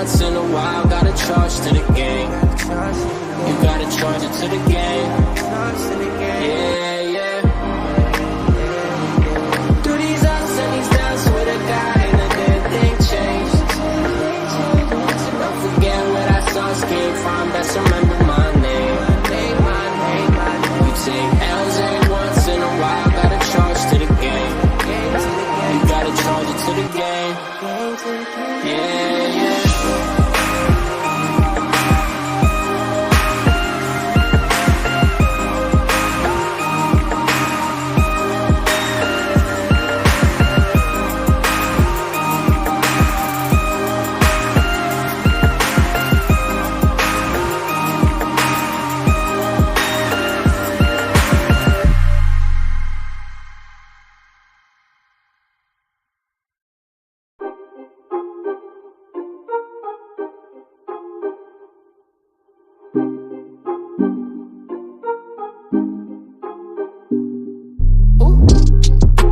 once in a while, gotta charge to the game. You gotta charge it to the game. Yeah, yeah. Through these ups and these downs, swear to God, ain't a damn thing changed. Don't forget where that sauce came from, best remember my name. You take L's every once in a while, gotta charge to the game. You gotta charge it to the game. Yeah, yeah.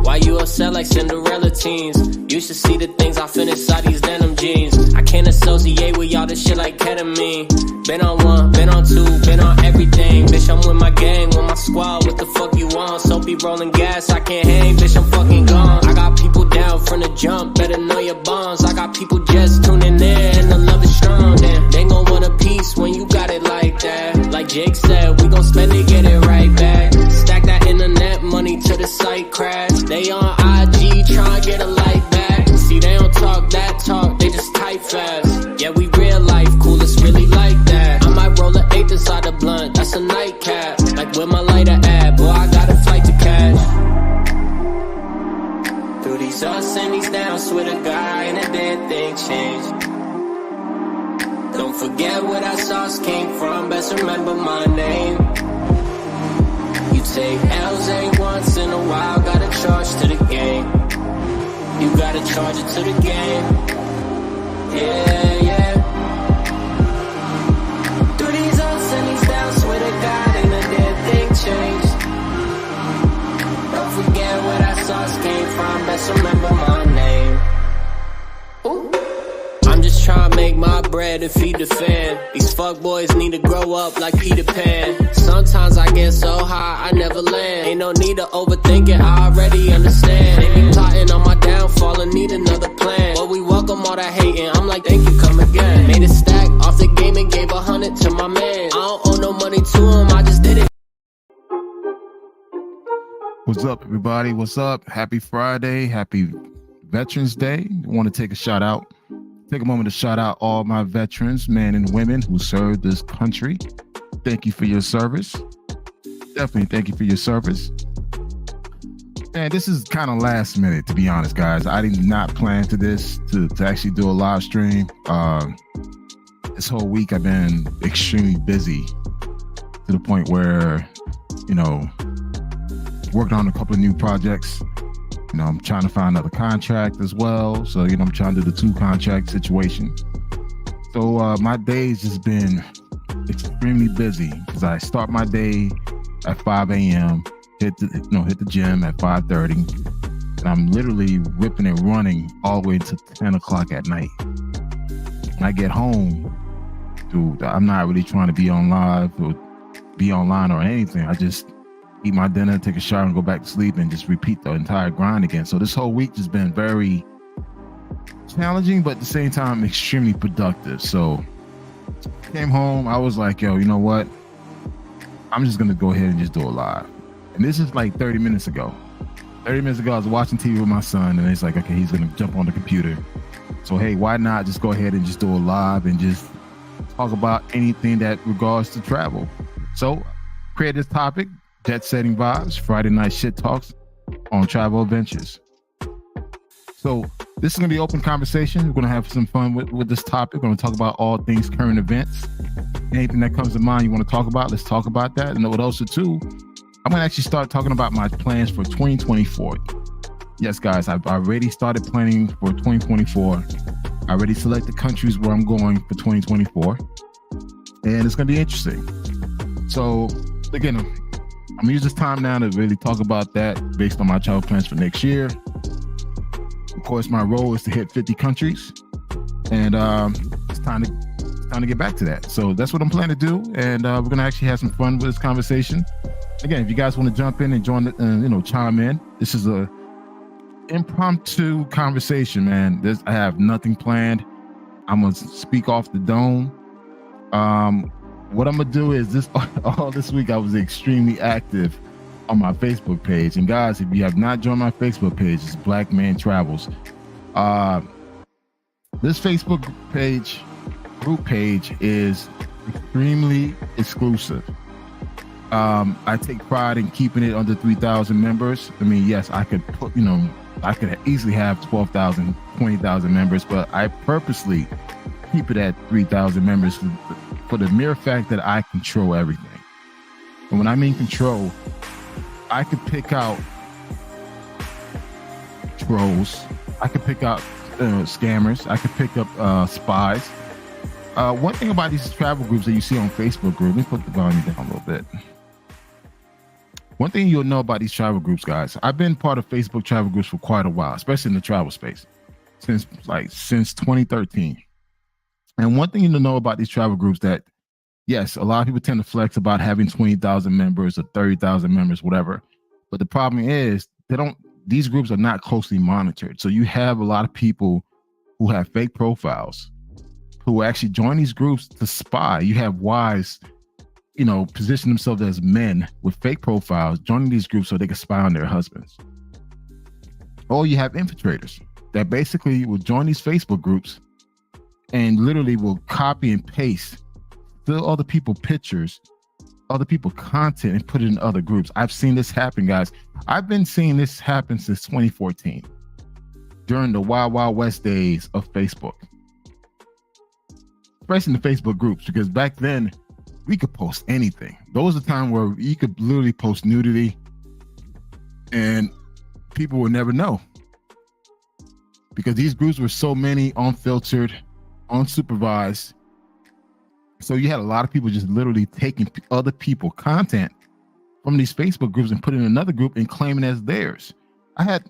Why you upset like Cinderella teens? You should see the things I fit inside these denim jeans. I can't associate with y'all, this shit like ketamine. Been on one, been on two, been on everything. Bitch, I'm with my gang, with my squad, what the fuck you want? So be rolling gas, I can't hang, bitch, I'm fucking gone. I got people down from the jump, better know your bonds. I got people just tuning in, and the love is strong. Damn, they gon' want a piece when you got it like that. Like Jake said, we gon' spend it, get it right back. Stack that internet money to the site crash. They on IG tryna get a like back. See, they don't talk that talk, they just type fast. Yeah, we real life, cool, it's really like that. I might roll an eighth inside a blunt, that's a nightcap. Like where my lighter at, boy, I got a flight to catch. Through these ups and these downs, swear to God, ain't a damn thing changed. Don't forget where that sauce came from, best remember my name. You take L's every once in a while, gotta charge to the game. You gotta charge it to the game. Yeah, yeah. Through these ups and these downs, swear to God, ain't a damn thing changed. Don't forget where that sauce came from, best remember my name. Ooh. I'm just trying to make my bread and feed the fam. These fuckboys need to grow up like Peter Pan. Sometimes I get so high, I never land. Ain't no need to overthink it, I already understand. They be plotting on my downfall and need another plan. But we welcome all that hating, I'm like, thank you, come again. Made a stack off the game and gave 100 to my man. I don't owe no money to him, I just did it. What's up, everybody? What's up? Happy Friday. Happy Veterans Day. I want to take a shout out. Take a moment to shout out all my veterans, men and women who served this country. Thank you for your service. Definitely thank you for your service. And this is kind of last minute, to be honest, guys. I did not plan to actually do a live stream. This whole week I've been extremely busy to the point where, working on a couple of new projects. I'm trying to find another contract as well. So, I'm trying to do the 2 contract situation. So my day's just been extremely busy because I start my day at 5 a.m., hit the gym at 5:30, and I'm literally ripping and running all the way to 10 o'clock at night. When I get home, dude, I'm not really trying to be on online or anything. I just eat my dinner, take a shower, and go back to sleep and just repeat the entire grind again. So this whole week has been very challenging, but at the same time, extremely productive. So came home, I was like, yo, you know what? I'm just going to go ahead and just do a live. And this is like 30 minutes ago. 30 minutes ago, I was watching TV with my son, and it's like, okay, he's going to jump on the computer. So, hey, why not just go ahead and just do a live and just talk about anything that regards to travel. So create this topic, Jet Setting Vibes, Friday Night Shit Talks on Travel Adventures. So this is going to be open conversation. We're going to have some fun with this topic. We're going to talk about all things current events. Anything that comes to mind you want to talk about, let's talk about that. And what else too, I'm going to actually start talking about my plans for 2024. Yes, guys, I've already started planning for 2024. I already selected countries where I'm going for 2024. And it's going to be interesting. So again, I'm going to use this time now to really talk about that based on my travel plans for next year. Of course, my goal is to hit 50 countries. And time to get back to that. So that's what I'm planning to do, and we're gonna actually have some fun with this conversation. Again, if you guys want to jump in and join, chime in. This is a impromptu conversation, man. I have nothing planned. I'm gonna speak off the dome. What I'm gonna do is all this week I was extremely active on my Facebook page. And guys, if you have not joined my Facebook page, it's Black Man Travels. This Facebook group page is extremely exclusive. I take pride in keeping it under 3,000 members. I mean, yes, I could I could easily have 12,000, 20,000 members, but I purposely keep it at 3,000 members for the mere fact that I control everything. And when I mean control, I could pick out trolls, I could pick out scammers, I could pick up spies. One thing about these travel groups that you see on Facebook group, let me put the volume down a little bit. One thing you'll know about these travel groups, guys, I've been part of Facebook travel groups for quite a while, especially in the travel space, since 2013. And one thing you know about these travel groups that, yes, a lot of people tend to flex about having 20,000 members or 30,000 members, whatever. But the problem is these groups are not closely monitored. So you have a lot of people who have fake profiles who actually join these groups to spy. You have wives, position themselves as men with fake profiles, joining these groups so they can spy on their husbands. Or you have infiltrators that basically will join these Facebook groups and literally will copy and paste, fill other people's pictures, other people's content, and put it in other groups. I've seen this happen, guys. I've been seeing this happen since 2014, during the Wild Wild West days of Facebook, especially in the Facebook groups, because back then we could post anything. There was a time where you could literally post nudity and people would never know, because these groups were so many, unfiltered, unsupervised. So you had a lot of people just literally taking other people's content from these Facebook groups and put it in another group and claiming it as theirs. Let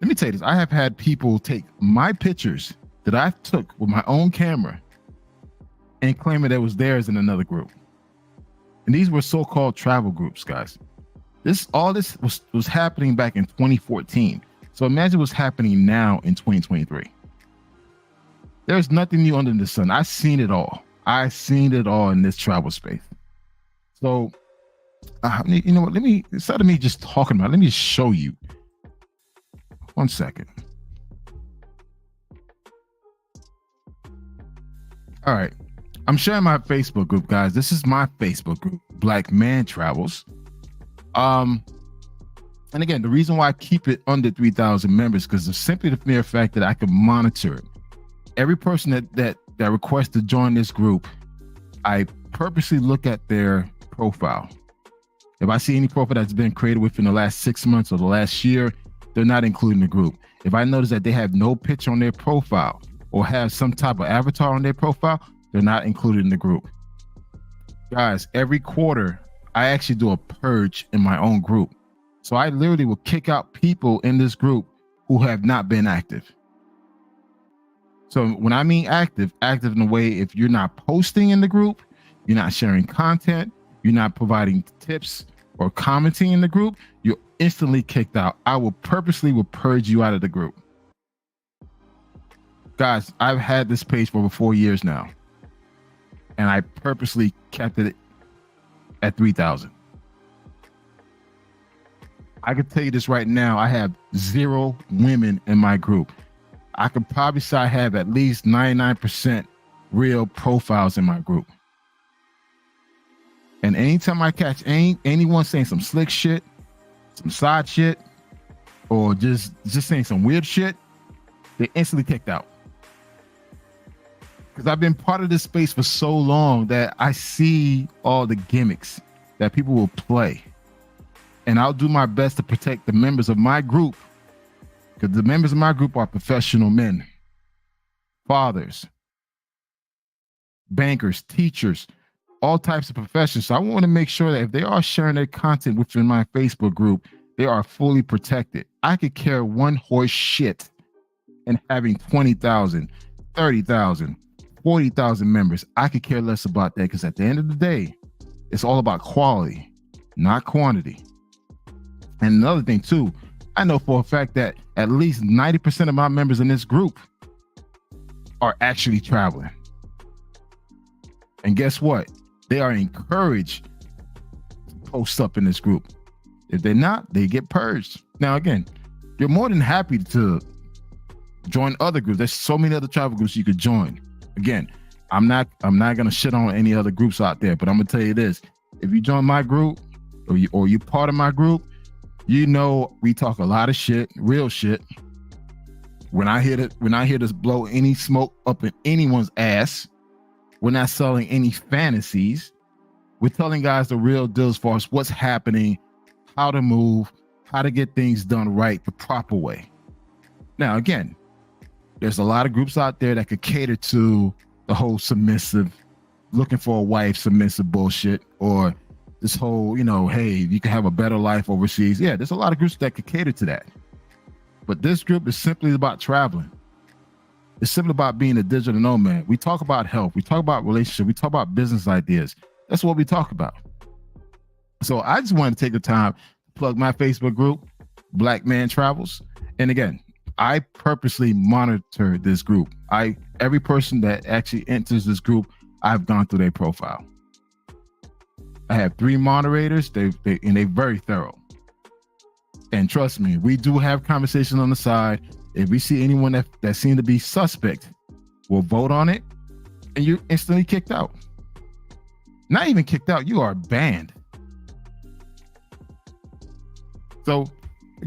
me tell you this, I have had people take my pictures that I took with my own camera and claim it was theirs in another group. And these were so-called travel groups, guys. All this was happening back in 2014. So imagine what's happening now in 2023. There's nothing new under the sun. I've seen it all. In this travel space. So, you know what? Instead of me just talking about it, let me just show you. 1 second. All right. I'm sharing my Facebook group, guys. This is my Facebook group, Black Man Travels. And again, the reason why I keep it under 3,000 members, because it's simply the mere fact that I can monitor it. Every person that requests to join this group, I purposely look at their profile. If I see any profile that's been created within the last 6 months or the last year, they're not included in the group. If I notice that they have no picture on their profile or have some type of avatar on their profile, they're not included in the group. Guys, every quarter, I actually do a purge in my own group. So I literally will kick out people in this group who have not been active. So when I mean active in a way, if you're not posting in the group, you're not sharing content, you're not providing tips or commenting in the group, you're instantly kicked out. I will purposely purge you out of the group. Guys, I've had this page for over 4 years now, and I purposely kept it at 3,000. I can tell you this right now, I have 0 women in my group. I could probably say I have at least 99% real profiles in my group. And anytime I catch anyone saying some slick shit, some side shit, or just saying some weird shit, they instantly kicked out. Because I've been part of this space for so long that I see all the gimmicks that people will play. And I'll do my best to protect the members of my group, because the members of my group are professional men, fathers, bankers, teachers, all types of professions. So I want to make sure that if they are sharing their content within my Facebook group, they are fully protected. I could care one horse shit and having 20,000, 30,000, 40,000 members. I could care less about that because at the end of the day, it's all about quality, not quantity. And another thing too, I know for a fact that at least 90% of my members in this group are actually traveling. And guess what? They are encouraged to post up in this group. If they're not, they get purged. Now, again, you're more than happy to join other groups. There's so many other travel groups you could join. Again, I'm not gonna shit on any other groups out there, but I'm gonna tell you this: if you join my group or you part of my group, you know we talk a lot of shit, real shit. When I hear this blow any smoke up in anyone's ass, we're not selling any fantasies. We're telling guys the real deal as far as what's happening, how to move, how to get things done right, the proper way. Now, again, there's a lot of groups out there that could cater to the whole submissive, looking for a wife, submissive bullshit, or this whole, hey, you can have a better life overseas. Yeah, there's a lot of groups that could cater to that. But this group is simply about traveling. It's simply about being a digital nomad. We talk about health. We talk about relationships. We talk about business ideas. That's what we talk about. So I just wanted to take the time to plug my Facebook group, Black Man Travels. And again, I purposely monitor this group. Every person that actually enters this group, I've gone through their profile. I have 3 moderators. They're very thorough. And trust me, we do have conversations on the side. If we see anyone that seems to be suspect, we'll vote on it, and you're instantly kicked out. Not even kicked out, you are banned. So,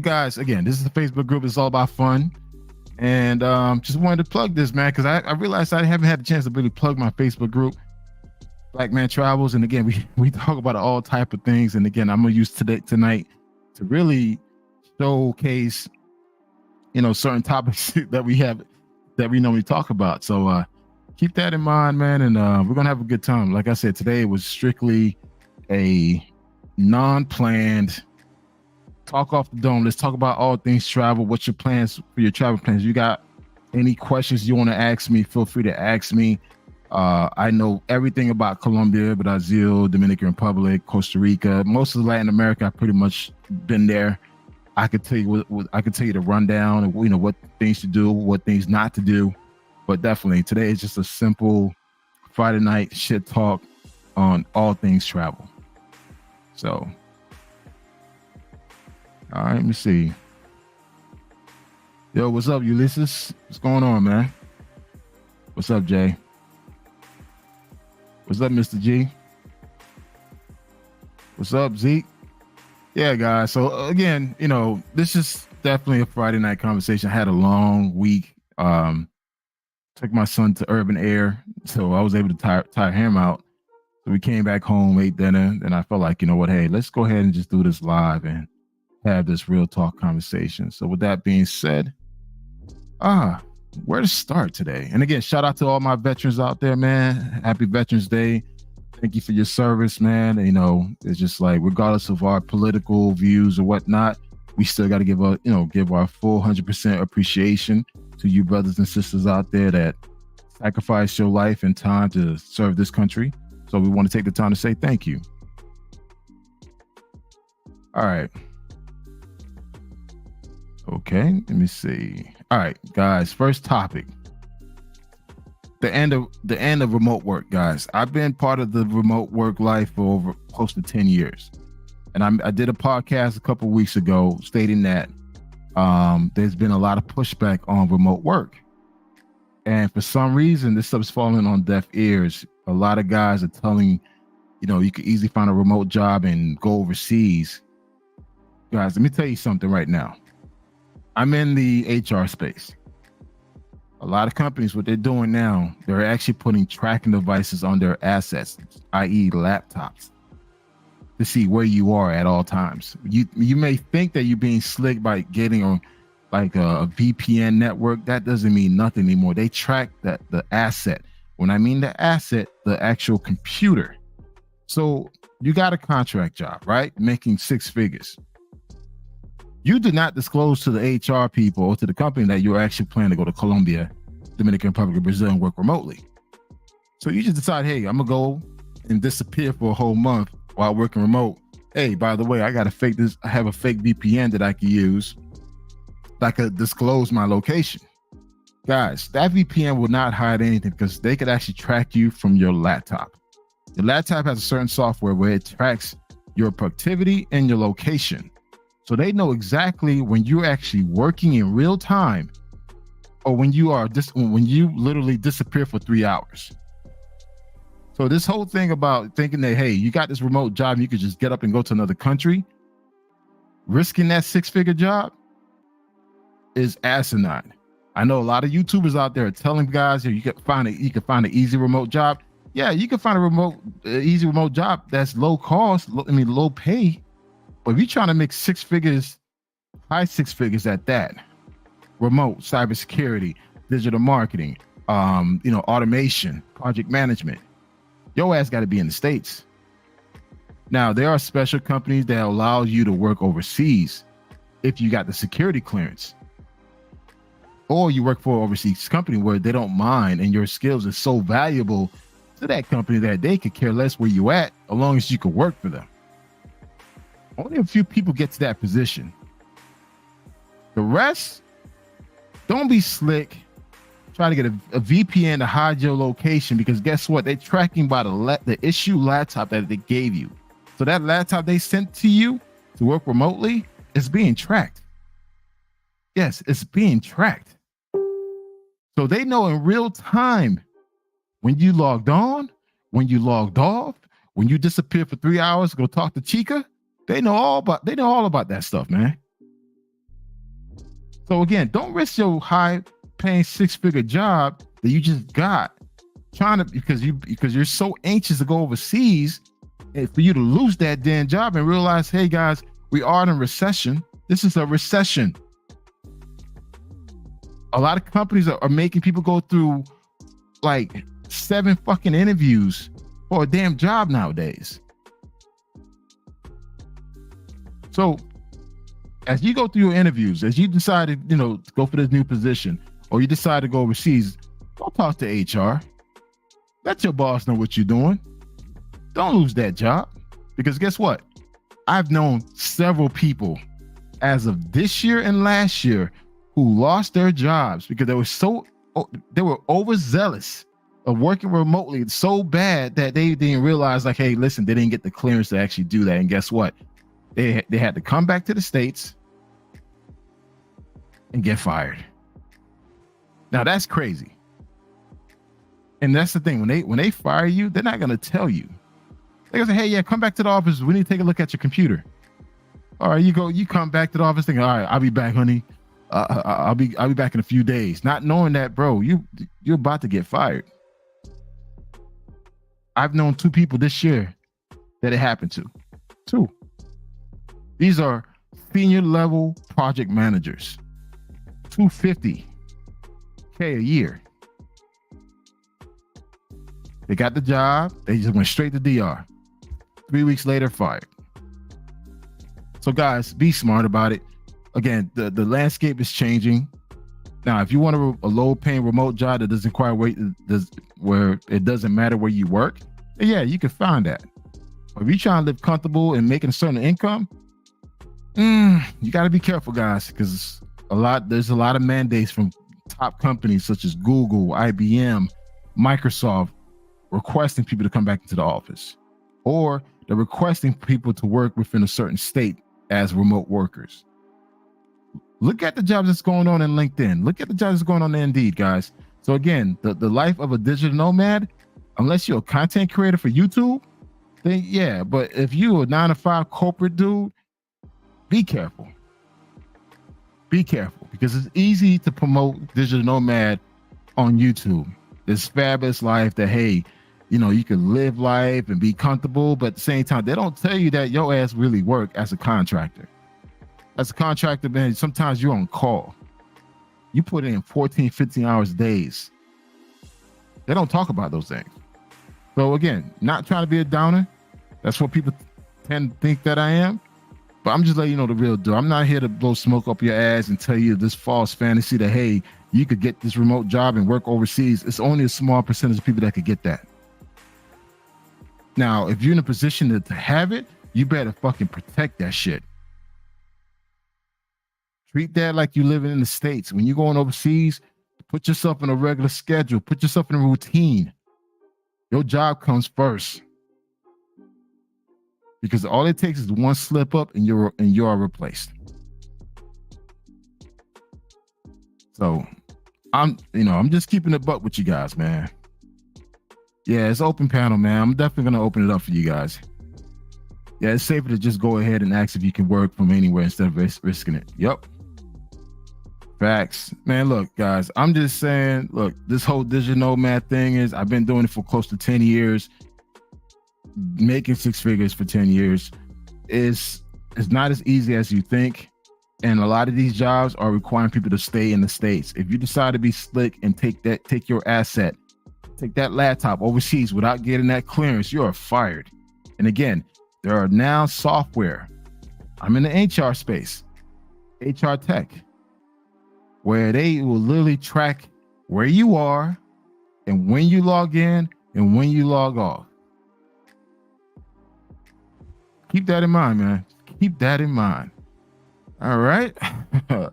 guys, again, this is the Facebook group. It's all about fun. And just wanted to plug this, man, because I realized I haven't had a chance to really plug my Facebook group, Black Man Travels. And again, we talk about all type of things. And again, I'm going to use tonight to really showcase, certain topics that we normally talk about. So keep that in mind, man. And we're going to have a good time. Like I said, today was strictly a non-planned talk off the dome. Let's talk about all things travel. What's your plans for your travel plans? You got any questions you want to ask me, feel free to ask me. I know everything about Colombia, Brazil, Dominican Republic, Costa Rica, most of Latin America. I've pretty much been there. I could tell you I could tell you the rundown of what things to do, what things not to do. But definitely today is just a simple Friday night shit talk on all things travel. So, all right, let me see. Yo, what's up, Ulysses? What's going on, man? What's up, Jay? What's up, Mr. G? What's up, Zeke? Yeah, guys. So again, this is definitely a Friday night conversation. I had a long week. Took my son to Urban Air, so I was able to tire him out. So we came back home, ate dinner, and I felt like, hey, let's go ahead and just do this live and have this real talk conversation. So with that being said, where to start today? And again, shout out to all my veterans out there, man. Happy Veterans Day. Thank you for your service, man. It's just like, regardless of our political views or whatnot, we still got to give our full 100% appreciation to you brothers and sisters out there that sacrifice your life and time to serve this country. So we want to take the time to say thank you. All right. Okay, let me see. All right, guys, first topic. The end of remote work, guys. I've been part of the remote work life for over close to 10 years. And I did a podcast a couple of weeks ago stating that there's been a lot of pushback on remote work. And for some reason, this stuff's falling on deaf ears. A lot of guys are telling, you could easily find a remote job and go overseas. Guys, let me tell you something right now. I'm in the HR space. A lot of companies, what they're doing now, they're actually putting tracking devices on their assets, i.e. laptops, to see where you are at all times. You may think that you're being slick by getting on like a VPN network. That doesn't mean nothing anymore. They track the asset. When I mean the asset, the actual computer. So you got a contract job, right? Making 6 figures. You did not disclose to the HR people or to the company that you're actually planning to go to Colombia, Dominican Republic, or Brazil and work remotely. So you just decide, hey, I'm gonna go and disappear for a whole month while working remote. Hey, by the way, I have a fake VPN that I can use that could disclose my location. Guys, that VPN will not hide anything because they could actually track you from your laptop. Your laptop has a certain software where it tracks your productivity and your location. So they know exactly when you're actually working in real time or when you literally disappear for 3 hours. So this whole thing about thinking that, hey, you got this remote job, and you could just get up and go to another country, risking that 6-figure job is asinine. I know a lot of YouTubers out there are telling guys you can find an easy remote job. Yeah, you can find easy remote job that's low cost, low pay. But if you're trying to make 6 figures, high 6 figures at that, remote, cybersecurity, digital marketing, automation, project management, your ass got to be in the States. Now, there are special companies that allow you to work overseas if you got the security clearance. Or you work for an overseas company where they don't mind and your skills are so valuable to that company that they could care less where you at as long as you can work for them. Only a few people get to that position. The rest, don't be slick. Try to get a VPN to hide your location because guess what? They're tracking by the issue laptop that they gave you. So that laptop they sent to you to work remotely is being tracked. Yes, it's being tracked. So they know in real time when you logged on, when you logged off, when you disappeared for 3 hours to go talk to Chica. They know all about that stuff, man. So again, don't risk your high-paying 6-figure job that you just got because you're so anxious to go overseas and for you to lose that damn job and realize, hey guys, we are in a recession. This is a recession. A lot of companies are making people go through like 7 fucking interviews for a damn job nowadays. So as you go through your interviews, as you decide to, to go for this new position, or you decide to go overseas, don't talk to HR. Let your boss know what you're doing. Don't lose that job. Because guess what? I've known several people as of this year and last year who lost their jobs because they were overzealous of working remotely so bad that they didn't realize, like, hey, listen, they didn't get the clearance to actually do that. And guess what? They had to come back to the States and get fired. Now that's crazy. And that's the thing. When they fire you, they're not gonna tell you. They're gonna say, hey, yeah, come back to the office. We need to take a look at your computer. All right, you come back to the office thinking, all right, I'll be back, honey. I'll be back in a few days. Not knowing that, bro, you're about to get fired. I've known 2 people this year that it happened to. 2. These are senior level project managers, $250K a year. They got the job. They just went straight to DR. 3 weeks later, fired. So guys, be smart about it. Again, the landscape is changing. Now, if you want a low-paying remote job that doesn't require where it doesn't matter where you work, yeah, you can find that. But if you're trying to live comfortable and making a certain income, you got to be careful, guys, because there's a lot of mandates from top companies such as Google, IBM, Microsoft, requesting people to come back into the office, or they're requesting people to work within a certain state as remote workers. Look at the jobs that's going on in LinkedIn. Look at the jobs that's going on in Indeed, guys. So again, the life of a digital nomad, unless you're a content creator for YouTube, then yeah. But if you're a 9-to-5 corporate dude, be careful. Be careful because it's easy to promote digital nomad on YouTube. This fabulous life that, hey, you can live life and be comfortable, but at the same time, they don't tell you that your ass really work as a contractor. As a contractor, man, sometimes you're on call. You put in 14, 15 hours days. They don't talk about those things. So again, not trying to be a downer. That's what people tend to think that I am. But I'm just letting you know the real deal. I'm not here to blow smoke up your ass and tell you this false fantasy that, hey, you could get this remote job and work overseas. It's only a small percentage of people that could get that. Now, if you're in a position to have it, you better fucking protect that shit. Treat that like you living in the States. When you're going overseas, put yourself in a regular schedule. Put yourself in a routine. Your job comes first. Because all it takes is one slip up and you are replaced. So I'm just keeping it buck with you guys, man. Yeah, it's open panel, man. I'm definitely gonna open it up for you guys. Yeah, it's safer to just go ahead and ask if you can work from anywhere instead of risking it. Yep. Facts. Man, look, guys, I'm just saying, look, this whole digital nomad thing is, I've been doing it for close to 10 years. Making six figures for 10 years is not as easy as you think. And a lot of these jobs are requiring people to stay in the States. If you decide to be slick and take your asset, take that laptop overseas without getting that clearance, you are fired. And again, there are now software. I'm in the HR space, HR tech, where they will literally track where you are and when you log in and when you log off. Keep that in mind, man. Keep that in mind. All right. All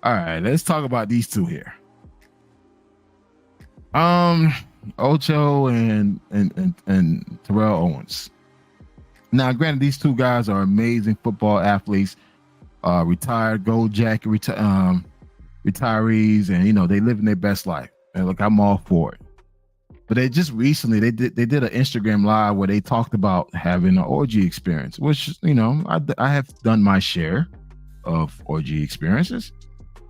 right, let's talk about these two here. Ocho and Terrell Owens. Now, granted, these two guys are amazing football athletes, retired Gold Jacket retirees, and they living their best life. And look, I'm all for it. But they just recently they did an Instagram live where they talked about having an orgy experience, which I have done my share of orgy experiences.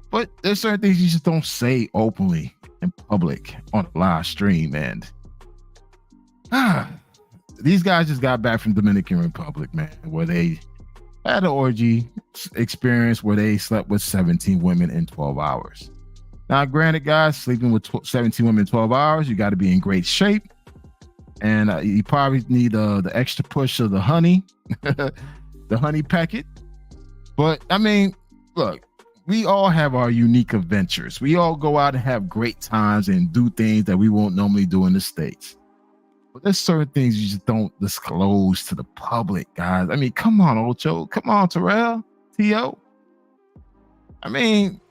But there's certain things you just don't say openly in public on a live stream, and these guys just got back from Dominican Republic, man, where they had an orgy experience where they slept with 17 women in 12 hours. Now, granted, guys, sleeping with 17 women in 12 hours, you got to be in great shape. And you probably need the extra push of the honey, the honey packet. But, I mean, look, we all have our unique adventures. We all go out and have great times and do things that we won't normally do in the States. But there's certain things you just don't disclose to the public, guys. I mean, come on, Ocho. Come on, Terrell, T.O. I mean,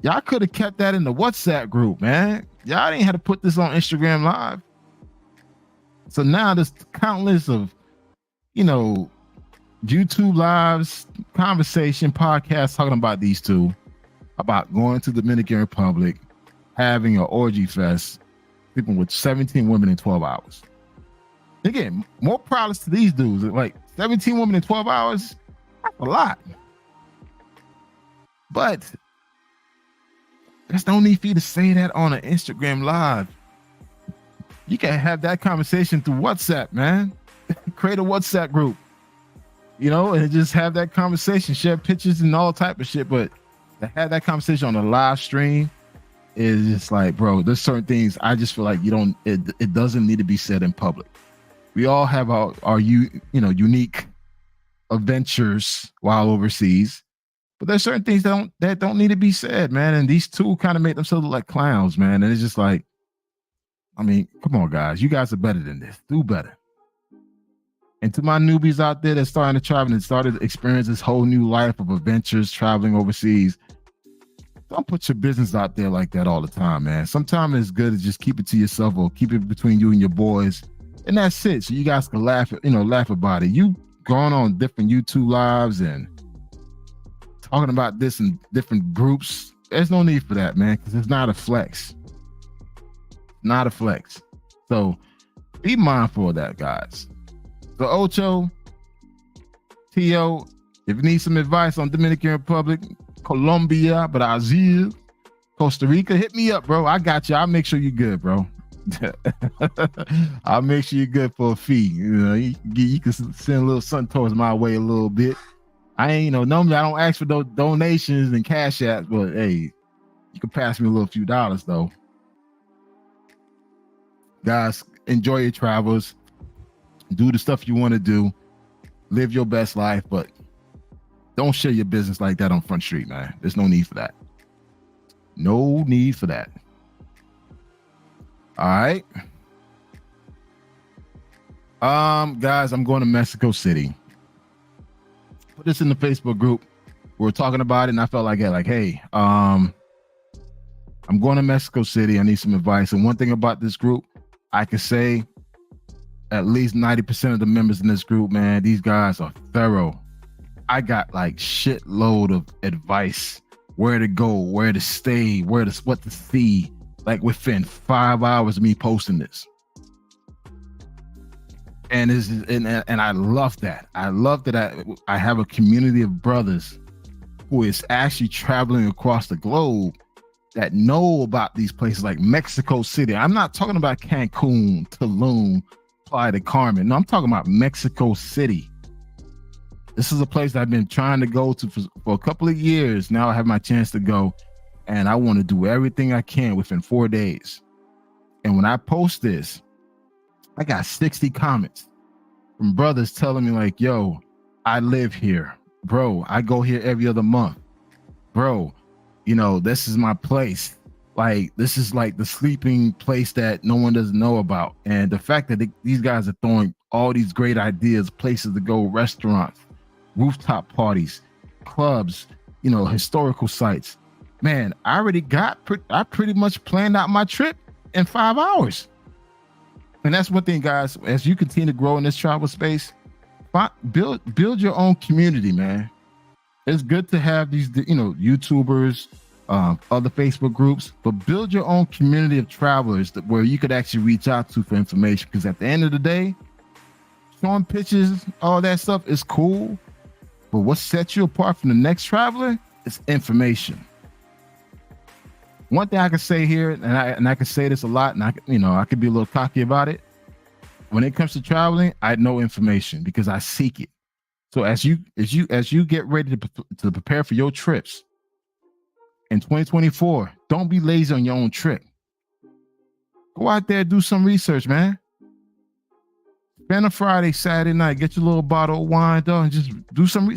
y'all could have kept that in the WhatsApp group, man. Y'all didn't have to put this on Instagram Live. So now there's countless of, YouTube Lives, conversation, podcasts talking about these two, about going to the Dominican Republic, having an orgy fest, sleeping with 17 women in 12 hours. Again, more proudest to these dudes. Like 17 women in 12 hours, that's a lot. But there's no need for you to say that on an Instagram Live. You can have that conversation through WhatsApp, man. Create a WhatsApp group, and just have that conversation, share pictures and all type of shit. But to have that conversation on a live stream is just like, bro, there's certain things I just feel like it doesn't need to be said in public. We all have our unique adventures while overseas. But there's certain things that don't need to be said, man. And these two kind of make themselves look like clowns, man. And it's just like, I mean, come on, guys. You guys are better than this. Do better. And to my newbies out there that's starting to travel and started to experience this whole new life of adventures traveling overseas, don't put your business out there like that all the time, man. Sometimes it's good to just keep it to yourself or keep it between you and your boys. And that's it. So you guys can laugh about it. You going on different YouTube lives and talking about this in different groups. There's no need for that, man, because it's not a flex. Not a flex. So be mindful of that, guys. So Ocho, T.O., if you need some advice on Dominican Republic, Colombia, Brazil, Costa Rica, hit me up, bro. I got you. I'll make sure you're good, bro. I'll make sure you're good for a fee. You can send a little something towards my way a little bit. I ain't, normally I don't ask for those donations and cash apps, but hey, you can pass me a little few dollars though. Guys, enjoy your travels. Do the stuff you want to do. Live your best life, but don't share your business like that on Front Street, man. There's no need for that. No need for that. All right. Guys, I'm going to Mexico City. Put this in the Facebook group. We were talking about it, and I felt like, hey, I'm going to Mexico City. I need some advice. And one thing about this group, I could say at least 90% of the members in this group, man, these guys are thorough. I got like shitload of advice, where to go, where to stay, what to see, like within 5 hours of me posting this. And I love that. I love that I have a community of brothers who is actually traveling across the globe that know about these places like Mexico City. I'm not talking about Cancun, Tulum, Playa del Carmen. No, I'm talking about Mexico City. This is a place that I've been trying to go to for a couple of years. Now I have my chance to go, and I want to do everything I can within 4 days. And when I post this, I got 60 comments from brothers telling me like, yo, I live here. Bro, I go here every other month. Bro, you know, this is my place. Like, this is like the sleeping place that no one doesn't know about. And the fact that these guys are throwing all these great ideas, places to go, restaurants, rooftop parties, clubs, you know, historical sites. Man, I pretty much planned out my trip in 5 hours. And that's one thing, guys, as you continue to grow in this travel space, build your own community, man. It's good to have these, you know, YouTubers, other Facebook groups, but build your own community of travelers where you could actually reach out to for information. Because at the end of the day, showing pictures, all that stuff is cool. But what sets you apart from the next traveler is information. One thing I can say here, and I can say this a lot, and I could be a little cocky about it. When it comes to traveling, I know information because I seek it. So as you get ready to prepare for your trips in 2024, don't be lazy on your own trip. Go out there, do some research, man. Spend a Friday, Saturday night, get your little bottle of wine, though, and just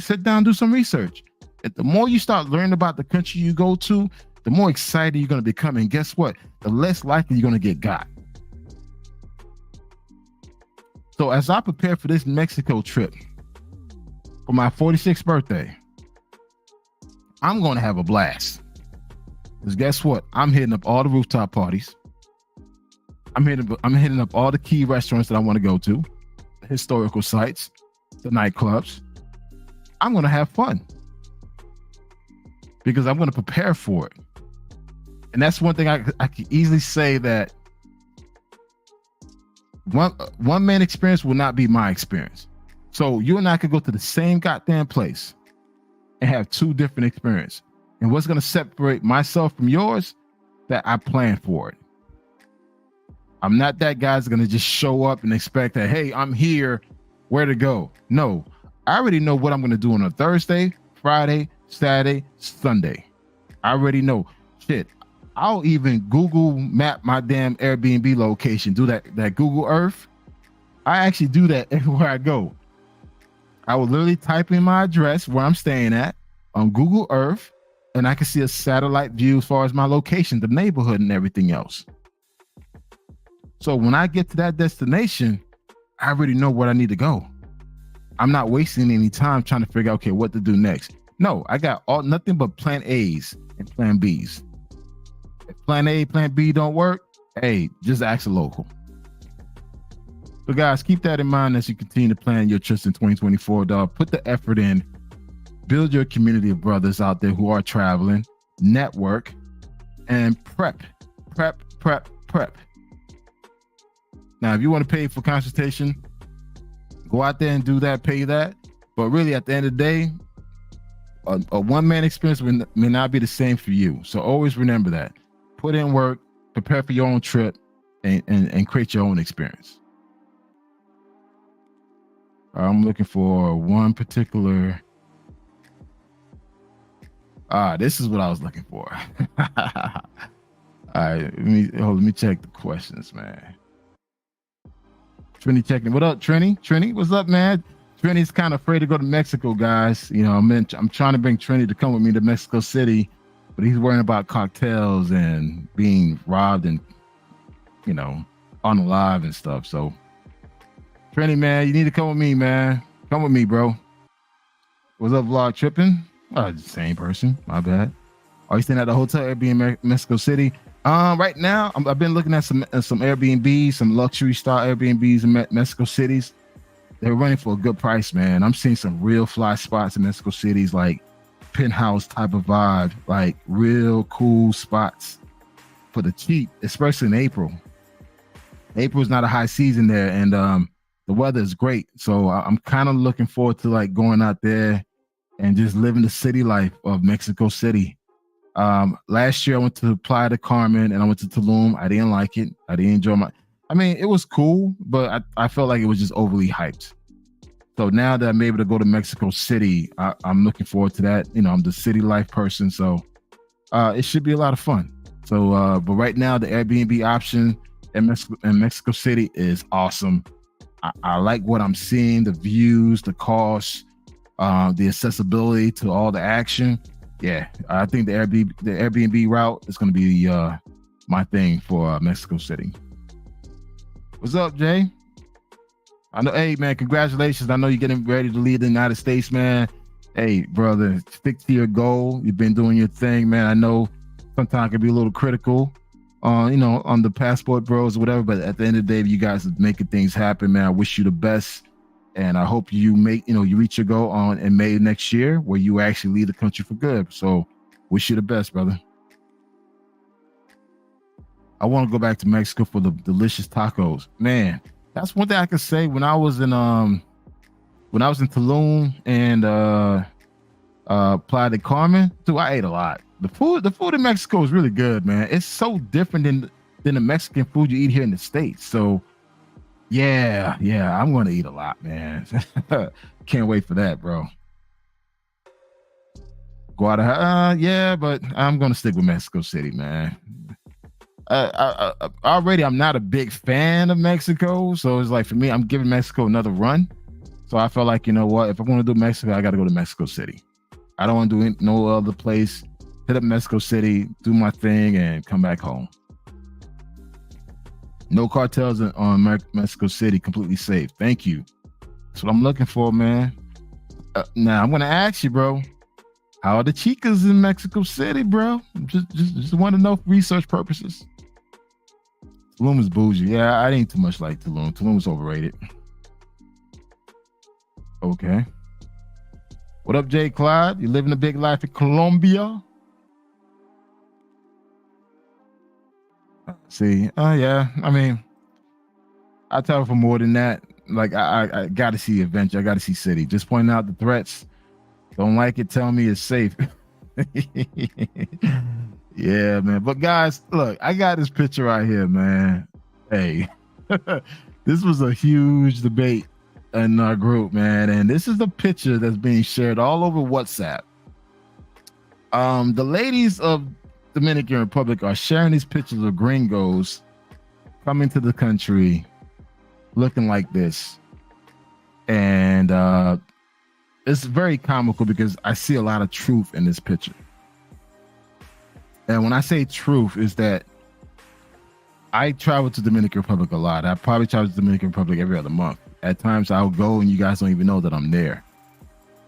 sit down, do some research. The more you start learning about the country you go to, the more excited you're going to become. And guess what? The less likely you're going to get got. So as I prepare for this Mexico trip for my 46th birthday, I'm going to have a blast. Because guess what? I'm hitting up all the rooftop parties. I'm hitting up all the key restaurants that I want to go to, the historical sites, the nightclubs. I'm going to have fun because I'm going to prepare for it. And that's one thing I can easily say that one man experience will not be my experience. So you and I could go to the same goddamn place and have two different experiences. And what's going to separate myself from yours? That I plan for it. I'm not that guy's going to just show up and expect that, hey, I'm here, where to go? No, I already know what I'm going to do on a Thursday, Friday, Saturday, Sunday. I already know. Shit, I'll even Google map my damn Airbnb location, do that Google Earth. I actually do that everywhere I go. I will literally type in my address where I'm staying at on Google Earth, and I can see a satellite view as far as my location, the neighborhood, and everything else. So when I get to that destination, I already know where I need to go. I'm not wasting any time trying to figure out, okay, what to do next. No, I got nothing but plan A's and plan B's. If plan A, plan B don't work, hey, just ask a local. So guys, keep that in mind as you continue to plan your trips in 2024, dog. Put the effort in. Build your community of brothers out there who are traveling, network, and prep. Now, if you want to pay for consultation, go out there and do that, pay that. But really, at the end of the day, a one-man experience may not be the same for you. So always remember that. Put in work, prepare for your own trip, and create your own experience. I'm looking for one particular... this is what I was looking for. All right, let me check the questions, man. Trini checking. What up, Trini? Trini, what's up, man? Trini's kind of afraid to go to Mexico, guys. You know, I'm trying to bring Trini to come with me to Mexico City, but he's worrying about cocktails and being robbed and, you know, unalive and stuff. So Trini, man, you need to come with me, man. Come with me, bro. What's up, vlog tripping? Oh, same person. My bad. Are you staying at the hotel Airbnb Mexico City? Right now, I've been looking at some Airbnbs, some luxury style Airbnbs in Mexico cities. They're running for a good price, man. I'm seeing some real fly spots in Mexico cities, like penthouse type of vibe, like real cool spots for the cheap, especially in April. April is not a high season there, and the weather is great. So I'm kind of looking forward to like going out there and just living the city life of Mexico City. Last year I went to Playa del Carmen and I went to Tulum. I didn't like it. I didn't enjoy it was cool, but I felt like it was just overly hyped. So now that I'm able to go to Mexico City, I'm looking forward to that. You know, I'm the city life person, so it should be a lot of fun. So, but right now the Airbnb option in Mexico City is awesome. I like what I'm seeing, the views, the costs, the accessibility to all the action. Yeah, I think the Airbnb route is going to be my thing for Mexico City. What's up, Jay? I know, hey man, congratulations. I know you're getting ready to lead the United States, man. Hey, brother, stick to your goal. You've been doing your thing, man. I know sometimes it can be a little critical, on the passport bros or whatever, but at the end of the day, you guys are making things happen, man. I wish you the best. And I hope you you reach your goal in May next year where you actually lead the country for good. So wish you the best, brother. I want to go back to Mexico for the delicious tacos. Man, that's one thing I could say. When I was in Tulum and Playa del Carmen, dude, I ate a lot. The food in Mexico is really good, man. It's so different than the Mexican food you eat here in the States. So yeah, I'm gonna eat a lot, man. Can't wait for that, bro. Guadalajara, yeah, but I'm gonna stick with Mexico City, man. Already, I'm not a big fan of Mexico, so it's like for me, I'm giving Mexico another run. So I felt like, you know what, if I'm gonna do Mexico, I got to go to Mexico City. I don't want to do no other place. Hit up Mexico City, do my thing, and come back home. No cartels on Mexico City, completely safe. Thank you. That's what I'm looking for, man. Now I'm gonna ask you, bro. How are the chicas in Mexico City, bro? Just want to know for research purposes. Tulum is bougie. Yeah, I ain't too much like Tulum. Tulum is overrated. Okay. What up, Jay Clyde? You living a big life in Colombia? See, yeah. I mean, I travel for more than that. Like, I got to see adventure. I got to see city. Just pointing out the threats. Don't like it, tell me it's safe. Yeah, man. But guys, look, I got this picture right here, man. Hey, this was a huge debate in our group, man. And this is the picture that's being shared all over WhatsApp. The ladies of Dominican Republic are sharing these pictures of gringos coming to the country looking like this. And it's very comical because I see a lot of truth in this picture. And when I say truth, is that I travel to Dominican Republic a lot. I probably travel to Dominican Republic every other month. At times I'll go and you guys don't even know that I'm there.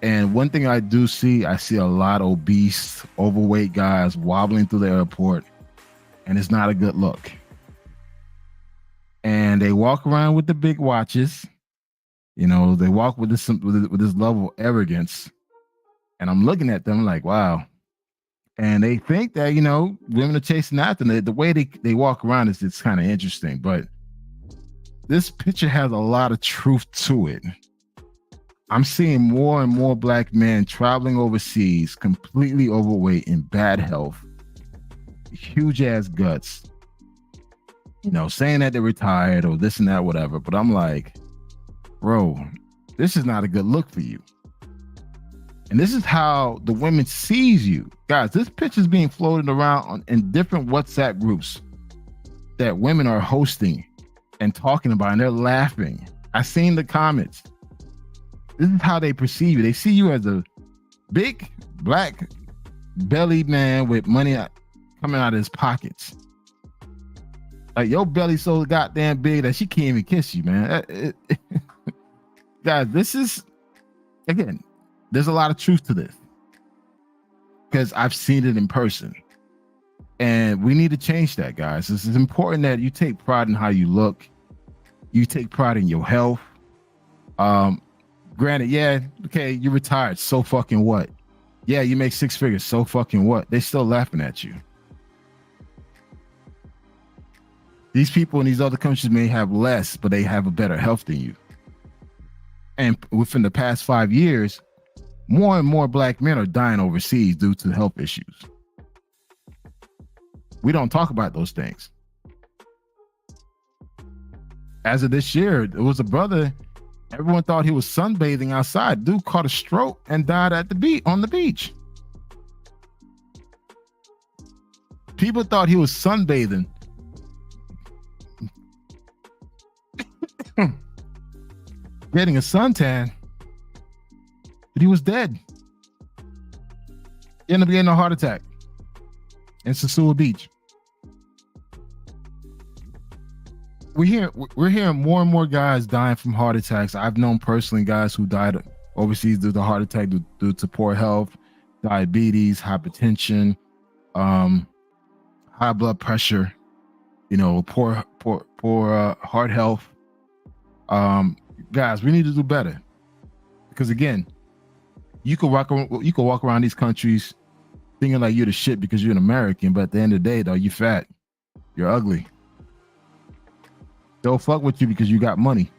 And one thing I do see, I see a lot of obese, overweight guys wobbling through the airport, and it's not a good look. And they walk around with the big watches. You know, they walk with this level of arrogance. And I'm looking at them like, wow. And they think that, you know, women are chasing after them. The way they walk around is it's kind of interesting. But this picture has a lot of truth to it. I'm seeing more and more black men traveling overseas, completely overweight, in bad health, huge ass guts, you know, saying that they're retired or this and that, whatever. But I'm like, bro, this is not a good look for you. And this is how the women sees you. Guys, this picture is being floated around in different WhatsApp groups that women are hosting and talking about, and they're laughing. I seen the comments. This is how they perceive you. They see you as a big black belly man with money coming out of his pockets. Like, your belly so goddamn big that she can't even kiss you, man. guys, this is, again, there's a lot of truth to this because I've seen it in person. And we need to change that, guys. This is important that you take pride in how you look. You take pride in your health. Granted, yeah, okay, you're retired. So fucking what? Yeah, you make 6 figures. So fucking what? They still laughing at you. These people in these other countries may have less, but they have a better health than you. And within the past 5 years, more and more black men are dying overseas due to health issues. We don't talk about those things. As of this year, it was a brother. Everyone thought he was sunbathing outside. Dude caught a stroke and died at the beach on the beach. People thought he was sunbathing. Getting a suntan, but he was dead. He ended up getting a heart attack in Sosua Beach. We're hearing more and more guys dying from heart attacks. I've known personally guys who died overseas due to heart attack due to poor health, diabetes, hypertension, high blood pressure, poor heart health. Guys, we need to do better because again, you can walk around these countries thinking like you're the shit because you're an American, but at the end of the day, though, you fat, you're ugly. They'll fuck with you because you got money.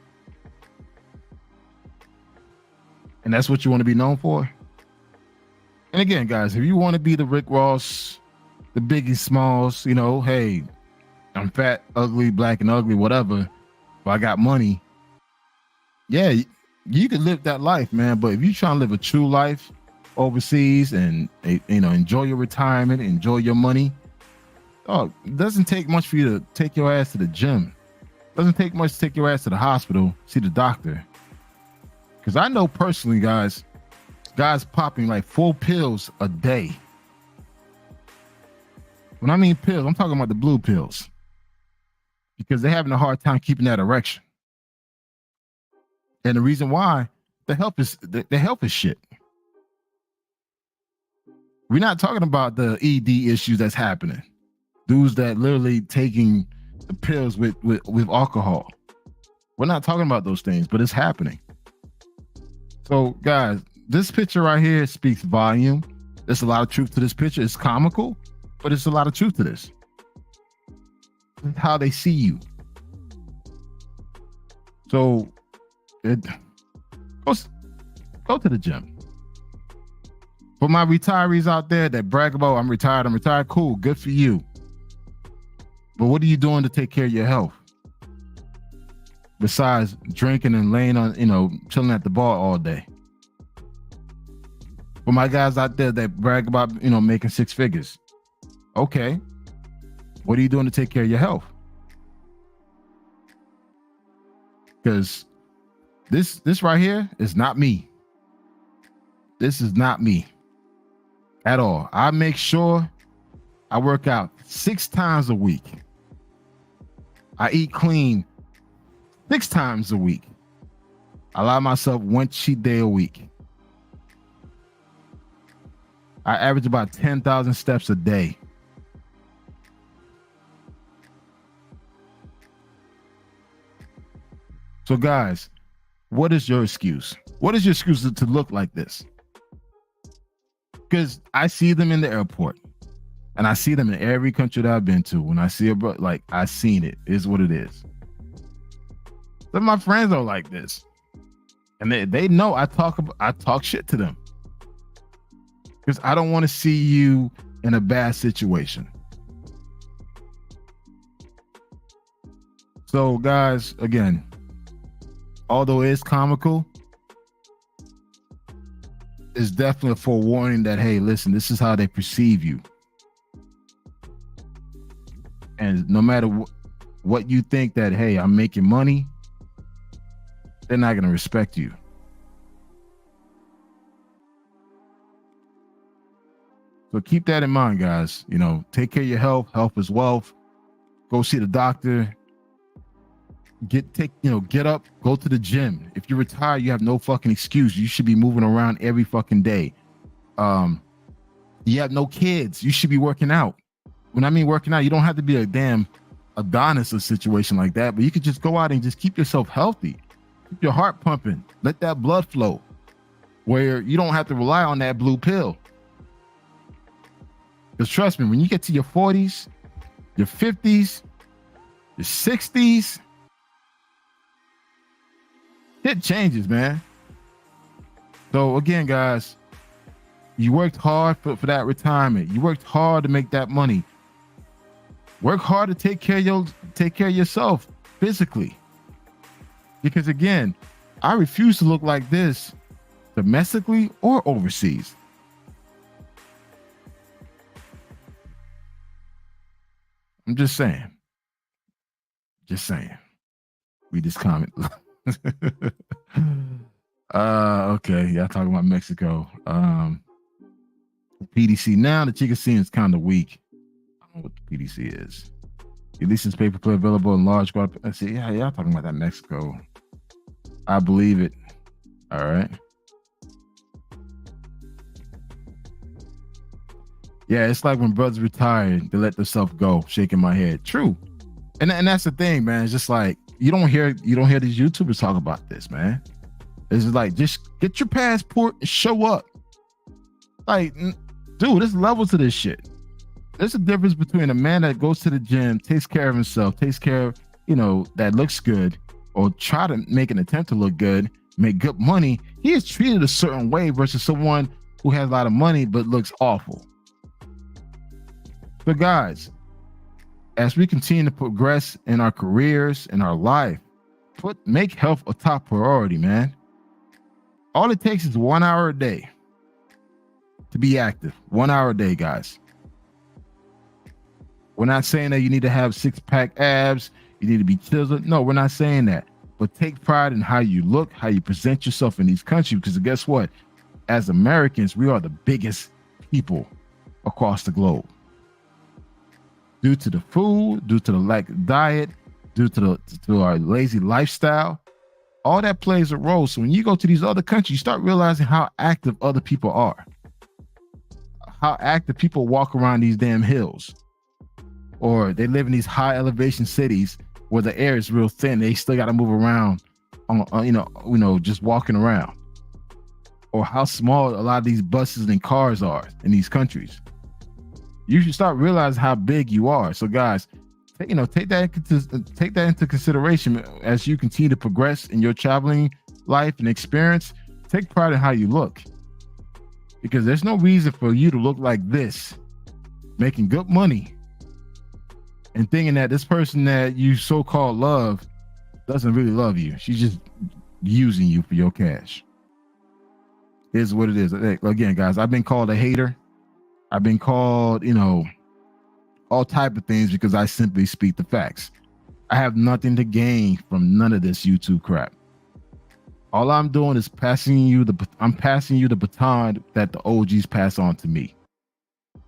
And that's what you want to be known for. And again, guys, if you want to be the Rick Ross, the Biggie Smalls, hey, I'm fat, ugly, black and ugly, whatever, but I got money. Yeah, you can live that life, man. But if you're trying to live a true life overseas and, enjoy your retirement, enjoy your money, it doesn't take much for you to take your ass to the gym. Doesn't take much to take your ass to the hospital, see the doctor. Because I know personally, guys popping like 4 pills a day. When I mean pills, I'm talking about the blue pills. Because they're having a hard time keeping that erection. And the reason why, the health is shit. We're not talking about the ED issues that's happening. Dudes that literally taking the pills with alcohol. We're not talking about those things, but it's happening. So guys, this picture right here speaks volume. There's a lot of truth to this picture. It's comical, but it's a lot of truth to this. It's how they see you. So go to the gym. For my retirees out there that brag about I'm retired, cool, good for you. But what are you doing to take care of your health? Besides drinking and laying on, chilling at the bar all day. For my guys out there that brag about, making 6 figures. Okay. What are you doing to take care of your health? Because this right here is not me. This is not me at all. I make sure I work out 6 times a week. I eat clean 6 times a week. I allow myself 1 cheat day a week. I average about 10,000 steps a day. So guys, what is your excuse? What is your excuse to look like this? Because I see them in the airport. And I see them in every country that I've been to. When I see I seen it. It's what it is. Some of my friends are like this. And they know I talk shit to them. Because I don't want to see you in a bad situation. So guys, again, although it's comical, it's definitely a forewarning that, hey, listen, this is how they perceive you. And no matter what you think that, hey, I'm making money, they're not going to respect you. So keep that in mind, guys. Take care of your health. Health is wealth. Go see the doctor. get up, go to the gym. If you retire, you have no fucking excuse. You should be moving around every fucking day. You have no kids, you should be working out. When I mean working out, you don't have to be a damn Adonis or situation like that, but you could just go out and just keep yourself healthy, keep your heart pumping, let that blood flow, where you don't have to rely on that blue pill. Because trust me, when you get to your 40s, your 50s, your 60s, it changes, man. So again, guys, you worked hard for that retirement. You worked hard to make that money. Work hard to take care of yourself physically. Because again, I refuse to look like this domestically or overseas. I'm just saying. Just saying. Read this comment. Okay, y'all talking about Mexico. PDC now, the chicken scene is kind of weak. I don't know what the PDC is. At least it's pay-per-play available in large squad. See, yeah, y'all talking about that Mexico. I believe it. All right. Yeah, it's like when brothers retire, they let themselves go. Shaking my head. True, and that's the thing, man. It's just like you don't hear these YouTubers talk about this, man. It's like just get your passport and show up. Like, dude, there's levels to this shit. There's a difference between a man that goes to the gym, takes care of himself, takes care of, that looks good, or try to make an attempt to look good, make good money. He is treated a certain way versus someone who has a lot of money but looks awful. But guys, as we continue to progress in our careers, in our life, make health a top priority, man. All it takes is 1 hour a day to be active. 1 hour a day, guys. We're not saying that you need to have six-pack abs, you need to be chiseled. No, we're not saying that. But take pride in how you look, how you present yourself in these countries, because guess what? As Americans, we are the biggest people across the globe. Due to the food, due to the lack of diet, due to our lazy lifestyle, all that plays a role. So when you go to these other countries, you start realizing how active other people are. How active people walk around these damn hills. Or they live in these high elevation cities where the air is real thin. They still got to move around, just walking around. Or how small a lot of these buses and cars are in these countries. You should start realizing how big you are. So guys, take that into consideration as you continue to progress in your traveling life and experience. Take pride in how you look, because there's no reason for you to look like this, making good money, and thinking that this person that you so-called love doesn't really love you. She's just using you for your cash. Here's what it is. Again, guys, I've been called a hater. I've been called, all type of things because I simply speak the facts. I have nothing to gain from none of this YouTube crap. All I'm doing is passing you the baton that the OGs pass on to me.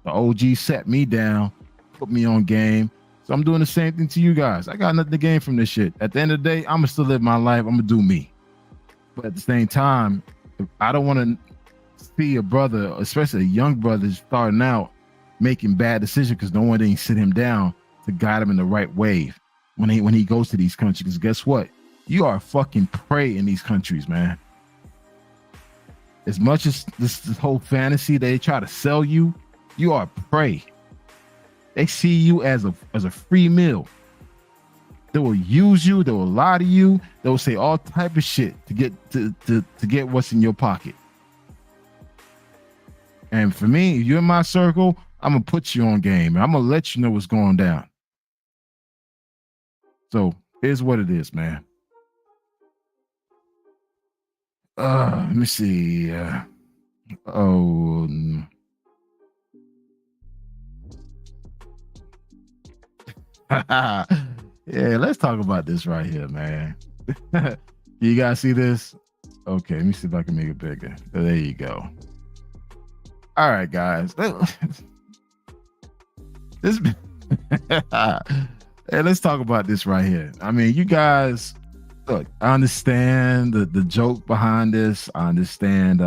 The OGs set me down, put me on game. So I'm doing the same thing to you guys. I got nothing to gain from this shit. At the end of the day, I'm gonna still live my life. I'm gonna do me. But at the same time, I don't want to see a brother, especially a young brother starting out, making bad decisions because no one didn't sit him down to guide him in the right way when he goes to these countries. Because guess what? You are fucking prey in these countries, man. As much as this whole fantasy they try to sell you, you are prey. They see you as a free meal. They will use you. They will lie to you. They will say all type of shit to get what's in your pocket. And for me, if you're in my circle, I'm gonna put you on game. I'm gonna let you know what's going down. So here's what it is, man. Let me see. Yeah, let's talk about this right here, man. You guys see this? Okay, let me see if I can make it bigger. There you go. All right, guys. This Hey, let's talk about this right here. I mean, you guys, look, I understand the joke behind this. I understand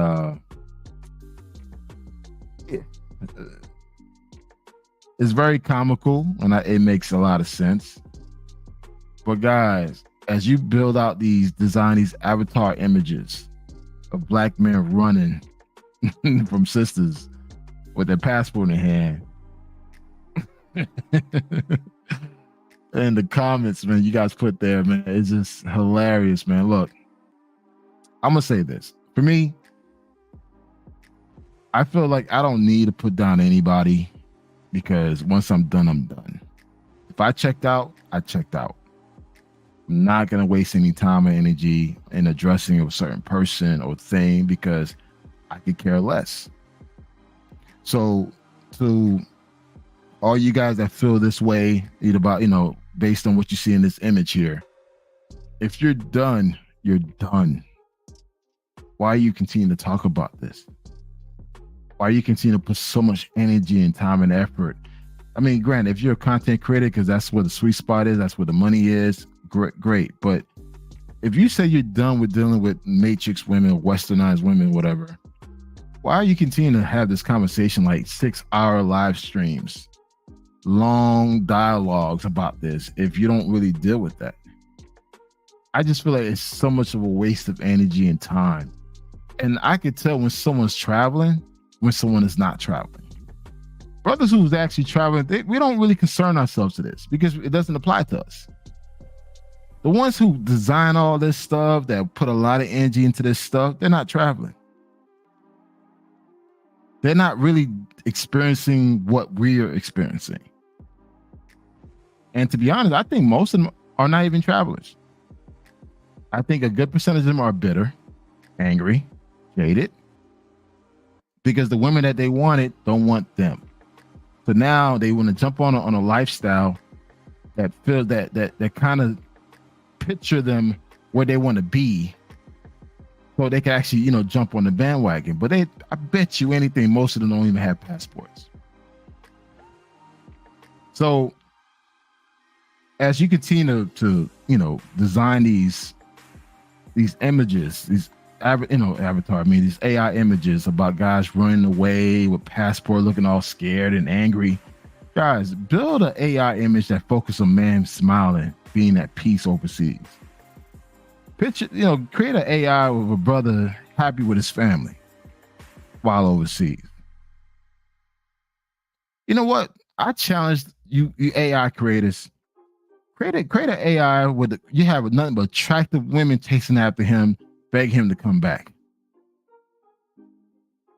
it's very comical and it makes a lot of sense. But guys, as you build out design these avatar images of black men running from sisters with their passport in hand, and the comments, man, you guys put there, man, it's just hilarious, man. Look, I'm gonna say this. For me, I feel like I don't need to put down anybody because once I'm done, I'm done. If I checked out, I checked out. I'm not gonna waste any time or energy in addressing a certain person or thing because I could care less. So to all you guys that feel this way, either about, based on what you see in this image here, if you're done, you're done. Why you continue to talk about this? Why you continue to put so much energy and time and effort? I mean, granted, if you're a content creator, because that's where the sweet spot is, that's where the money is, great. But if you say you're done with dealing with matrix women, westernized women, whatever, why are you continuing to have this conversation like 6-hour live streams, long dialogues about this if you don't really deal with that? I just feel like it's so much of a waste of energy and time. And I could tell when someone's traveling, when someone is not traveling. Brothers who's actually traveling, we don't really concern ourselves to this because it doesn't apply to us. The ones who design all this stuff, that put a lot of energy into this stuff, they're not traveling. They're not really experiencing what we're experiencing. And to be honest, I think most of them are not even travelers. I think a good percentage of them are bitter, angry, jaded, because the women that they wanted don't want them. So now they want to jump on a lifestyle that feels that kind of picture them where they want to be, so they can actually, jump on the bandwagon. But I bet you anything, most of them don't even have passports. So as you continue to design these images, these avatar, these AI images about guys running away with passport, looking all scared and angry, guys, build an AI image that focuses on man smiling, being at peace overseas. Picture, create an AI with a brother happy with his family while overseas. You know what? I challenge you AI creators. Create an AI with you have nothing but attractive women chasing after him, beg him to come back,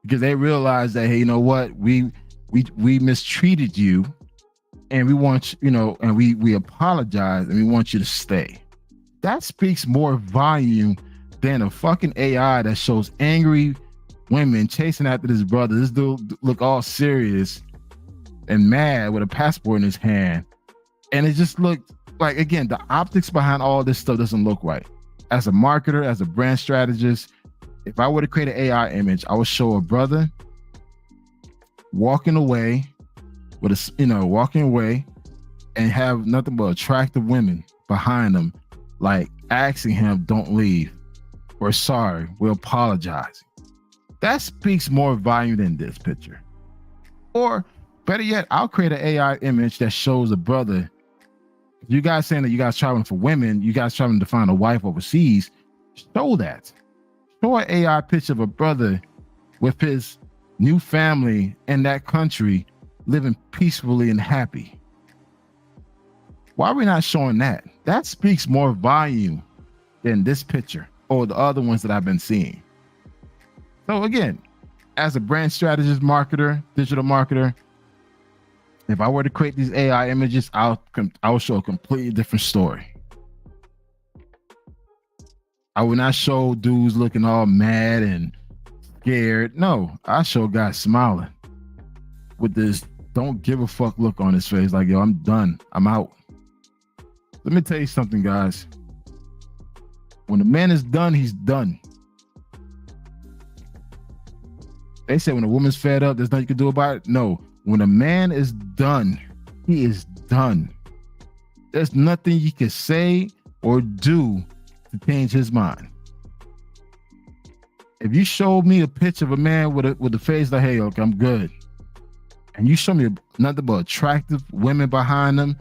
because they realize that, hey, you know what, we mistreated you, and we want and we apologize, and we want you to stay. That speaks more volume than a fucking AI that shows angry women chasing after this brother. This dude look all serious and mad with a passport in his hand, and it just looked like, again, the optics behind all this stuff doesn't look right. As a marketer, as a brand strategist, if I were to create an AI image, I would show a brother walking away with walking away and have nothing but attractive women behind him, like asking him, "Don't leave. We're sorry. We'll apologize." That speaks more volume than this picture. Or better yet, I'll create an AI image that shows a brother. You guys saying that you guys traveling for women, you guys traveling to find a wife overseas, show that. Show an AI picture of a brother with his new family in that country, living peacefully and happy. Why are we not showing that? That speaks more volume than this picture or the other ones that I've been seeing. So again, as a brand strategist, marketer, digital marketer, if I were to create these AI images, I'll show a completely different story. I would not show dudes looking all mad and scared. No, I show guys smiling with this don't give a fuck look on his face, like, yo, I'm done. I'm out. Let me tell you something, guys. When a man is done, he's done. They say when a woman's fed up, there's nothing you can do about it. No. When a man is done, he is done. There's nothing you can say or do to change his mind. If you showed me a picture of a man with a face like, hey, okay, I'm good, and you show me nothing but attractive women behind them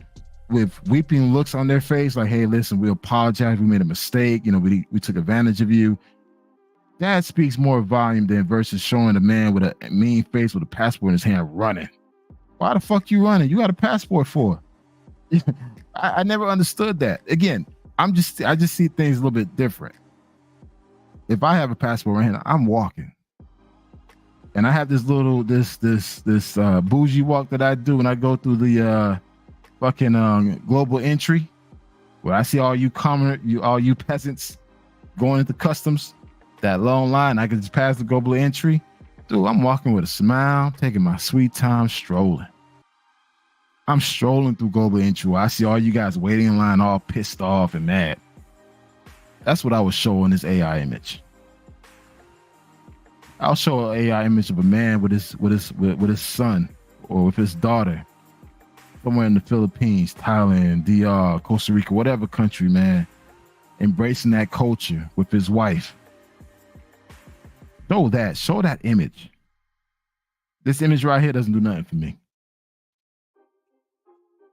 with weeping looks on their face, like, hey, listen, we apologize, we made a mistake, we took advantage of you. That speaks more volume than versus showing a man with a mean face with a passport in his hand running. Why the fuck you running? You got a passport for? I never understood that. Again, I just see things a little bit different. If I have a passport right here, I'm walking. And I have this little bougie walk that I do when I go through the fucking global entry, where I see all you peasants going into customs, that long line. I can just pass the global entry. Dude, I'm walking with a smile, taking my sweet time, strolling. I'm strolling through global entry. I see all you guys waiting in line, all pissed off and mad. That's what I was showing this AI image. I'll show an AI image of a man with his son or with his daughter somewhere in the Philippines, Thailand, DR, Costa Rica, whatever country, man, embracing that culture with his wife. Show that image. This image right here doesn't do nothing for me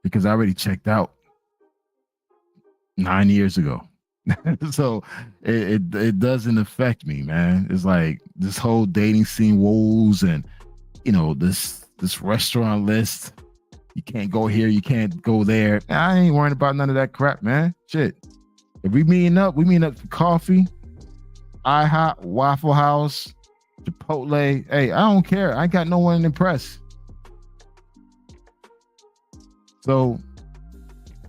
because I already checked out 9 years ago. So it doesn't affect me, man. It's like this whole dating scene woes and this restaurant list. You can't go here, you can't go there. I ain't worrying about none of that crap, man. Shit. If we meeting up for coffee, IHOP, Waffle House, Chipotle. Hey, I don't care. I ain't got no one to impress. So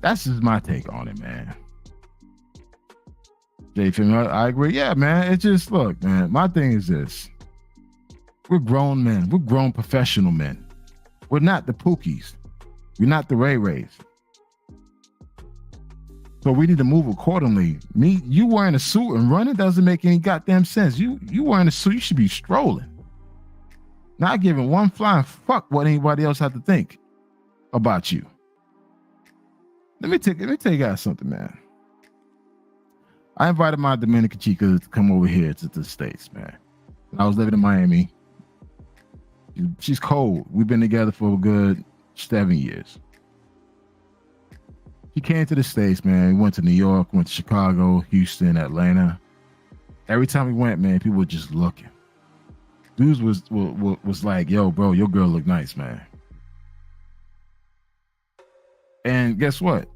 that's just my take on it, man. I agree. Yeah, man. It's just, look, man, my thing is this. We're grown men. We're grown professional men. We're not the Pookies. We're not the Ray Rays. So we need to move accordingly. You wearing a suit and running doesn't make any goddamn sense. You wearing a suit, you should be strolling. Not giving one flying fuck what anybody else have to think about you. Let me tell you guys something, man. I invited my Dominican chica to come over here to the States, man. I was living in Miami. She's cold. We've been together for a good 7 years. She came to the States, man. We went to New York, went to Chicago, Houston, Atlanta. Every time we went, man, people were just looking. Dudes was like, yo, bro, your girl look nice, man. And guess what?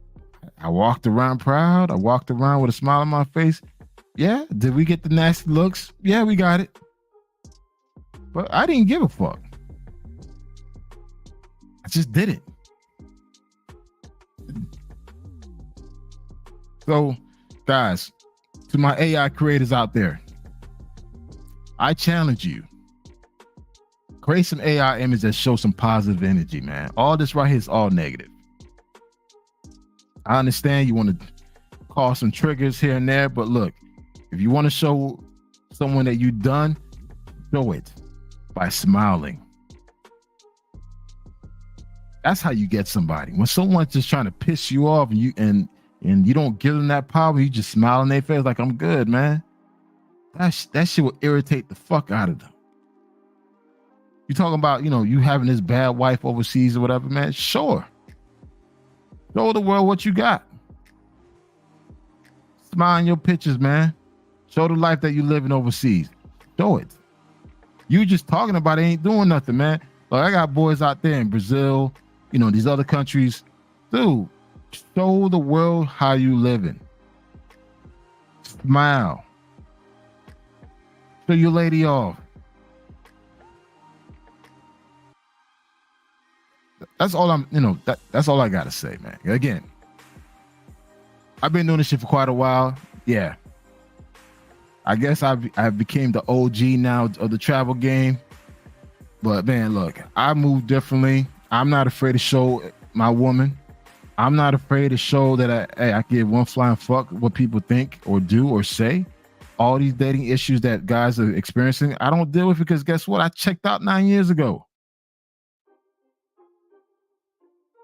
I walked around proud. I walked around with a smile on my face. Yeah, did we get the nasty looks? Yeah, we got it. But I didn't give a fuck. I just did it. So, guys, to my AI creators out there, I challenge you. Create some AI image that shows some positive energy, man. All this right here is all negative. I understand you want to cause some triggers here and there, but look, if you want to show someone that you've done, show it by smiling. That's how you get somebody. When someone's just trying to piss you off and you don't give them that power, you just smile in their face like, I'm good, man. That shit will irritate the fuck out of them. You talking about, you having this bad wife overseas or whatever, man? Sure. Show the world what you got. Smile in your pictures, man. Show the life that you living overseas. Show it. You just talking about it ain't doing nothing, man. Like, I got boys out there in Brazil, these other countries. Dude, show the world how you living. Smile. Show your lady off. That's all that's all I gotta say, man. Again, I've been doing this shit for quite a while. Yeah. I guess I became the OG now of the travel game. But man, look, I move differently. I'm not afraid to show my woman. I'm not afraid to show that I give one flying fuck what people think or do or say. All these dating issues that guys are experiencing, I don't deal with it because guess what? I checked out 9 years ago.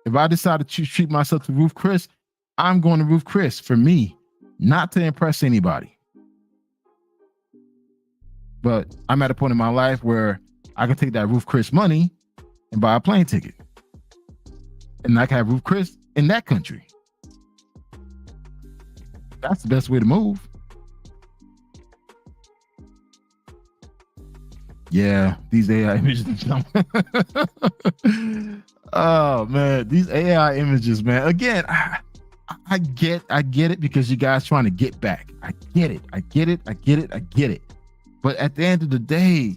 If I decide to treat myself to Ruth Chris, I'm going to Ruth Chris for me, not to impress anybody. But I'm at a point in my life where I can take that Ruth Chris money and buy a plane ticket. And I can have Ruth Chris in that country. That's the best way to move. Yeah, these AI images. Oh man, these AI images, man. Again, I get it because you guys trying to get back. I get it. But at the end of the day,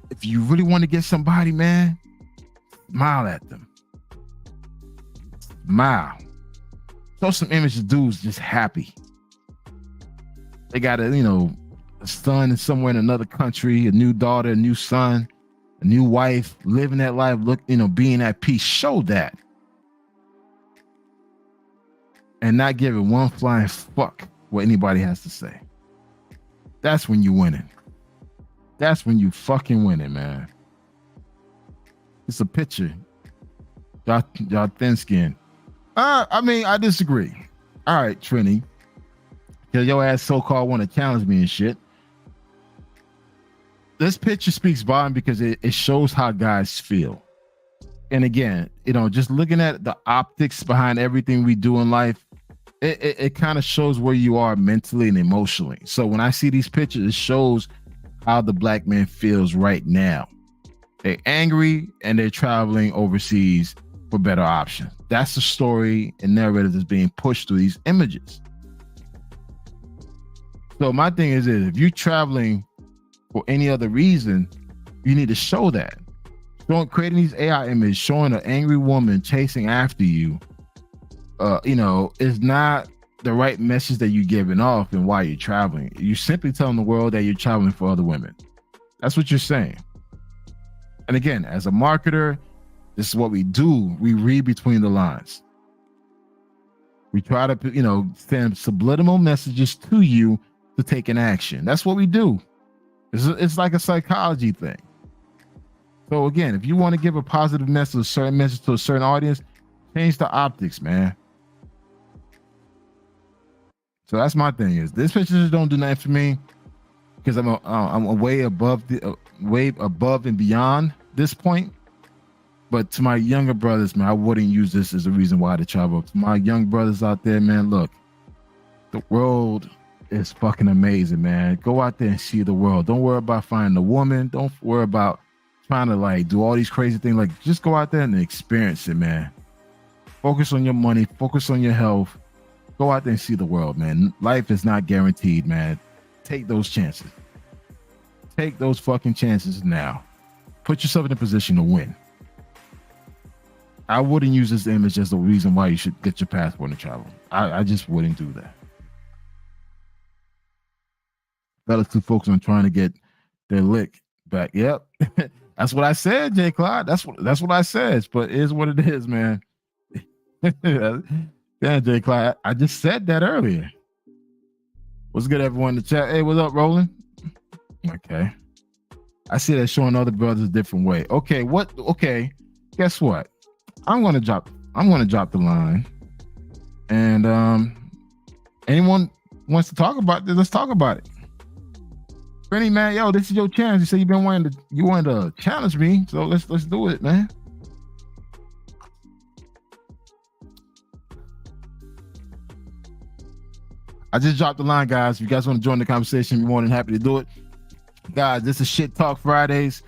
if you really want to get somebody, man, smile at them. Smile. Show some images of dudes just happy. They got a son is somewhere in another country, a new daughter, a new son, a new wife, living that life, being at peace. Show that. And not giving one flying fuck what anybody has to say. That's when you winning. That's when you fucking winning, man. It's a picture. Y'all thin skin. I disagree. All right, Trini. Cause your ass so-called want to challenge me and shit. This picture speaks volume because it shows how guys feel. And again, just looking at the optics behind everything we do in life, it kind of shows where you are mentally and emotionally. So when I see these pictures, it shows how the black man feels right now. They're angry and they're traveling overseas for better options. That's the story and narrative that's being pushed through these images. So my thing is if you're traveling for any other reason, you need to show that. Creating these AI images showing an angry woman chasing after you, is not the right message that you're giving off and why you're traveling. You're simply telling the world that you're traveling for other women. That's what you're saying. And again, as a marketer, this is what we do. We read between the lines. We try to, send subliminal messages to you to take an action. That's what we do. It's like a psychology thing. So again, if you want to give a positive message, a certain message to a certain audience, change the optics, man. So that's my thing. Is these pictures don't do nothing for me because I'm way above and beyond this point. But to my younger brothers, man, I wouldn't use this as a reason why to travel. To my young brothers out there, man, look, the world is fucking amazing, man. Go out there and see the world. Don't worry about finding a woman. Don't worry about trying to do all these crazy things. Just go out there and experience it, man. Focus on your money. Focus on your health. Go out there and see the world, man. Life is not guaranteed, man. Take those chances. Take those fucking chances now. Put yourself in a position to win. I wouldn't use this image as the reason why you should get your passport and travel. I just wouldn't do that. Fellas too focused on trying to get their lick back. Yep. That's what I said, J. Clyde. That's what I said. But it is what it is, man. Yeah, J. Clyde. I just said that earlier. What's good, everyone in the chat? Hey, what's up, Roland? Okay. I see that showing other brothers a different way. Okay, okay. Guess what? I'm gonna drop the line. And anyone wants to talk about this, let's talk about it. Rennie, man, yo, this is your chance. You say you wanted to challenge me, so let's do it, man. I just dropped the line, guys. If you guys want to join the conversation, you're more than happy to do it. Guys, this is Shit Talk Fridays.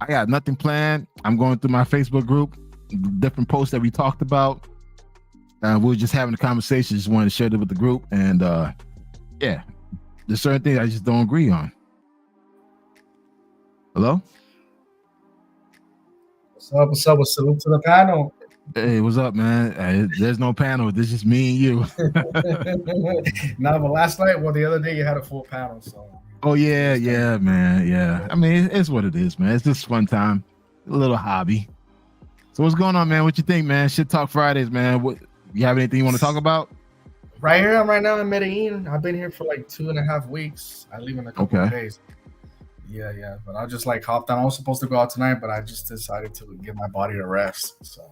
I got nothing planned. I'm going through my Facebook group, different posts that we talked about. We were just having a conversation. Just wanted to share it with the group. And yeah, there's certain things I just don't agree on. Hello? What's up? What's up? Salute to the panel. Hey, what's up, man? There's no panel. This is just me and you. No, but last night, the other day, you had a full panel. So. Oh yeah, man. Yeah. I mean, it's what it is, man. It's just fun time, a little hobby. So what's going on, man? What you think, man? Shit Talk Fridays, man. What you have anything you want to talk about? Right here, I'm right now in Medellin. I've been here for like 2.5 weeks. I leave in a couple of days. Yeah. But I just hopped on. I was supposed to go out tonight, but I just decided to give my body a rest. So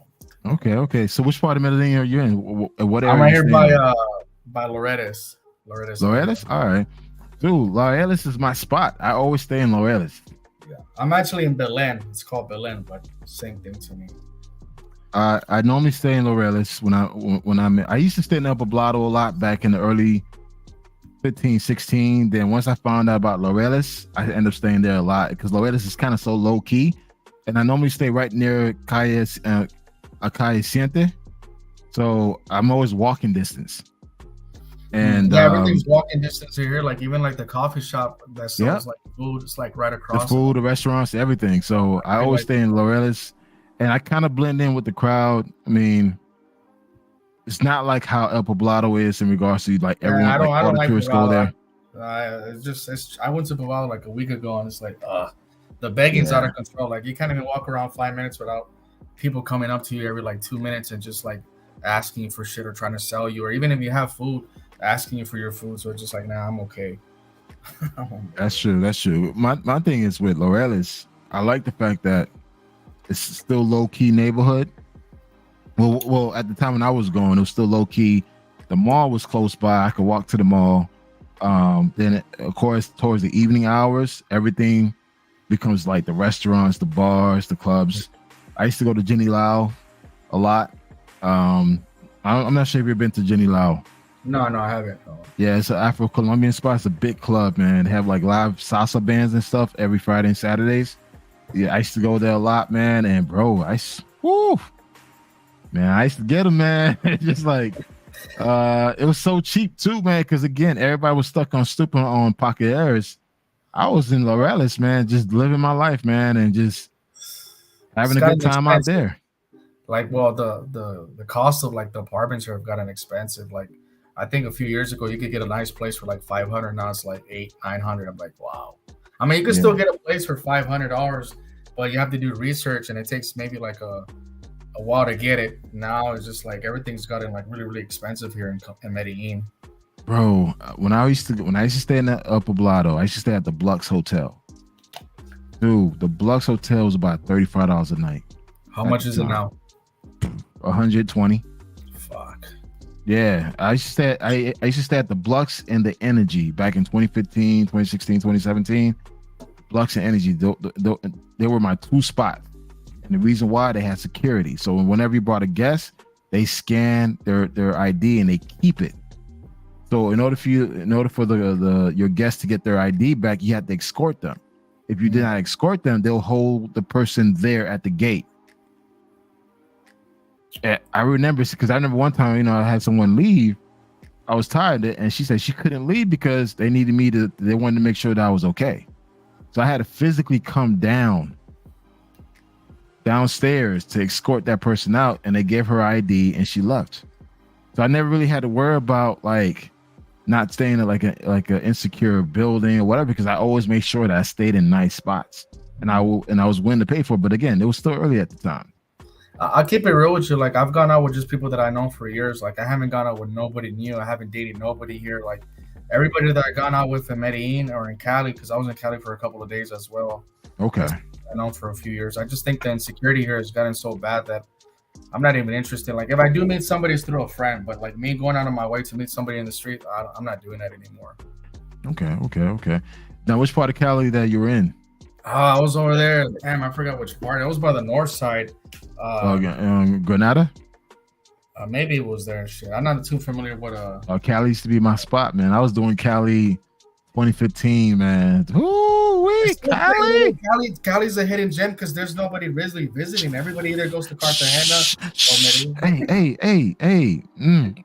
Okay. So which part of Medellin are you in? What I'm area right you here staying in? by Loretes. Loretes. Laureles? All right. Dude, Laureles is my spot. I always stay in Laureles. Yeah, I'm actually in Belen. It's called Belen, but same thing to me. I normally stay in Laureles I used to stay in El Poblado a lot back in the early 15, 16. Then once I found out about Laureles, I ended up staying there a lot because Laureles is kind of so low key. And I normally stay right near Calle Siente. So I'm always walking distance. And yeah, everything's walking distance here. Like even like the coffee shop that sells like food, it's like right across. The food, the restaurants, everything. So I always stay in Laureles, and I kind of blend in with the crowd. I mean, it's not like how El Poblado is in regards to like everyone. I don't like tourists go there. I went to Poblado like a week ago, and it's like the begging's out of control. Like you can't even walk around 5 minutes without people coming up to you every like 2 minutes and just like asking you for shit or trying to sell you, or even if you have food, asking you for your food. So it's just like, nah, I'm okay. That's true. My thing is with Laureles, I like the fact that it's still low key neighborhood. Well, at the time when I was going, it was still low key. The mall was close by. I could walk to the mall. Then of course, towards the evening hours, everything becomes like the restaurants, the bars, the clubs. I used to go to Jenny Lau a lot. I'm not sure if you've been to Jenny Lau. No, I haven't. No. Yeah, it's an Afro-Colombian spot. It's a big club, man. They have like live salsa bands and stuff every Friday and Saturdays. Yeah, I used to go there a lot, man. And bro, I used to get them, man. Just like, it was so cheap too, man. Because again, everybody was stuck on stupid on Paqueteros. I was in Laureles, man, just living my life, man, and just having a good time out there. Like, well, the cost of like the apartments here have gotten expensive. Like, I think a few years ago you could get a nice place for like $500. Now it's like $800-900. I'm like, wow. I mean, you can still get a place for $500, but you have to do research, and it takes maybe like a while to get it. Now it's just like everything's gotten like really, really expensive here in Medellin. Bro, when I used to stay in the Poblado, I used to stay at the Blux Hotel. Dude, the Blux Hotel was about $35 a night. How much is it now? $120. Fuck. Yeah, I used to stay at the Blux and the Energy back in 2015, 2016, 2017. Blux and Energy, they were my two spots. And the reason why, they had security. So whenever you brought a guest, they scan their ID and they keep it. So in order for your guests to get their ID back, you have to escort them. If you did not escort them, they'll hold the person there at the gate. I remember one time, I had someone leave. I was tired, and she said she couldn't leave because they wanted to make sure that I was okay. So I had to physically come downstairs to escort that person out, and they gave her ID and she left. So I never really had to worry about like not staying in like an insecure building or whatever, because I always made sure that I stayed in nice spots, and I was willing to pay for it. But again, it was still early at the time. I'll keep it real with you. Like, I've gone out with just people that I know for years. Like, I haven't gone out with nobody new. I haven't dated nobody here. Like, everybody that I gone out with in Medellin or in Cali, because I was in Cali for a couple of days as well. Okay. I know for a few years. I just think the insecurity here has gotten so bad that I'm not even interested. Like, if I do meet somebody, it's through a friend. But like me going out of my way to meet somebody in the street, I'm not doing that anymore. Okay. Now, which part of Cali that you were in? I was over there. Damn, I forgot which part. It was by the north side. Granada? Maybe it was there. Shit, I'm not too familiar with. Cali used to be my spot, man. I was doing Cali 2015, man. Ooh-wee, Cali. Cali's a hidden gem because there's nobody really visiting. Everybody either goes to Cartagena or Medellin. Hey.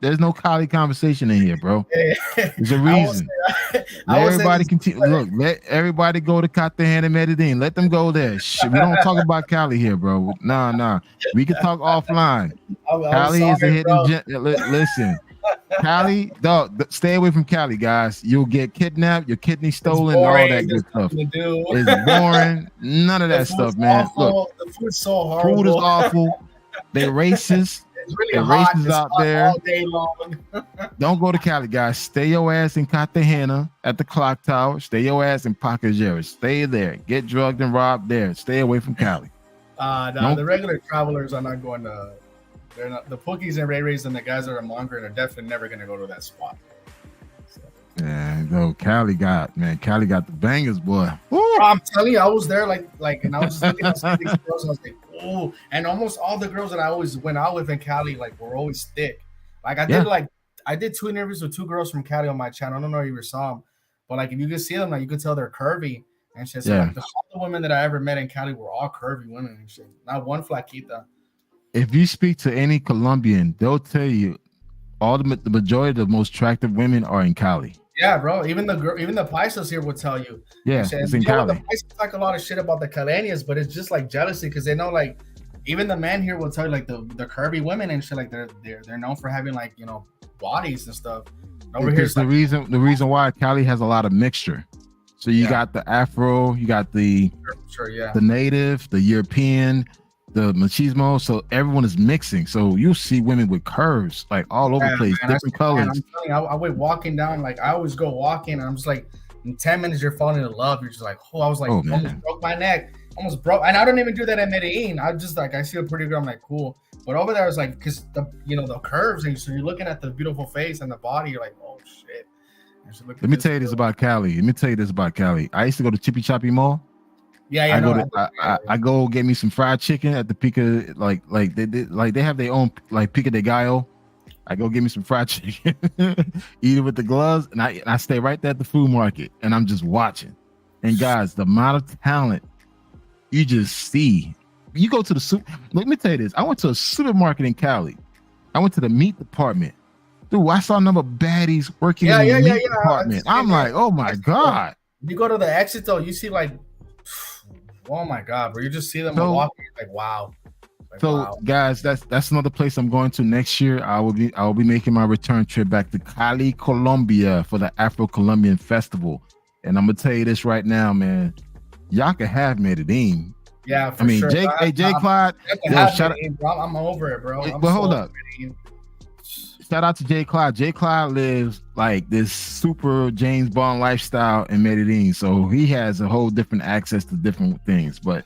There's no Cali conversation in here, bro. There's a reason. Let everybody continue. Look, let everybody go to Cartagena and Medellin. Let them go there. We don't talk about Cali here, bro. Nah. We can talk offline. Cali is a hidden gem. Listen. Cali, dog, stay away from Cali, guys. You'll get kidnapped, your kidney stolen, all that good stuff. It's boring. None of that stuff, man. Look, the food's so horrible. Food is awful. They're racist. It's really hot. Racists out there all day long. Don't go to Cali, guys. Stay your ass in Cartagena at the clock tower. Stay your ass in Paqueteros. Stay there. Get drugged and robbed there. Stay away from Cali. The regular travelers are not going to They're not, the Pookies and Ray Rays and the guys that are mongering are definitely never gonna go to that spot. So. Yeah, though Cali got the bangers, boy. I'm telling you, I was there and I was just looking at some of these girls, and I was like, oh, and almost all the girls that I always went out with in Cali, like, were always thick. Like I did 2 interviews with 2 girls from Cali on my channel. I don't know if you ever saw them, but like if you could see them, like you could tell they're curvy and shit. So like all the women that I ever met in Cali were all curvy women and shit. Not one flaquita. If you speak to any Colombian, they'll tell you the majority of the most attractive women are in Cali. Yeah, bro. Even the Paisas here would tell you. Yeah, it's in Cali. The Paisas talk a lot of shit about the Caleñas, but it's just like jealousy because they know, like, even the men here will tell you, like, the curvy women and shit, like they're known for having, like, you know, bodies and stuff. Over here, the reason why Cali has a lot of mixture. So you got the Afro, you got the the native, the European, the machismo. So everyone is mixing. So you see women with curves like all over the place, different colors. Man, I'm telling you, I went walking down, like I always go walking, and I'm just like, in 10 minutes you're falling in love. You're just like, oh, I was like, almost broke my neck, almost broke. And I don't even do that in Medellin. I just like, I see a pretty girl, I'm like, cool. But over there, I was like, because the curves, and so you're looking at the beautiful face and the body, you're like, oh shit. Let me tell you this about Cali. I used to go to Chippy Choppy Mall. I go get me some fried chicken at the Pica, like they have their own like Pica de Gallo. I go get me some fried chicken, eat it with the gloves, and I stay right there at the food market, and I'm just watching. And guys, the amount of talent you just see. You go to the super. Let me tell you this. I went to a supermarket in Cali. I went to the meat department. Dude, I saw a number of baddies working in the meat department. I'm like, oh my God. You go to the Éxito, you see like, oh my God, bro. You just see them walking, like, wow. Guys, that's another place I'm going to next year. I will be making my return trip back to Cali, Colombia for the Afro-Colombian Festival. And I'm gonna tell you this right now, man. Y'all can have Medellin. Yeah, for sure. Jay Clyde. I'm over it, bro. But hold up. Shout out to Jay Clyde. Jay Clyde lives like this super James Bond lifestyle in Medellin. So he has a whole different access to different things. But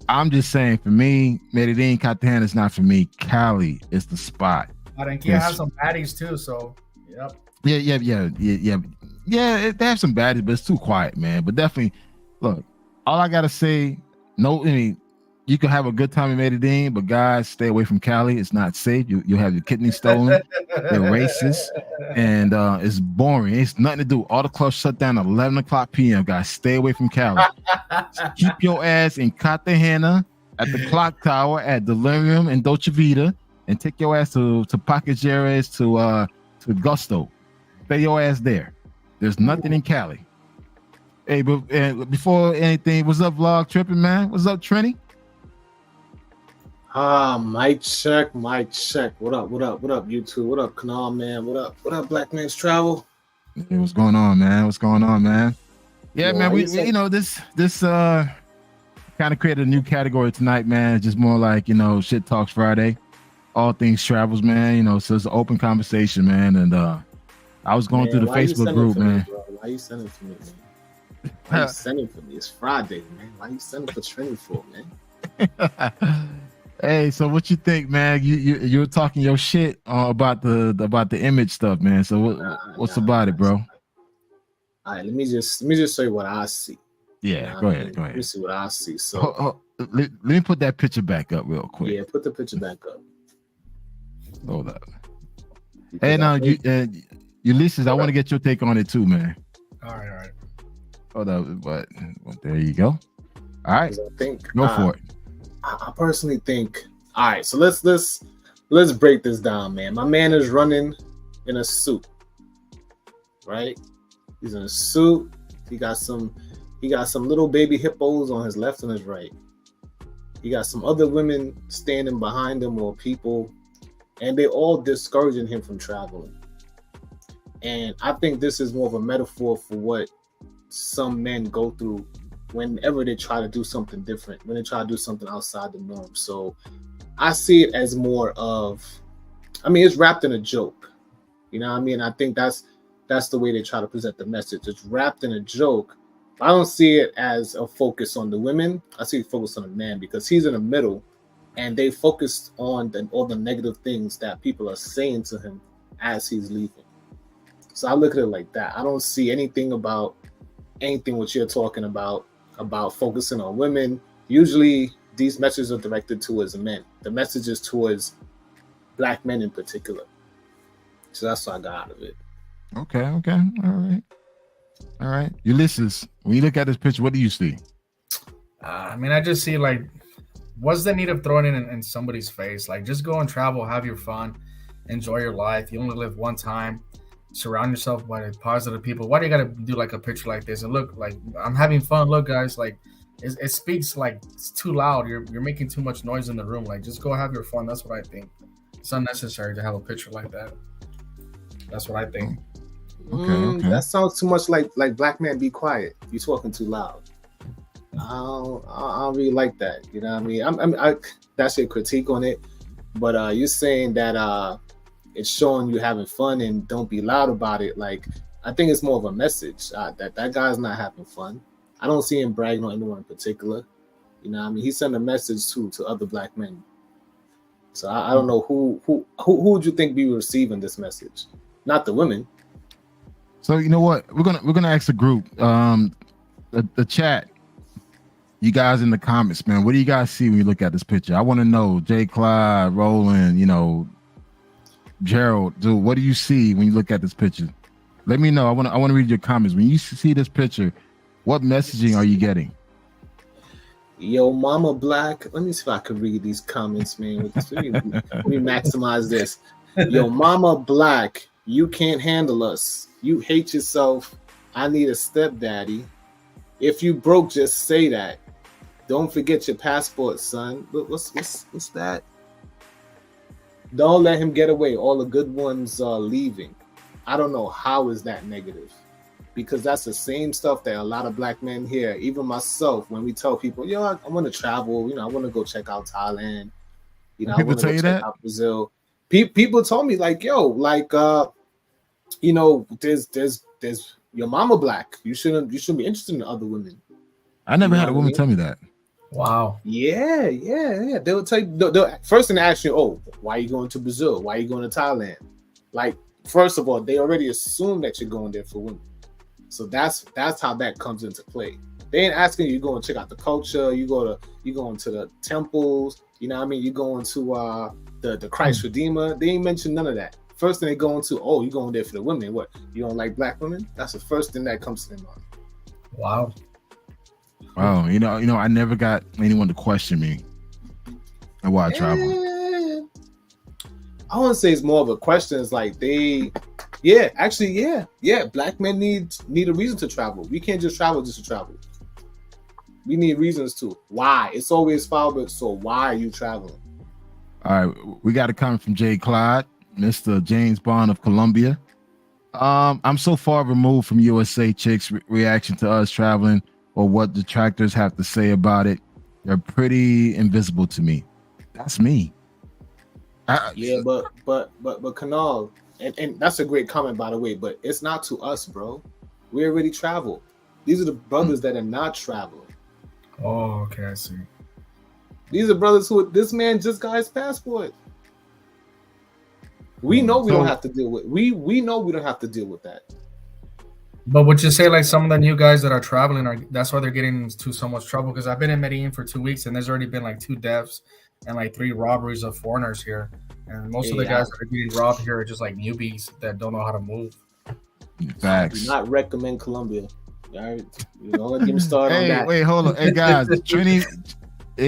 I'm just saying, for me, Medellin, Cartagena is not for me. Cali is the spot. Barranquilla has some baddies too, so yep. Yeah. They have some baddies, but it's too quiet, man. But definitely, look, all I gotta say, you can have a good time in Medellin, but guys, stay away from Cali. It's not safe. You'll have your kidney stolen. They're racist, and it's boring. It's nothing to do. All the clubs shut down at 11 o'clock p.m. Guys, stay away from Cali. Keep your ass in Cartagena at the Clock Tower, at Delirium and Dolce Vita, and take your ass to Pacajeres, to Gusto. Stay your ass there. There's nothing in Cali. Hey, but before anything, what's up, Vlog Tripping, man? What's up, Trini? Mic check. What up, YouTube? What up, Canal Man? What up, Black Man's Travel? Hey, what's going on, man? Yeah, man, we this kind of created a new category tonight, man. It's just more like, Shit Talks Friday. All things travels, man. So it's an open conversation, man. And I was going through the Facebook group, man. Why you sending for me, man? Why you sending for me? It's Friday, man. Why you sending for Trini for, man? Hey, so what you think, man? You're talking your shit about the image stuff, man. So what's about it, bro? All right, let me just show you what I see. Yeah, go ahead. Let me see what I see. So let me put that picture back up real quick. Yeah, put the picture back up. Hold up. Hey, now Ulysses, I want to get your take on it too, man. All right. Hold up, but there you go. All right, go for it. I personally think, all right, so let's break this down, man. My man is running in a suit, right? He's in a suit. He got some little baby hippos on his left and his right. He got some other women standing behind him or people, and they all discouraging him from traveling. And I think this is more of a metaphor for what some men go through whenever they try to do something different, when they try to do something outside the norm. So I see it as more of, it's wrapped in a joke. You know what I mean? I think that's the way they try to present the message. It's wrapped in a joke. I don't see it as a focus on the women. I see it focused on the man because he's in the middle and they focused on all the negative things that people are saying to him as he's leaving. So I look at it like that. I don't see anything about anything what you're talking about focusing on women. Usually these messages are directed towards men. The message is towards black men in particular. So that's what I got out of it. Okay. All right. Ulysses, when you look at this picture, what do you see? I mean, I just see like, what's the need of throwing it in somebody's face? Like, just go and travel, have your fun, enjoy your life. You only live one time. Surround yourself by positive people. Why do you got to do like a picture like this? And look, like, I'm having fun. Look, guys, like, it speaks like it's too loud. You're making too much noise in the room. Like, just go have your fun. That's what I think. It's unnecessary to have a picture like that. That's what I think. Okay. That sounds too much like black man be quiet. You're talking too loud. I don't really like that. You know what I mean? That's your critique on it. But you're saying that it's showing you having fun and don't be loud about it. Like, I think it's more of a message that guy's not having fun. I don't see him bragging on anyone in particular. You know what I mean? He sent a message to other black men. So I don't know who would you think be receiving this message? Not the women. So you know what? We're gonna ask the group, the chat. You guys in the comments, man. What do you guys see when you look at this picture? I want to know, Jay Clyde, Roland, Gerald, dude, what do you see when you look at this picture? Let me know. I want to read your comments. When you see this picture, what messaging are you getting? Yo, Mama Black. Let me see if I can read these comments, man. Let me maximize this. Yo, Mama Black, you can't handle us. You hate yourself. I need a stepdaddy. If you broke, just say that. Don't forget your passport, son. What's that? Don't let him get away. All the good ones are leaving. I don't know how is that negative, because that's the same stuff that a lot of black men hear. Even myself, when we tell people, I want to travel. I want to go check out Thailand. I want to go check out Brazil. People told me like, there's your mama black. You shouldn't be interested in other women. I never had a woman tell me that. Wow. Yeah. They'll tell you. First thing they ask you, oh, why are you going to Brazil? Why are you going to Thailand? Like, first of all, they already assume that you're going there for women. So that's how that comes into play. They ain't asking you go and check out the culture. You go into the temples. You know what I mean? You go into the Christ Redeemer. They ain't mentioned none of that. First thing they go into, oh, you going there for the women. What? You don't like black women? That's the first thing that comes to their mind. Wow. Wow. I never got anyone to question me and why I travel. I want to say it's more of a question. It's like black men need a reason to travel. We can't just travel just to travel. We need reasons to. Why? It's always foul, but so why are you traveling? All right, we got a comment from Jay Clyde, Mr. James Bond of Colombia. I'm so far removed from USA chicks' reaction to us traveling or what detractors have to say about it. They're pretty invisible to me. That's me. But Kanal, and that's a great comment, by the way, but it's not to us, bro. We already travel. These are the brothers that are not traveling. Oh, okay, I see. These are brothers this man just got his passport. We know we don't have to deal with. We know we don't have to deal with that. But would you say like some of the new guys that are traveling that's why they're getting into so much trouble? Because I've been in Medellin for 2 weeks and there's already been like 2 deaths and like 3 robberies of foreigners here. And most of the guys that are getting robbed here are just like newbies that don't know how to move. Facts. I do not recommend Colombia. All right, don't get me started on that. Wait, hold on. Hey guys, Trini,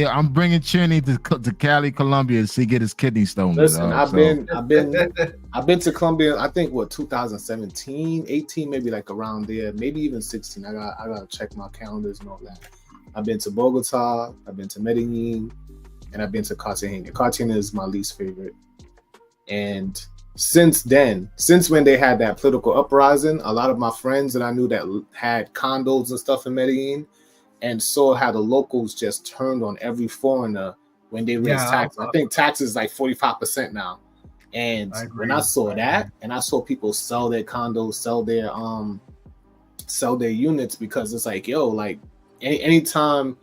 I'm bringing Trini to Cali, Colombia to get his kidney stones. Listen, I've been to Colombia. I think 2017, 18, maybe like around there, maybe even 16. I gotta check my calendars and all that. I've been to Bogota, I've been to Medellin, and I've been to Cartagena. Cartagena is my least favorite. And since when they had that political uprising, a lot of my friends that I knew that had condos and stuff in Medellin and saw how the locals just turned on every foreigner when they raised taxes. I think taxes is like 45% now. And when I saw that, and I saw people sell their condos, sell their units, because it's like, yo, like anytime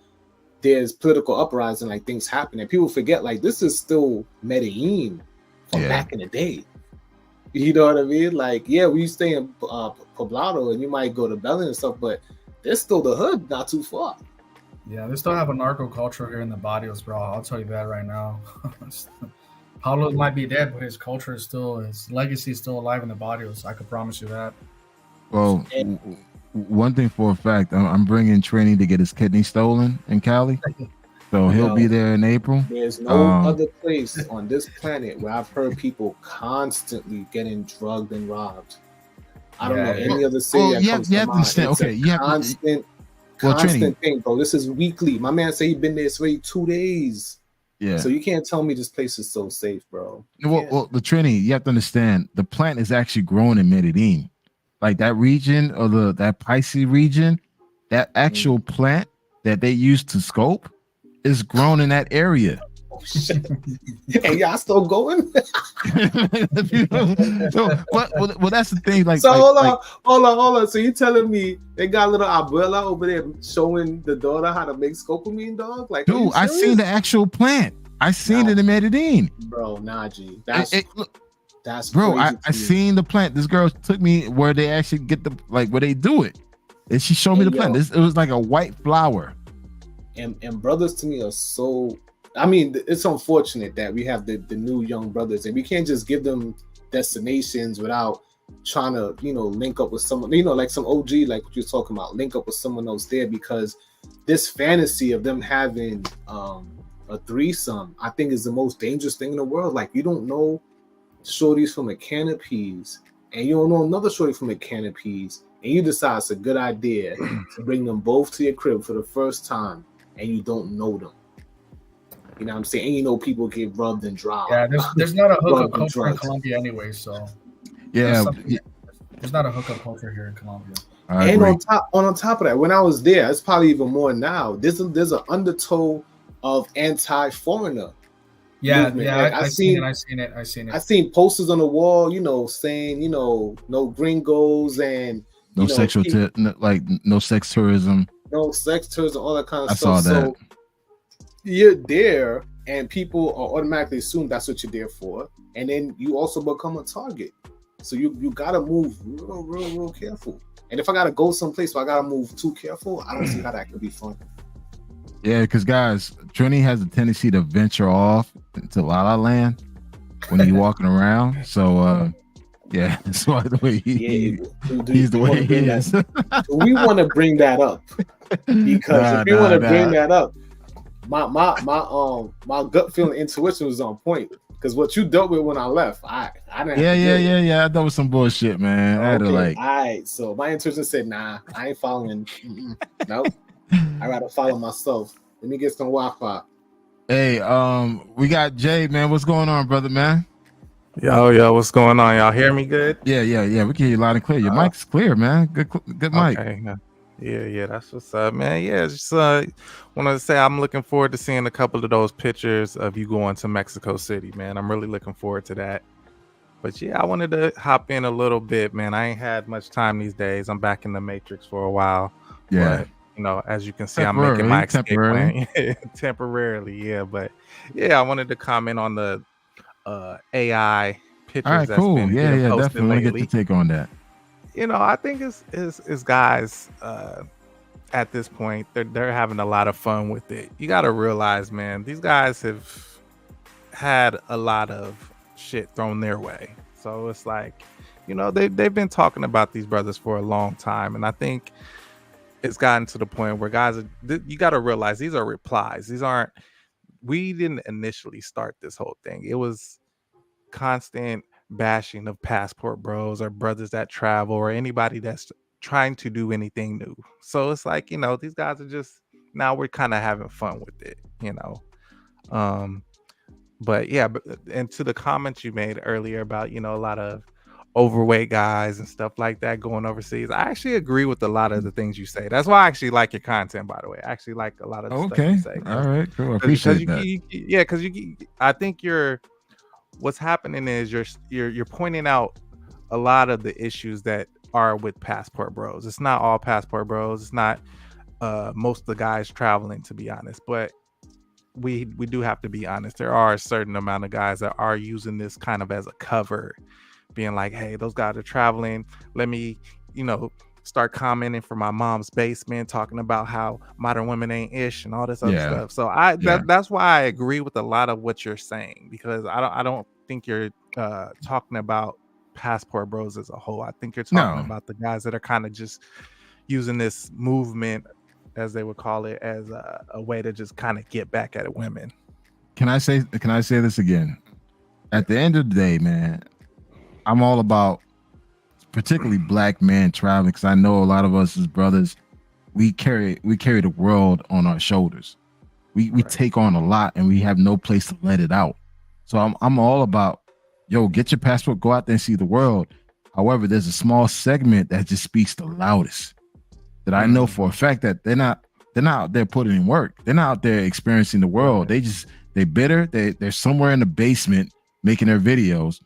there's political uprising, like things happen, and people forget like this is still Medellin from back in the day. You know what I mean? Like, yeah, we stay in Poblado, and you might go to Belen and stuff, but there's still the hood not too far. Yeah, they still have a narco culture here in the barrios, bro. I'll tell you that right now. Pablo might be dead, but his culture is still, his legacy is still alive in the barrios. I could promise you that. Well, one thing for a fact, I'm bringing Trini to get his kidney stolen in Cali. So he'll be there in April. There's no other place on this planet where I've heard people constantly getting drugged and robbed. I don't know any other city that comes to mind. It's constant thing, bro. This is weekly. My man said he's been there for 2 days. Yeah. So you can't tell me this place is so safe, bro. Well, the Trini, you have to understand, the plant is actually growing in Medellin. Like that region or that Pisces region, that actual plant that they use to scope is grown in that area. Oh, shit. And y'all still going? Well, that's the thing. Like, so hold on. So you telling me they got a little abuela over there showing the daughter how to make scopolamine, dog? Like, dude, I seen the actual plant. I seen it in Medellin, bro. Najee, that's bro. I seen the plant. This girl took me where they actually get where they do it, and she showed me the plant. It was like a white flower. And brothers to me are so. I mean, it's unfortunate that we have the new young brothers, and we can't just give them destinations without trying to, link up with someone, like some OG, like what you're talking about, link up with someone else there, because this fantasy of them having a threesome, I think, is the most dangerous thing in the world. Like, you don't know shorties from a can of peas, and you don't know another shorty from a can of peas, and you decide it's a good idea to bring them both to your crib for the first time, and you don't know them. You know what I'm saying? And people get rubbed and drowned. Yeah, there's not a hookup culture in Colombia anyway, so yeah, there's not a hookup culture here in Colombia. And on top of that, when I was there, it's probably even more now. There's an undertow of anti-foreigner. Yeah, movement. yeah, like, I seen it. I seen posters on the wall, saying, no gringos and no sexual, no sex tourism, all that kind of I stuff. Saw that. So you're there, and people are automatically assume that's what you're there for, and then you also become a target. So you gotta move real careful. And if I gotta go someplace where I gotta move too careful, I don't see how that could be fun. Yeah, because guys, Trini has a tendency to venture off into La La Land when he's walking around. So yeah, that's why the way he's the way he is. We want to bring that up because if you want to bring that up, my gut feeling intuition was on point. Because what you dealt with when I left, I didn't. Yeah. I dealt with some bullshit, man. I had to all right. So my intuition said, nah, I ain't following. Nope. I gotta follow myself. Let me get some Wi-Fi. Hey, we got Jay, man. What's going on, brother, man? Yo, what's going on? Y'all hear me good? Yeah. We can hear you loud and clear. Your mic's clear, man. Good mic. Okay. Yeah, that's what's up, man. Yeah, just wanted to say I'm looking forward to seeing a couple of those pictures of you going to Mexico City, man. I'm really looking forward to that. But yeah, I wanted to hop in a little bit, man. I ain't had much time these days. I'm back in the Matrix for a while. Yeah. But, as you can see, I'm making my escape plan. Temporarily, yeah. But yeah, I wanted to comment on the AI pictures. All right, cool. Yeah, definitely want to get your take on that. I think it's guys at this point, they're having a lot of fun with it. You got to realize, man, these guys have had a lot of shit thrown their way. So it's like, they've been talking about these brothers for a long time. And I think it's gotten to the point where guys, you got to realize these are replies. We didn't initially start this whole thing. It was constant bashing of passport bros or brothers that travel or anybody that's trying to do anything new. So it's like, these guys are just, now we're kind of having fun with it, but yeah, and to the comments you made earlier about, a lot of overweight guys and stuff like that going overseas, I actually agree with a lot of the things you say. That's why I actually like your content, by the way. I actually like a lot of the stuff you say. All right, cool. I appreciate that. Because I think what's happening is you're pointing out a lot of the issues that are with passport bros. It's not all passport bros. It's not most of the guys traveling, to be honest. But we do have to be honest. There are a certain amount of guys that are using this kind of as a cover, being like, hey, those guys are traveling. Let me, start commenting from my mom's basement, talking about how modern women ain't ish and all this other stuff. So that's why I agree with a lot of what you're saying, because I don't think you're talking about Passport Bros as a whole. I think you're talking about the guys that are kind of just using this movement, as they would call it, as a way to just kind of get back at women. Can I say this again? At the end of the day, man, I'm all about particularly black men traveling, because I know a lot of us as brothers, we carry the world on our shoulders. We take on a lot, and we have no place to let it out. So I'm all about, get your passport, go out there and see the world. However, there's a small segment that just speaks the loudest, that I know for a fact that they're not out there putting in work. They're not out there experiencing the world. They bitter. They're somewhere in the basement making their videos,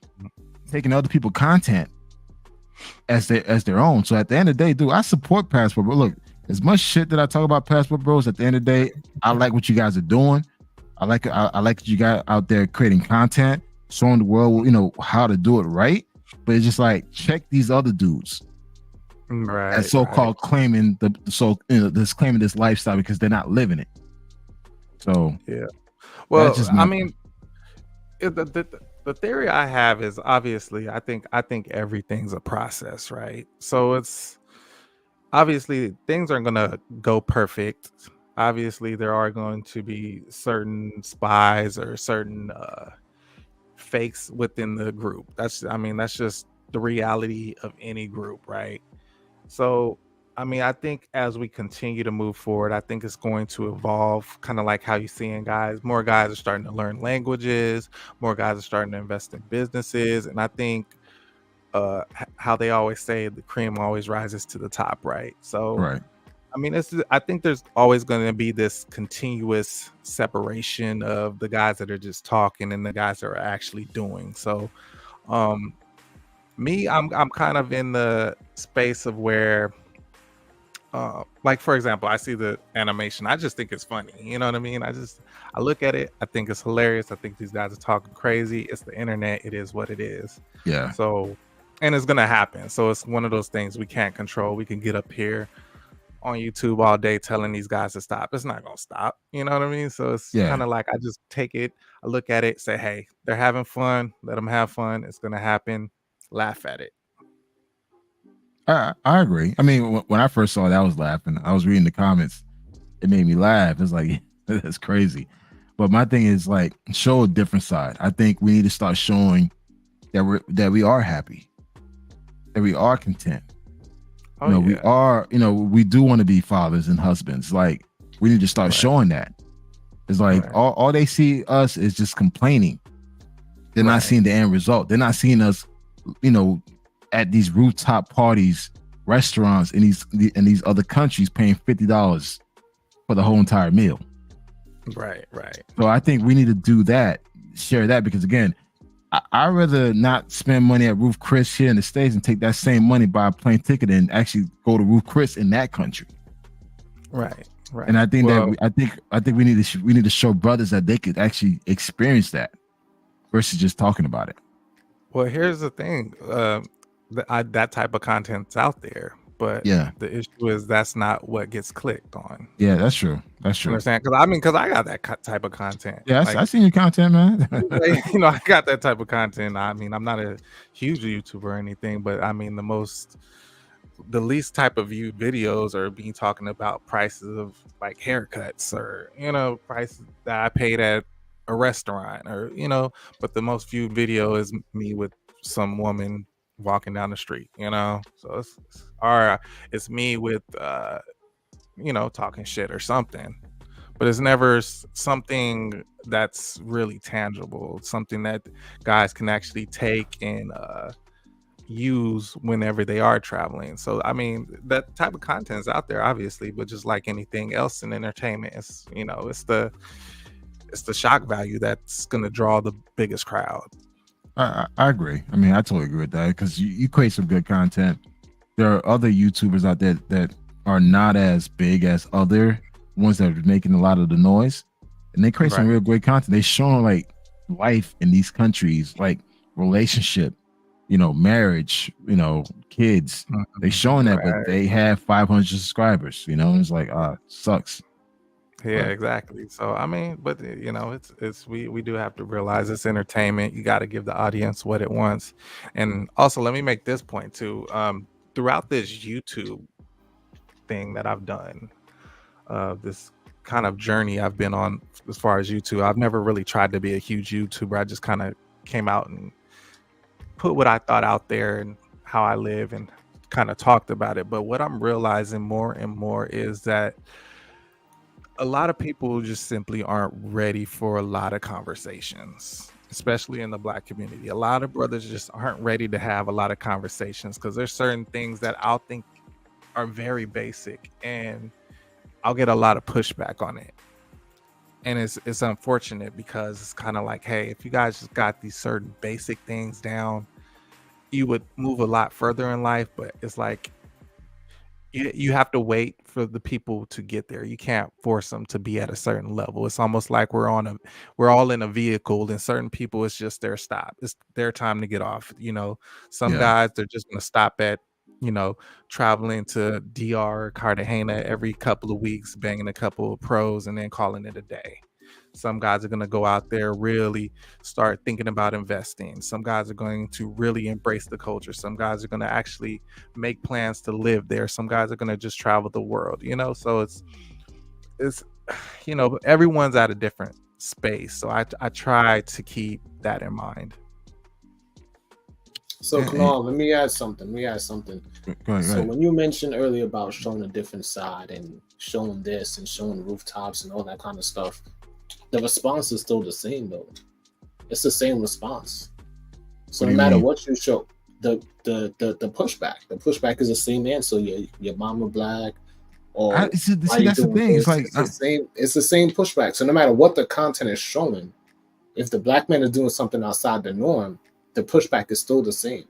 taking other people's content as their own. So at the end of the day, dude, I support Passport, but look, as much shit that I talk about Passport Bros, at the end of the day, I like what you guys are doing. I like that you guys out there creating content, showing the world, how to do it right. But it's just like, check these other dudes. Right. And so-called claiming claiming this lifestyle because they're not living it. So yeah. Well, I mean, the theory I have is, obviously, I think everything's a process, right? So it's obviously things aren't gonna go perfect. Obviously, there are going to be certain spies or certain fakes within the group. That's just the reality of any group, right? So, I think as we continue to move forward, I think it's going to evolve, kind of like how you're seeing guys. More guys are starting to learn languages. More guys are starting to invest in businesses. And I think how they always say, the cream always rises to the top, right? So, right. I think there's always going to be this continuous separation of the guys that are just talking and the guys that are actually doing. So, I'm kind of in the space of where, like, for example, I see the animation. I just think it's funny. You know what I mean? I look at it. I think it's hilarious. I think these guys are talking crazy. It's the internet. It is what it is. Yeah. So, and it's going to happen. So it's one of those things we can't control. We can get up here on YouTube all day telling these guys to stop. It's not going to stop. You know what I mean? So it's kind of like, I just take it, I look at it, say, hey, they're having fun. Let them have fun. It's going to happen. Laugh at it. I agree. I mean, when I first saw it, I was laughing. I was reading the comments. It made me laugh. It's like, that's crazy. But my thing is, like, show a different side. I think we need to start showing that we are happy, that we are content. We are, we do want to be fathers and husbands. Like, we need to start showing that. It's like all they see us is just complaining. They're not seeing the end result. They're not seeing us, at these rooftop parties, restaurants in these other countries paying $50 for the whole entire meal. Right. So I think we need to do that, share that, because again, I'd rather not spend money at Ruth Chris here in the States and take that same money, buy a plane ticket, and actually go to Ruth Chris in that country. Right. And I think I think we need to show brothers that they could actually experience that versus just talking about it. Well, here's the thing. That type of content's out there, but the issue is that's not what gets clicked on. Yeah, that's true. You understand? Because I got that type of content. Yeah, I seen your content, man. I got that type of content. I'm not a huge YouTuber or anything, but the least type of viewed videos are being talking about prices of like haircuts or prices that I paid at a restaurant or but the most viewed video is me with some woman walking down the street, so it's me with talking shit or something, but it's never something that's really tangible, something that guys can actually take and use whenever they are traveling. So that type of content is out there, obviously, but just like anything else in entertainment, it's it's the shock value that's going to draw the biggest crowd. I agree. I totally agree with that, because you create some good content. There are other YouTubers out there that are not as big as other ones that are making a lot of the noise, and they create some real great content. They showing like life in these countries, like relationship, marriage, kids. They showing that, but they have 500 subscribers. It's like sucks. Yeah, exactly. So I mean, but it's we do have to realize it's entertainment. You got to give the audience what it wants. And also, let me make this point too. Throughout this YouTube thing that I've done, this kind of journey I've been on as far as YouTube, I've never really tried to be a huge YouTuber. I just kind of came out and put what I thought out there and how I live and kind of talked about it. But what I'm realizing more and more is that a lot of people just simply aren't ready for a lot of conversations, especially in the Black community. A lot of brothers just aren't ready to have a lot of conversations because there's certain things that I'll think are very basic and I'll get a lot of pushback on it. And it's unfortunate because it's kind of like, hey, if you guys just got these certain basic things down, you would move a lot further in life. But it's like, you have to wait for the people to get there. You can't force them to be at a certain level. It's almost like we're all in a vehicle, and certain people, it's just their stop. It's their time to get off. Some guys, they're just going to stop at, traveling to DR, Cartagena every couple of weeks, banging a couple of pros and then calling it a day. Some guys are going to go out there, really start thinking about investing. Some guys are going to really embrace the culture. Some guys are going to actually make plans to live there. Some guys are going to just travel the world, so it's everyone's at a different space. So I try to keep that in mind. So Kamal, let me add something. Go ahead. So when you mentioned earlier about showing a different side and showing this and showing rooftops and all that kind of stuff, the response is still the same though. It's the same response. So no matter what you show, the pushback is the same answer. Your mama Black, or that's the thing. It's like it's the same pushback. So no matter what the content is showing, if the Black man is doing something outside the norm, the pushback is still the same.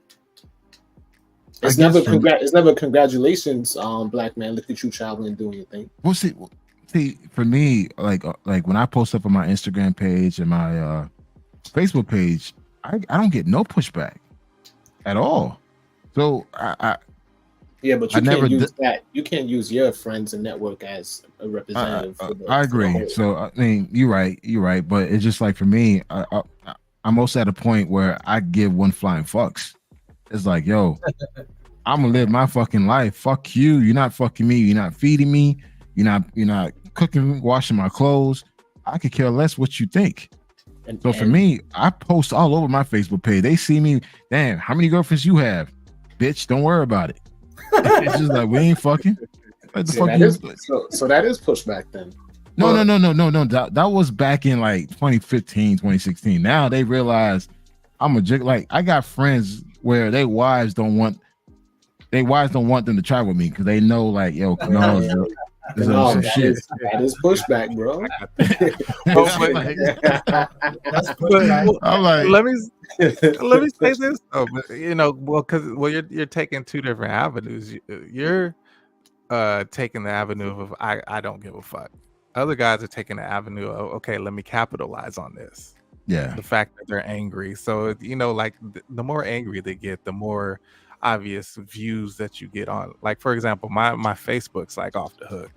It's never congratulations, Black man. Look at you traveling, doing your thing. Well, see, for me, like when I post up on my Instagram page and my Facebook page, I don't get no pushback at all. So but you can't use that. You can't use your friends and network as a representative. I agree. So I mean, you're right. But it's just like for me, I'm also at a point where I give one flying fucks. It's like, yo, I'm gonna live my fucking life. Fuck you. You're not fucking me. You're not feeding me. You're not cooking, washing my clothes. I could care less what you think. So for me, I post all over my Facebook page. They see me. Damn, how many girlfriends you have, bitch? Don't worry about it. It's just like we ain't fucking. So that is pushback then. No. That was back in like 2015, 2016. Now they realize I'm a jig. Like I got friends where their wives don't want them to travel with me because they know like, yo, some shit. That is pushback, bro. I'm like, let me say this. Because you're taking two different avenues. You're taking the avenue of I don't give a fuck. Other guys are taking the avenue of, okay, let me capitalize on this. Yeah. The fact that they're angry. So, like the more angry they get, the more obvious views that you get on. Like, for example, my Facebook's like off the hook.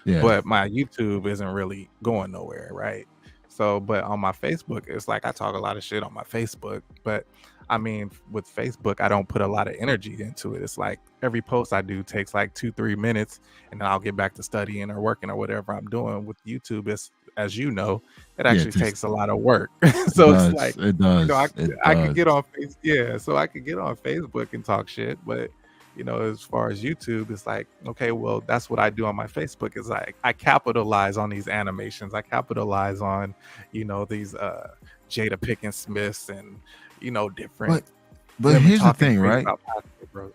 Yeah. But my YouTube isn't really going nowhere, right? So, but on my Facebook, it's like I talk a lot of shit on my Facebook. But I mean, with Facebook, I don't put a lot of energy into it. It's like every post I do takes like 2-3 minutes, and then I'll get back to studying or working or whatever I'm doing. With YouTube, it's, as you know, it actually takes a lot of work. So it's like it does. I could get on Facebook, so I could get on Facebook and talk shit, but as far as YouTube, it's like, okay, well, that's what I do on my Facebook. Is like I capitalize on these animations. I capitalize on these Jada Pinkett Smiths and different. But here's the thing, right?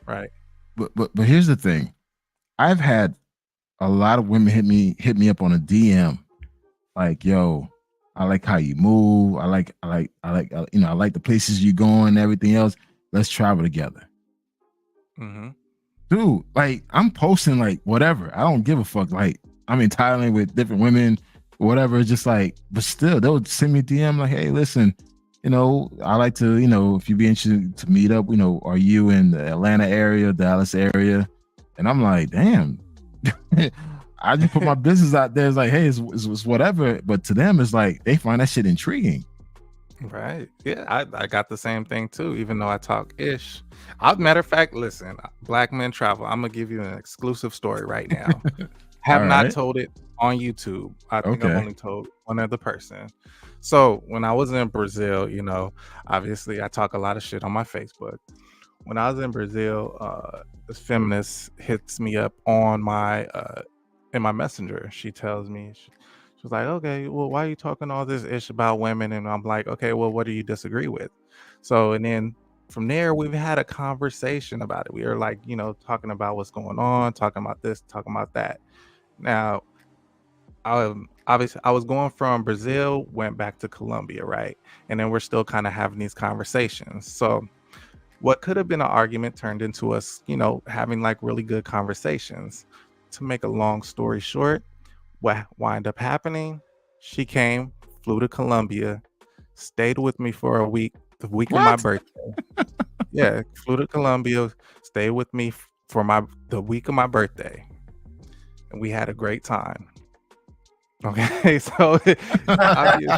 Right. But here's the thing. I've had a lot of women hit me up on a DM, like, yo, I like how you move. I like the places you going and everything else. Let's travel together. Mm-hmm. dude, like I'm posting like whatever. I don't give a fuck. Like I'm in Thailand with different women, whatever. It's just like, but still, they'll send me a DM like, hey, listen, I like to, if you'd be interested to meet up, are you in the Atlanta area, Dallas area? And I'm like, damn. I just put my business out there. It's like, hey, it's whatever. But to them, it's like they find that shit intriguing. Right. Yeah, I got the same thing too, even though I talk ish. Matter of fact, listen, Black Men Travel, I'm gonna give you an exclusive story right now. Have not told it on YouTube. I think I've only told one other person. So when I was in Brazil, obviously I talk a lot of shit on my Facebook. When I was in Brazil, this feminist hits me up on my in my messenger. She tells me, she was like, okay, well, why are you talking all this ish about women? And I'm like, okay, well, what do you disagree with? So, and then from there, we've had a conversation about it. We were like, talking about what's going on, talking about this, talking about that. Now, obviously, I was going from Brazil, went back to Colombia, right? And then we're still kind of having these conversations. So what could have been an argument turned into us, having like really good conversations. To make a long story short, what wound up happening, she came, flew to Colombia, stayed with me for a week, the week of my birthday. Yeah, flew to Colombia, stayed with me for the week of my birthday. And we had a great time. Okay, so obviously,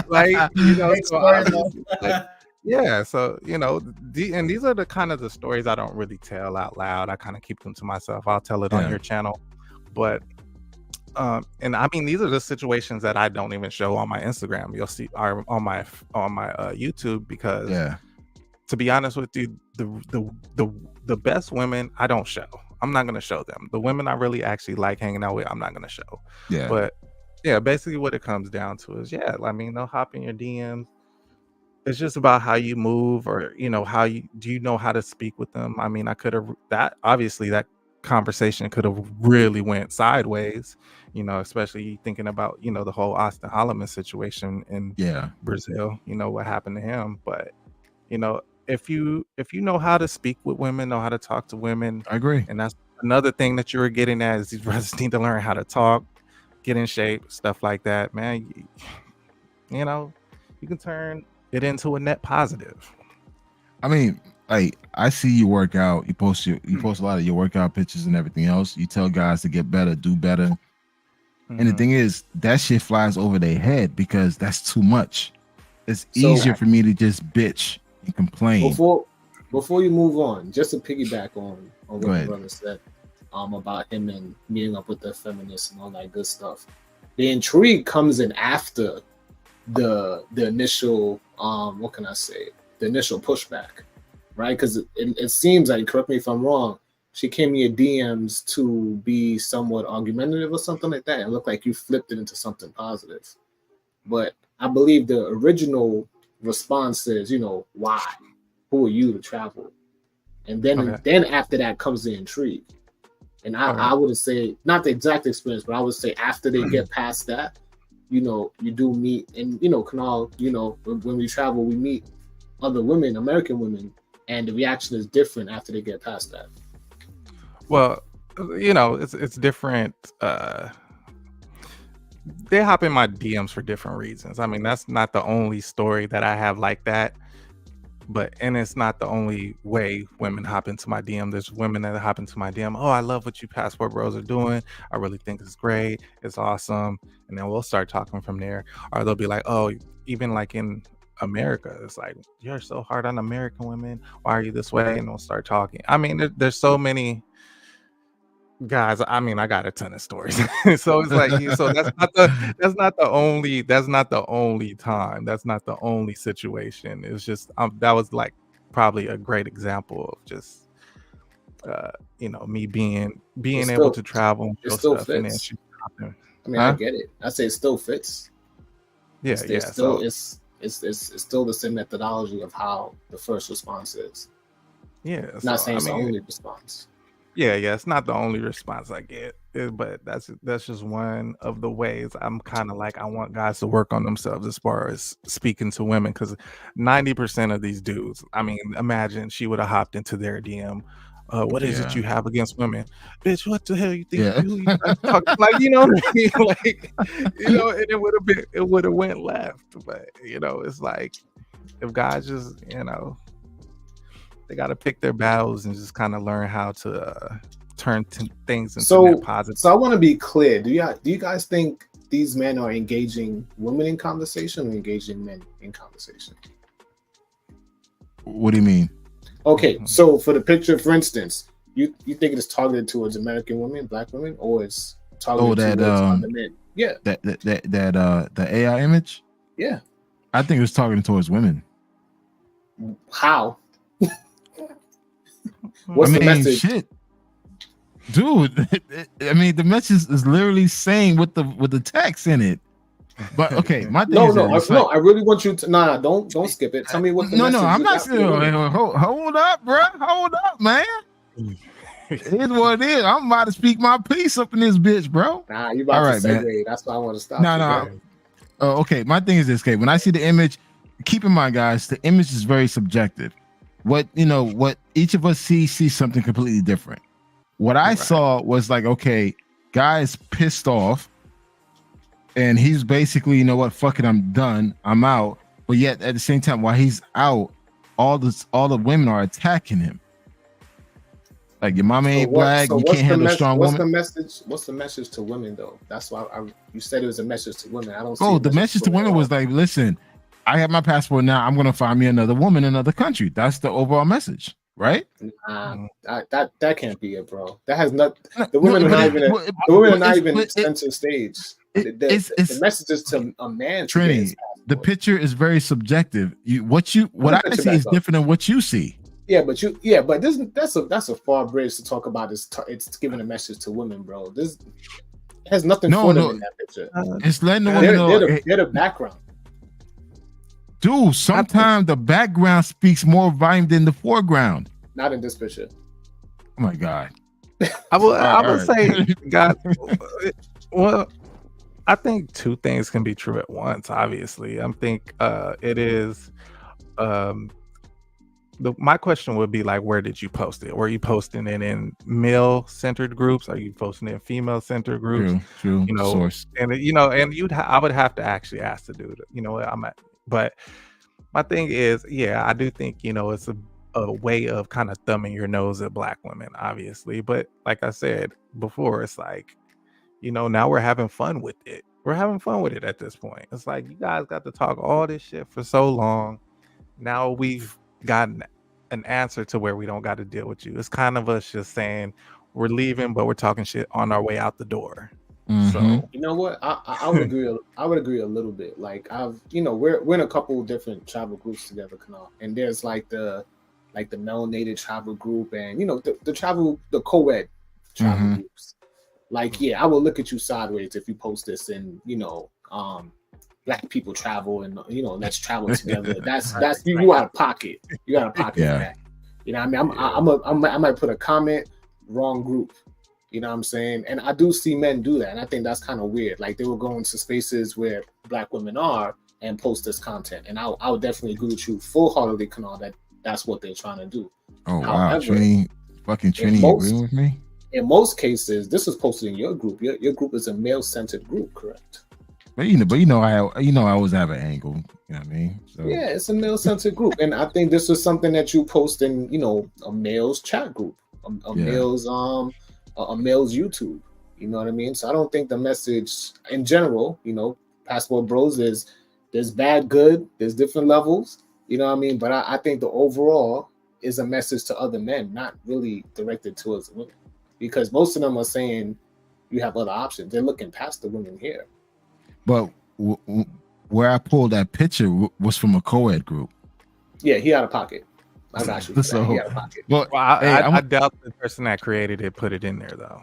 like, yeah, so and these are the kind of the stories I don't really tell out loud. I kind of keep them to myself. I'll tell it on your channel, but and I mean, these are the situations that I don't even show on my Instagram. You'll see are on my YouTube, because to be honest with you, the best women I don't show. I'm not gonna show them. The women I really actually like hanging out with, I'm not gonna show. Yeah, but yeah, basically what it comes down to is I mean, they'll hop in your DMs. It's just about how you move, or how you know how to speak with them. I mean, that conversation could have really went sideways, especially thinking about the whole Austin Holloman situation in Brazil, what happened to him. But if you know how to speak with women, know how to talk to women, I agree. And that's another thing that you were getting at, is these brothers need to learn how to talk, get in shape, stuff like that, man. You can turn it into a net positive. I mean, like, I see you work out. You post a lot of your workout pictures and everything else. You tell guys to get better, do better. Mm-hmm. And the thing is, that shit flies over their head because that's too much. It's easier for me to just bitch and complain. Before you move on, just to piggyback on what the brother said about him and meeting up with the feminists and all that good stuff. The intrigue comes in after the initial what can I say? The initial pushback, right? Because it seems like, correct me if I'm wrong, she came in your DMs to be somewhat argumentative or something like that. It looked like you flipped it into something positive. But I believe the original response is, why? Who are you to travel? And then after that comes the intrigue. And I would say, not the exact experience, but I would say after they get past that, you do meet, and Kunal, when we travel, we meet other women, American women, and the reaction is different after they get past that. Well, it's different. They hop in my DMs for different reasons. I mean, that's not the only story that I have like that, and it's not the only way women hop into my DM. There's women that hop into my DM. Oh, I love what you Passport Bros are doing. I really think it's great. It's awesome. And then we'll start talking from there. Or they'll be like, oh, even like in America, it's like, you're so hard on American women. Why are you this way? And we'll start talking. I mean, there's so many guys. I mean, I got a ton of stories. So it's like, so that's not the only time. That's not the only situation. It's just that was like probably a great example of just me being able to travel and show stuff. Fits. I mean, I get it. I say it still fits. Yeah, it's still the same methodology of how the first response is. Yeah, not saying it's the only response. Yeah, it's not the only response I get, but that's just one of the ways I'm kind of like, I want guys to work on themselves as far as speaking to women, because 90% of these dudes, I mean, imagine she would have hopped into their DM What is it you have against women, bitch? What the hell you think? Yeah. You talking like, you know what I mean? Like, you know, and it would have went left. But you know, it's like if guys just, you know, they got to pick their battles and just kind of learn how to turn things into net positive. So I want to be clear. Do you guys think these men are engaging women in conversation or engaging men in conversation? What do you mean? Okay, so for the picture, for instance, you think it's targeted towards American women, black women, or it's targeted towards other men? Yeah. The AI image? Yeah. I think it's targeted towards women. How? What's the message? Shit. Dude, I mean, the message is literally saying with the text in it. But okay, my thing I really want you to don't skip it. Tell me what the message is. I'm not saying hold up, bro. Hold up, man. It is what it is. I'm about to speak my piece up in this bitch, bro. Nah, you about to segue. Man. That's why I want to stop. No. Okay, my thing is this, okay. When I see the image, keep in mind, guys, the image is very subjective. What each of us sees something completely different. What I saw was like, okay, guy's pissed off. And he's basically, you know what, fuck it, I'm done, I'm out. But yet at the same time, while he's out, all the women are attacking him. Like, your mama ain't black, you can't handle a strong woman. What's the message to women though? That's why you said it was a message to women. I don't see. Oh, the message to women was like, listen, I have my passport now, I'm gonna find me another woman in another country. That's the overall message, right? That can't be it, bro. That has not. The women are not even center stage. The message is to a man. Trini, the picture is very subjective. What I see is different than what you see. Yeah, but that's a far bridge to talk about. It's giving a message to women, bro. This has nothing for them in that picture. It's letting the women know they're the background. Dude, sometimes the background speaks more volume than the foreground. Not in this picture. Oh my God. I would say, God, well, I think two things can be true at once. Obviously, I think it is. My question would be like, where did you post it? Were you posting it in male-centered groups? Are you posting it in female-centered groups? True. You know, source. And I would have to actually ask the dude. You know, but my thing is, yeah, I do think, you know, it's a way of kind of thumbing your nose at black women, obviously. But like I said before, it's like, you know, now we're having fun with it. We're having fun with it at this point. It's like, you guys got to talk all this shit for so long. Now we've gotten an answer to where we don't got to deal with you. It's kind of us just saying we're leaving, but we're talking shit on our way out the door. Mm-hmm. So you know what? I would agree. I would agree a little bit. Like we're in a couple different travel groups together, Kanal, and there's like the melanated travel group, and you know the co-ed travel groups. Like, yeah, I will look at you sideways if you post this and, you know, black people travel and, you know, let's travel together. That's you out of pocket. You out of pocket for that. You know what I mean? I might put a comment, wrong group. You know what I'm saying? And I do see men do that. And I think that's kind of weird. Like, they will go into spaces where black women are and post this content. And I would definitely agree with you full-heartedly, Kanal, that that's what they're trying to do. Oh, wow. Trini agreeing with me? In most cases, this is posted in your group. Your group is a male-centered group, correct? But you know, I always have an angle. You know what I mean? So. Yeah, it's a male-centered group, and I think this is something that you post in, you know, a male's chat group, a male's YouTube. You know what I mean? So I don't think the message in general, you know, Passport Bros, there's bad, good, there's different levels. You know what I mean? But I think the overall is a message to other men, not really directed towards women. Because most of them are saying you have other options. They're looking past the women here. But where I pulled that picture was from a co-ed group. Yeah, he out of pocket. I got you. So, he out of pocket. Well, I doubt the person that created it put it in there, though.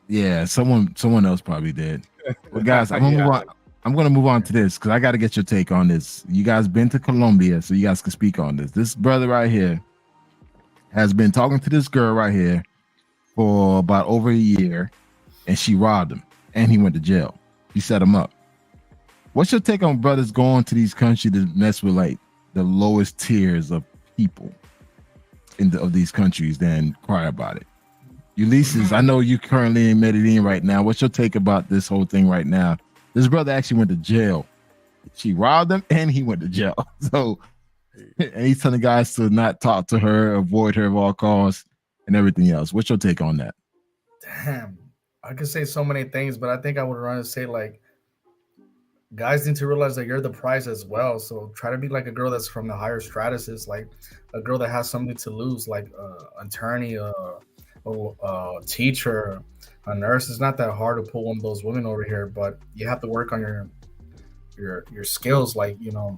Yeah, someone else probably did. Well, guys, I'm gonna move on. I'm gonna move on to this because I got to get your take on this. You guys been to Colombia, so you guys can speak on this. This brother right here has been talking to this girl right here for about over a year, and she robbed him, and he went to jail. He set him up. What's your take on brothers going to these countries to mess with like the lowest tiers of people? of these countries than cry about it. Ulysses, I know you currently in Medellin right now. What's your take about this whole thing right now? This brother actually went to jail. She robbed him and he went to jail. So, and he's telling guys to not talk to her, avoid her at all costs, and everything else. What's your take on that? Damn, I could say so many things, but I think I would rather say like guys need to realize that you're the prize as well. So try to be like a girl that's from the higher stratuses, like a girl that has something to lose, like an attorney, a teacher, a nurse. It's not that hard to pull one of those women over here, but you have to work on your skills. Like, you know,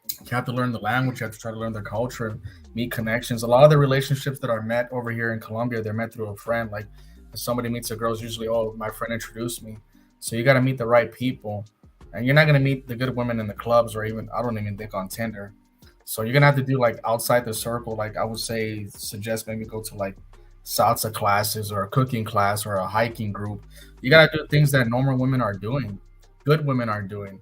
you have to learn the language. You have to try to learn their culture and meet connections. A lot of the relationships that are met over here in Colombia, they're met through a friend. Like if somebody meets a girl, it's usually, oh, my friend introduced me. So you got to meet the right people. And you're not going to meet the good women in the clubs or even, I don't even think on Tinder. So you're going to have to do like outside the circle. Like I would say, suggest maybe go to like salsa classes or a cooking class or a hiking group. You got to do things that normal women are doing, good women are doing.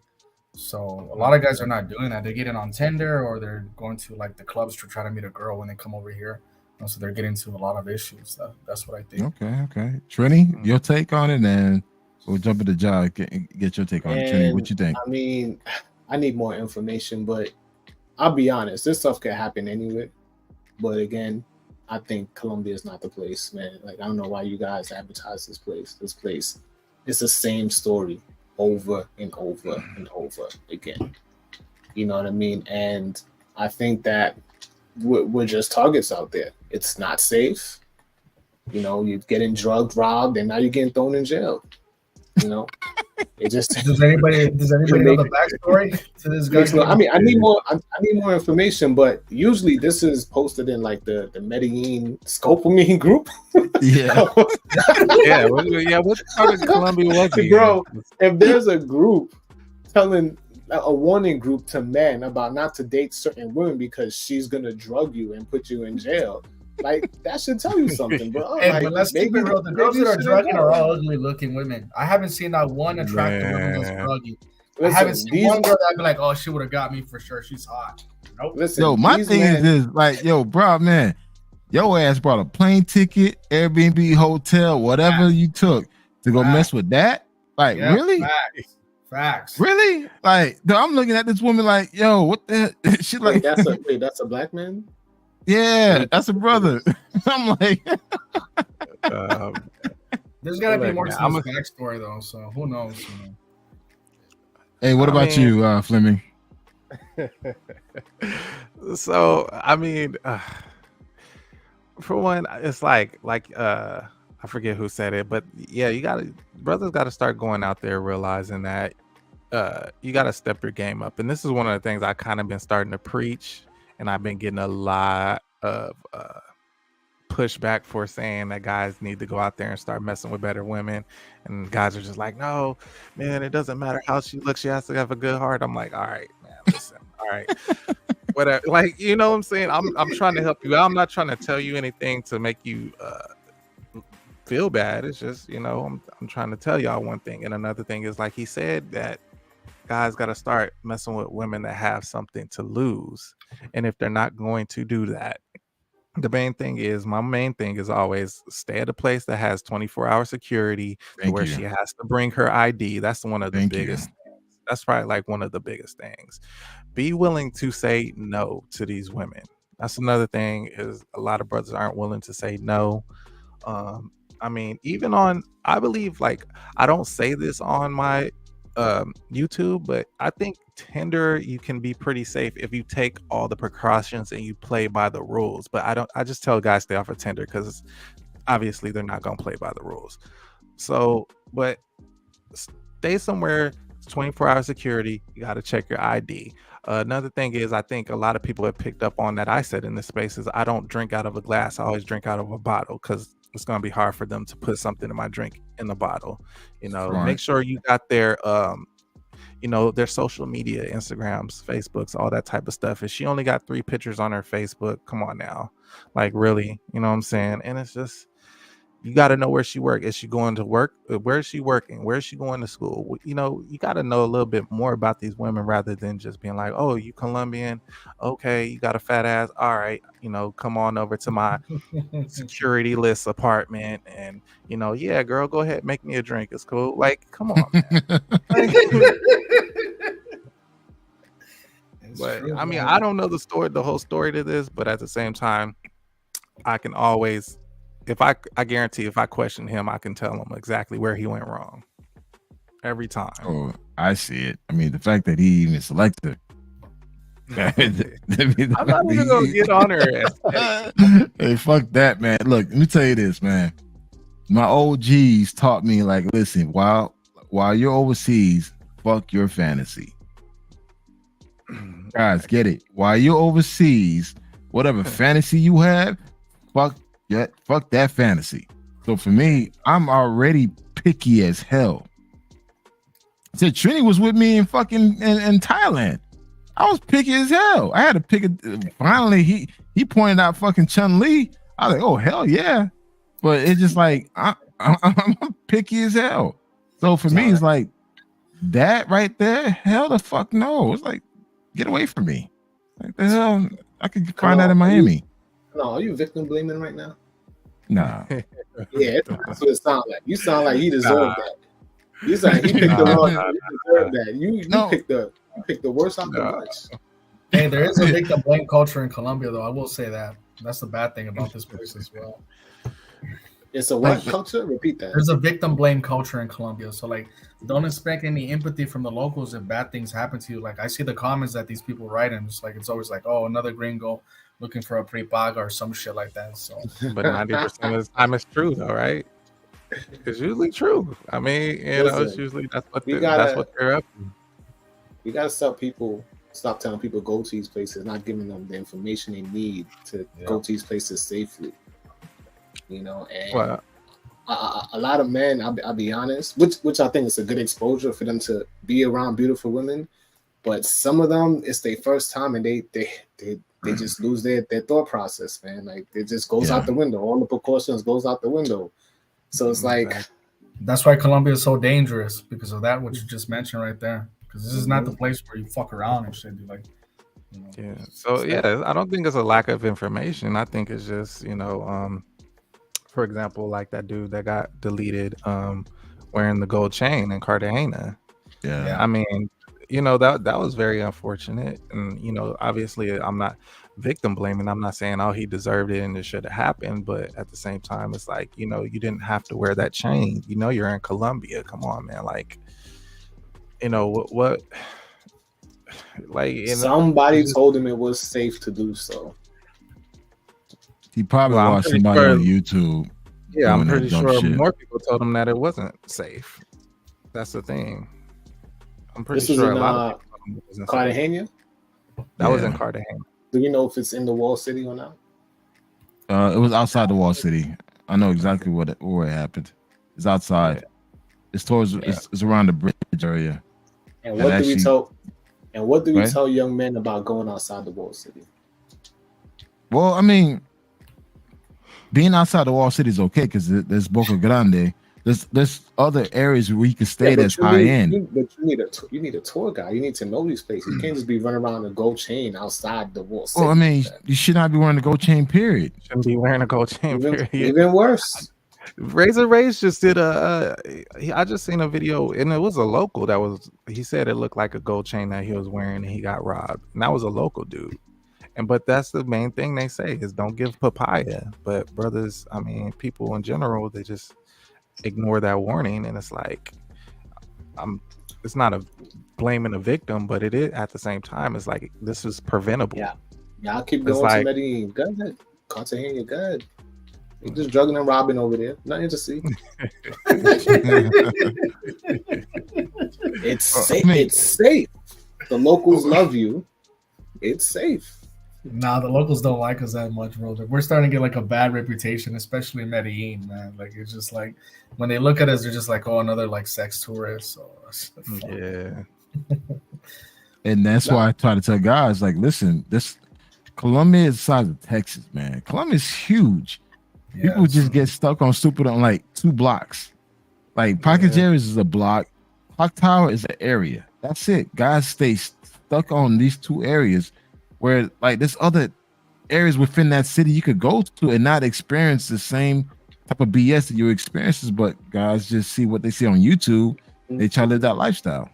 So a lot of guys are not doing that. They're getting on Tinder or they're going to like the clubs to try to meet a girl when they come over here. And so they're getting into a lot of issues. That's what I think. Okay. Trini, your take on it, and we'll jump into John. Get your take on it. Trini, what you think? I mean, I need more information, but I'll be honest, this stuff could happen anywhere. But again, I think Colombia is not the place, man. Like, I don't know why you guys advertise this place. This place, it's the same story over and over and over again. You know what I mean? And I think that we're just targets out there. It's not safe. You know, you're getting drugged, robbed, and now you're getting thrown in jail. You know, it just does anybody know the backstory to this guy? I mean, I need more information, but usually this is posted in like the Medellin Scopamine group. Yeah. What part of Colombia was he? Bro, if there's a group telling a warning group to men about not to date certain women because she's gonna drug you and put you in jail. Like, that should tell you something, bro. Hey, like, but let's keep it real. The girls that are drugging are all ugly-looking women. I haven't seen that one attractive woman that's drugging. I haven't seen one girl that'd be like, "Oh, she would have got me for sure. She's hot." Nope. Listen, yo, my thing is like, yo, bro, man, your ass brought a plane ticket, Airbnb, hotel, whatever you took to go mess with that. Like, really? Facts. Really? Like, I'm looking at this woman like, yo, what the? She like, that's a black man. Yeah, that's a brother. I'm like, there's got to be more to this backstory though. So who knows? Hey, what about you, Fleming? So I mean, for one, it's like I forget who said it, but yeah, brothers got to start going out there realizing that you got to step your game up, and this is one of the things I kind of been starting to preach. And I've been getting a lot of pushback for saying that guys need to go out there and start messing with better women. And guys are just like, no, man, it doesn't matter how she looks. She has to have a good heart. I'm like, all right, man, listen, all right. Whatever. Like, you know what I'm saying? I'm trying to help you out. I'm not trying to tell you anything to make you feel bad. It's just, you know, I'm trying to tell y'all one thing. And another thing is, like he said, that guys got to start messing with women that have something to lose. And if they're not going to do that, my main thing is always stay at a place that has 24-hour security where she has to bring her ID. That's one of the biggest things. That's probably like one of the biggest things. Be willing to say no to these women. That's another thing, is a lot of brothers aren't willing to say no. I mean, even on, I believe, like, I don't say this on my YouTube, but I think Tinder, you can be pretty safe if you take all the precautions and you play by the rules. But I just tell guys stay off of Tinder because obviously they're not gonna play by the rules. So, but stay somewhere. It's 24-hour security. You got to check your ID. Another thing is, I think a lot of people have picked up on that I said in this space, is I don't drink out of a glass. I always drink out of a bottle because it's going to be hard for them to put something in my drink in the bottle. You know, make sure you got their, you know, their social media, Instagrams, Facebooks, all that type of stuff. If she only got 3 pictures on her Facebook, come on now. Like, really, you know what I'm saying? And it's just, You got to know where she work. Is she going to work? Where is she working? Where is she going to school? You know, you got to know a little bit more about these women rather than just being like, oh, you Colombian. Okay, you got a fat ass. All right, you know, come on over to my security list apartment. And, you know, yeah, girl, go ahead. Make me a drink. It's cool. Like, come on, man. But I mean, I don't know the whole story to this, but at the same time, I can always, I guarantee if I question him, I can tell him exactly where he went wrong every time. Oh, I see it. I mean, the fact that he even selected her. I'm not even gonna get on her. Hey, fuck that, man. Look, let me tell you this, man. My OGs taught me, like, listen, while you're overseas, fuck your fantasy. Guys, get it. While you're overseas, whatever fantasy you have, fuck that fantasy. So for me, I'm already picky as hell. I said Trini was with me in fucking in Thailand. I was picky as hell. I had to pick it. Finally, he pointed out fucking Chun-Li. I was like, oh hell yeah. But it's just like I'm picky as hell. So for me, it's like that right there. Hell the fuck no. It's like, get away from me. Like the hell, I could find that in Miami. Are you victim blaming right now? Nah. Yeah, that's what it sounds like. You sound like he deserved that. You sound like he picked the wrong. You deserved that. You picked the worst out the bunch. Hey, there is a victim blame culture in Colombia, though. I will say that. That's the bad thing about this place as well. It's a what culture? Repeat that. There's a victim blame culture in Colombia. So, like, don't expect any empathy from the locals if bad things happen to you. Like, I see the comments that these people write, and it's always like, oh, another gringo looking for a prepaga or some shit like that. So, but 90% of the time it's true, though, right? It's usually true. I mean, know, it's usually that's what they're up to. You gotta stop telling people go to these places, not giving them the information they need to go to these places safely. You know, and a lot of men, I'll be honest, which I think is a good exposure for them to be around beautiful women, but some of them it's their first time and they just lose their thought process, man. Like it just goes out the window. All the precautions goes out the window. So it's like that's why Colombia is so dangerous because of that, what you just mentioned right there. Because this is not the place where you fuck around and shit. Like, you know, yeah. So I don't think it's a lack of information. I think it's just, you know, for example, like that dude that got deleted wearing the gold chain in Cartagena. Yeah. I mean, you know, that was very unfortunate. And, you know, obviously I'm not victim blaming. I'm not saying, oh, he deserved it and it should have happened. But at the same time, it's like, you know, you didn't have to wear that chain. You know, you're in Colombia. Come on, man. Like, you know, what like somebody told him it was safe to do so. He probably watched somebody on YouTube. Yeah, I'm pretty sure more people told him that it wasn't safe. That's the thing. I'm pretty sure a lot of people wasn't Cartagena? That was in Cartagena. Do you know if it's in the wall city or not? It was outside the wall city. I know exactly where it happened. It's outside. It's towards it's around the bridge area. And what do we tell young men about going outside the wall city? Well, I being outside the wall city is okay because there's Boca Grande. There's other areas where you can stay that's high end. But you need a tour guide. You need to know these places. You can't just be running around a gold chain outside the wall city. Well, you should not be wearing a gold chain, period. Shouldn't be wearing a gold chain, period. Even worse. Razor Rays just did I just seen a video and it was a local he said it looked like a gold chain that he was wearing and he got robbed. And that was a local dude. But that's the main thing they say is don't give papaya. But brothers, I mean, people in general, they just ignore that warning. And it's like, it's not a blaming a victim, but it is at the same time. It's like, this is preventable. Yeah. Y'all keep going to Medellin. Go ahead. Cartagena, go ahead. You're just drugging and robbing over there. Nothing to see. It's safe. It's safe. The locals love you. It's safe. Nah, the locals don't like us that much, bro. We're starting to get like a bad reputation, especially in Medellin, man. Like it's just like when they look at us, they're just like, oh, another like sex tourist. Yeah. And that's why I try to tell guys, like, listen, this Colombia is the size of Texas, man. Colombia is huge. People just get stuck on stupid on like 2 blocks. Like Pocket Jerry's is a block. Clock Tower is an area. That's it. Guys stay stuck on these 2 areas where like there's other areas within that city you could go to and not experience the same type of BS that you experiences, but guys just see what they see on YouTube. They try to live that lifestyle.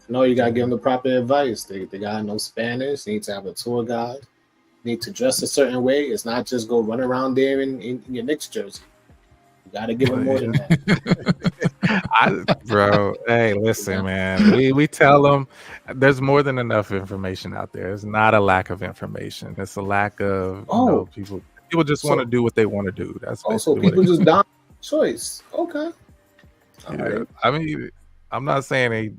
No, you gotta give them the proper advice. They gotta know Spanish. They need to have a tour guide. They need to dress a certain way. It's not just go run around there in your Knicks jersey. You gotta give them more than that. Bro, hey, listen, man. We tell them there's more than enough information out there. It's not a lack of information. It's a lack of people just want to do what they want to do. That's also people just dominate choice. Okay. Yeah. Right. I mean, I'm not saying they,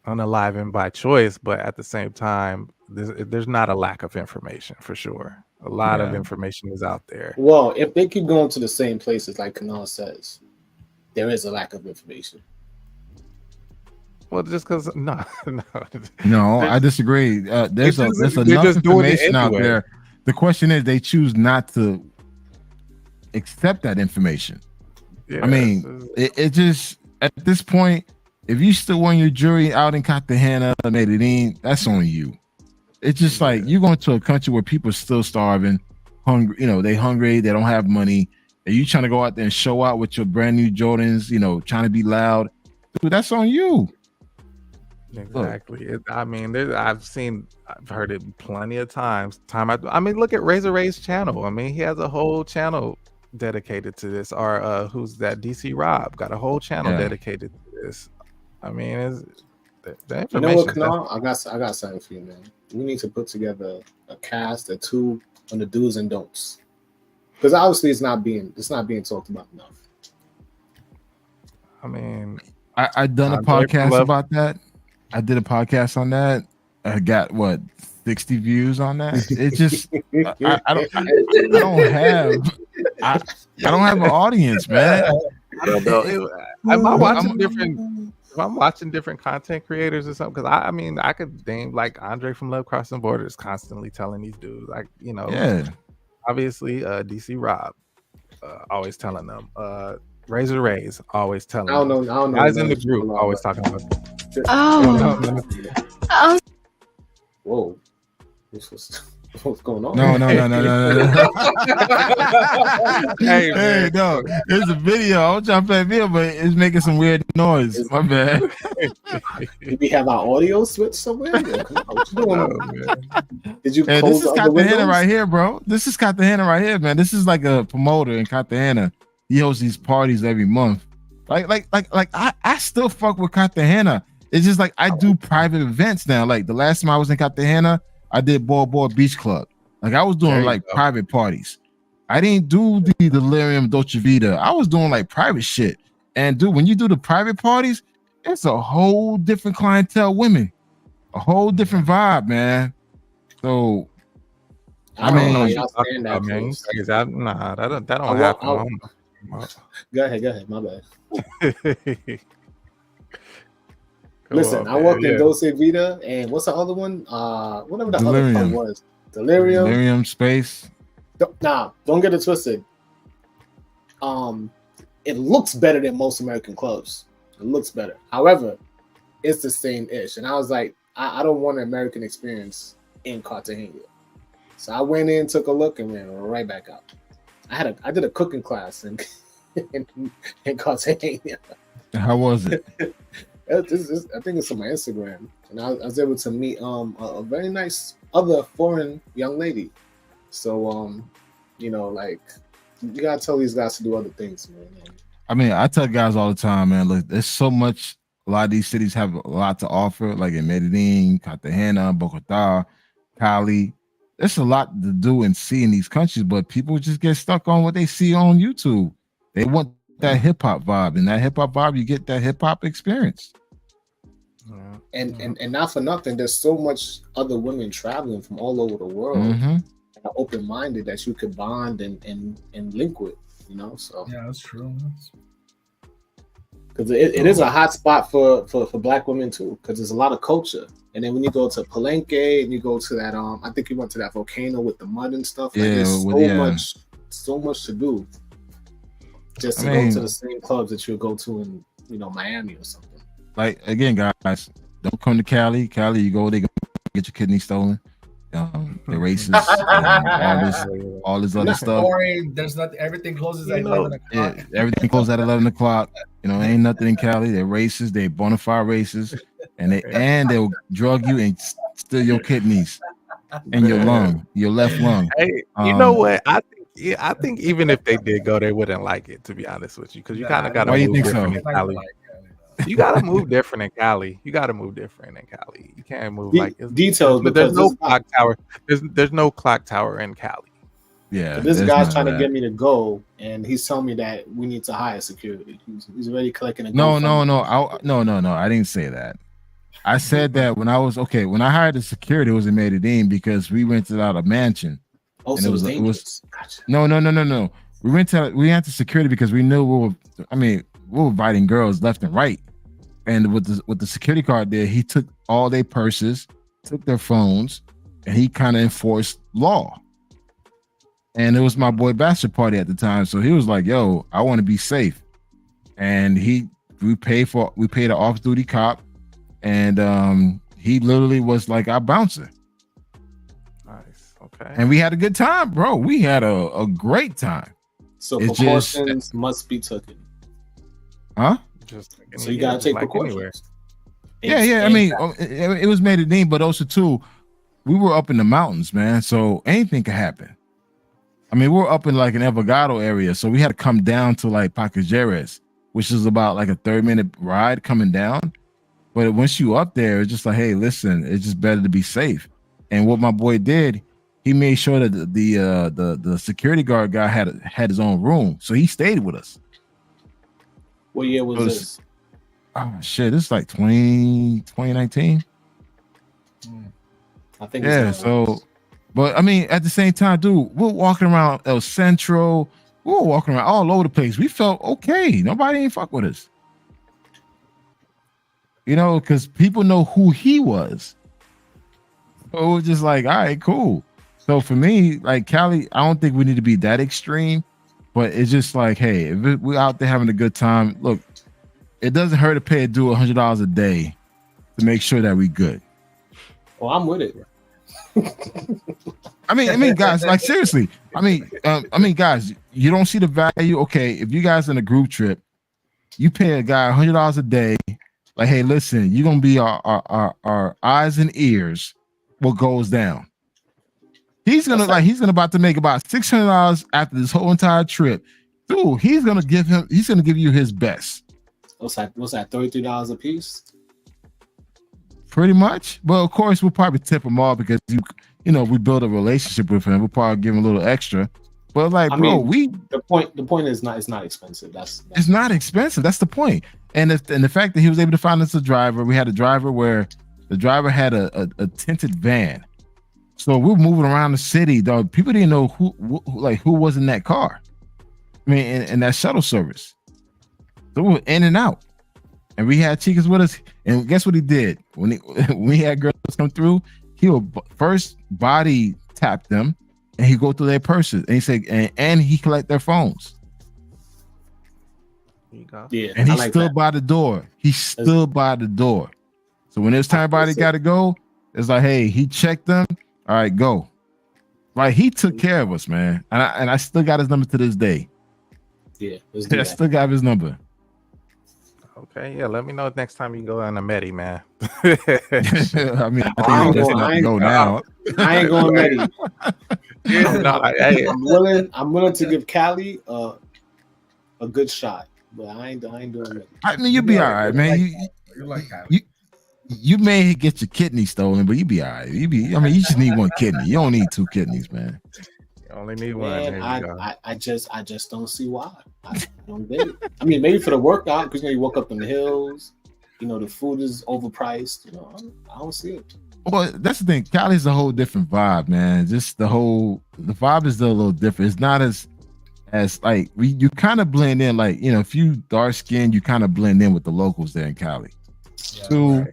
unalive by choice, but at the same time, there's not a lack of information for sure. A lot of information is out there. Well, if they keep going to the same places, like Kanal says, there is a lack of information. Well, just because no, I disagree. There's enough information out there. The question is, they choose not to accept that information. Yeah, I mean, it just at this point, if you still want your jury out in Cartagena or Medellin, that's on you. It's just like you're going to a country where people are still starving, hungry. They hungry, they don't have money, and you trying to go out there and show out with your brand new Jordans. Trying to be loud. Dude, that's on you. Exactly. I've heard it plenty of times. Look at Razor Ray's channel. He has a whole channel dedicated to this. Or who's that? DC Rob got a whole channel dedicated to this. The you know what, Kanal? I got something for you, man. We need to put together a cast or 2 on the do's and don'ts, because obviously it's not being talked about enough. I done a podcast about that. I did a podcast on that. I got 60 views on that. It just I don't have an audience, man. I don't know. If I'm watching different content creators or something, because I could name like Andre from Love Crossing Borders constantly telling these dudes, obviously DC Rob always telling them, Razor Rays always telling them. I don't know. Guys in the group always talking about them. Whoa. What's going on? No. Hey, no. There's a video. I'm trying to play a video, but it's making some weird noise. My bad. Did we have our audio switch somewhere? What you doing? Did you close this is the other Cartagena windows? right here, bro. This is Cartagena right here, man. This is like a promoter in Cartagena. He hosts these parties every month. Like I still fuck with Cartagena. It's just like I do private events now. Like the last time I was in Cartagena, I did Bora Bora Beach Club. Like I was doing private parties. I didn't do the Delirium Dolce Vita. I was doing like private shit. And dude, when you do the private parties, it's a whole different clientele, women, a whole different vibe, man. So I don't know. That don't happen. Go ahead. My bad. Listen, I worked in Dolce Vita, and what's the other one? Whatever the other one was. Delirium Space. Don't get it twisted. It looks better than most American clubs. It looks better. However, it's the same ish. And I was like, I don't want an American experience in Cartagena. So I went in, took a look, and went right back out. I did a cooking class in Cartagena. How was it? I think it's on my Instagram, and I was able to meet a very nice other foreign young lady. So you gotta tell these guys to do other things, man. I tell guys all the time, man. Look, there's so much. A lot of these cities have a lot to offer, like in Medellin, Cartagena, Bogota, Cali. There's a lot to do and see in these countries, but people just get stuck on what they see on YouTube. They want that hip hop vibe, and that hip hop vibe, you get that hip hop experience. And not for nothing, there's so much other women traveling from all over the world, open minded, that you could bond and link with, So yeah, that's true. Because it is a hot spot for Black women too, because there's a lot of culture. And then when you go to Palenque and you go to that, I think you went to that volcano with the mud and stuff. Like, there's so much so much to do just to I go mean- to the same clubs that you'll go to in Miami or something. Like again, guys, don't come to Cali. Cali, you go, they gonna get your kidney stolen. The races, all this other stuff. Boring. There's nothing. Everything closes at 11 o'clock. Yeah, everything closed at 11 o'clock. Ain't nothing in Cali. They're racist. They bona fide racist, and they'll drug you and steal your kidneys and your lung, your left lung. Hey, you know what? I think even if they did go, they wouldn't like it. To be honest with you, because you kind of got to Why you move think different so? in Cali. You got to move different in Cali. You got to move different in Cali. You can't move like Details, But there's because no clock tower. There's no clock tower in Cali. Yeah, this there's guy's none trying of to that. get me to go, and he's telling me that we need to hire security. He's already collecting a No, GoFundMe. no. I didn't say that. I said that when I hired the security, it was in Medellin because we rented out a mansion. Oh, and so it was- it's dangerous. Gotcha. No. We rented security because we knew we were inviting girls left and right. And with the security guard there, he took all their purses, took their phones, and he kind of enforced law. And it was my boy bachelor party at the time, so he was like, "Yo, I want to be safe," and we paid an off-duty cop, and he literally was like our bouncer, Nice. Okay. and we had a good time, bro. We had a great time, So It's precautions must be taken. huh? Just like So you gotta take precautions. anywhere. Yeah. I mean, it was Medellin, but also too, we were up in the mountains, man. So anything could happen. I mean, we're up in like an Envigado area, so we had to come down to like Pacajeres, which is about like a 30-minute ride coming down. But once you up there, it's just like, hey, listen, it's just better to be safe. And what my boy did, he made sure that the security guard guy had his own room, so he stayed with us. What year was this? Oh shit, this is like 2019. I think. Yeah, it's so, but I mean, at the same time, dude, we're walking around El Centro, we were walking around all over the place. We felt okay. Nobody ain't fuck with us. Because people know who he was. So it was just like, all right, cool. So for me, like Cali, I don't think we need to be that extreme, but it's just like, hey, if we're out there having a good time, look, it doesn't hurt to pay a dude $100 a day to make sure that we good. Oh, I'm with it. I mean, guys, like seriously. I mean, guys, you don't see the value. Okay, if you guys in a group trip, you pay a guy $100 a day. Like, hey, listen, you're gonna be our eyes and ears. What goes down? He's gonna about to make about $600 after this whole entire trip. Dude, he's gonna give you his best. What's that? $33 a piece? Pretty much. Well, of course, we'll probably tip him off because we build a relationship with him. We'll probably give him a little extra. But like, the point is it's not expensive. That's it's not expensive. That's the point. And the fact that he was able to find us a driver. We had a driver where the driver had a tinted van. So we were moving around the city, dog. People didn't know who was in that car. I mean, in that shuttle service. So we were in and out. And we had chicas with us. And guess what he did? When we had girls come through, he would first body tap them and he go through their purses. And he said, and he collect their phones. There you go. Yeah. And he like stood that. by the door. He stood by the door. So when it's time everybody got to go, it's like, hey, he checked them. All right, go. Like he took care of us, man. And I still got his number to this day. Yeah. Let's do I that. still got his number. Okay, yeah. Let me know next time you go on a Medi, man. I mean, I I think ain't that's going- not I to go now. I ain't going ready. No, hey, I'm willing to give Cali a good shot, but I ain't doing it. I mean, you'll be all right, man. You're like that. You may get your kidney stolen, but you be all right. You just need one kidney. You don't need two kidneys, man. you only need one. Man, There you go. I just don't see why. I don't get it. I mean, maybe for the workout because you walk up in the hills. The food is overpriced. I don't see it. Well, that's the thing. Cali's a whole different vibe, man. Just the vibe is still a little different. It's not as like you kind of blend in. Like if you dark skinned, you kind of blend in with the locals there in Cali. Yeah,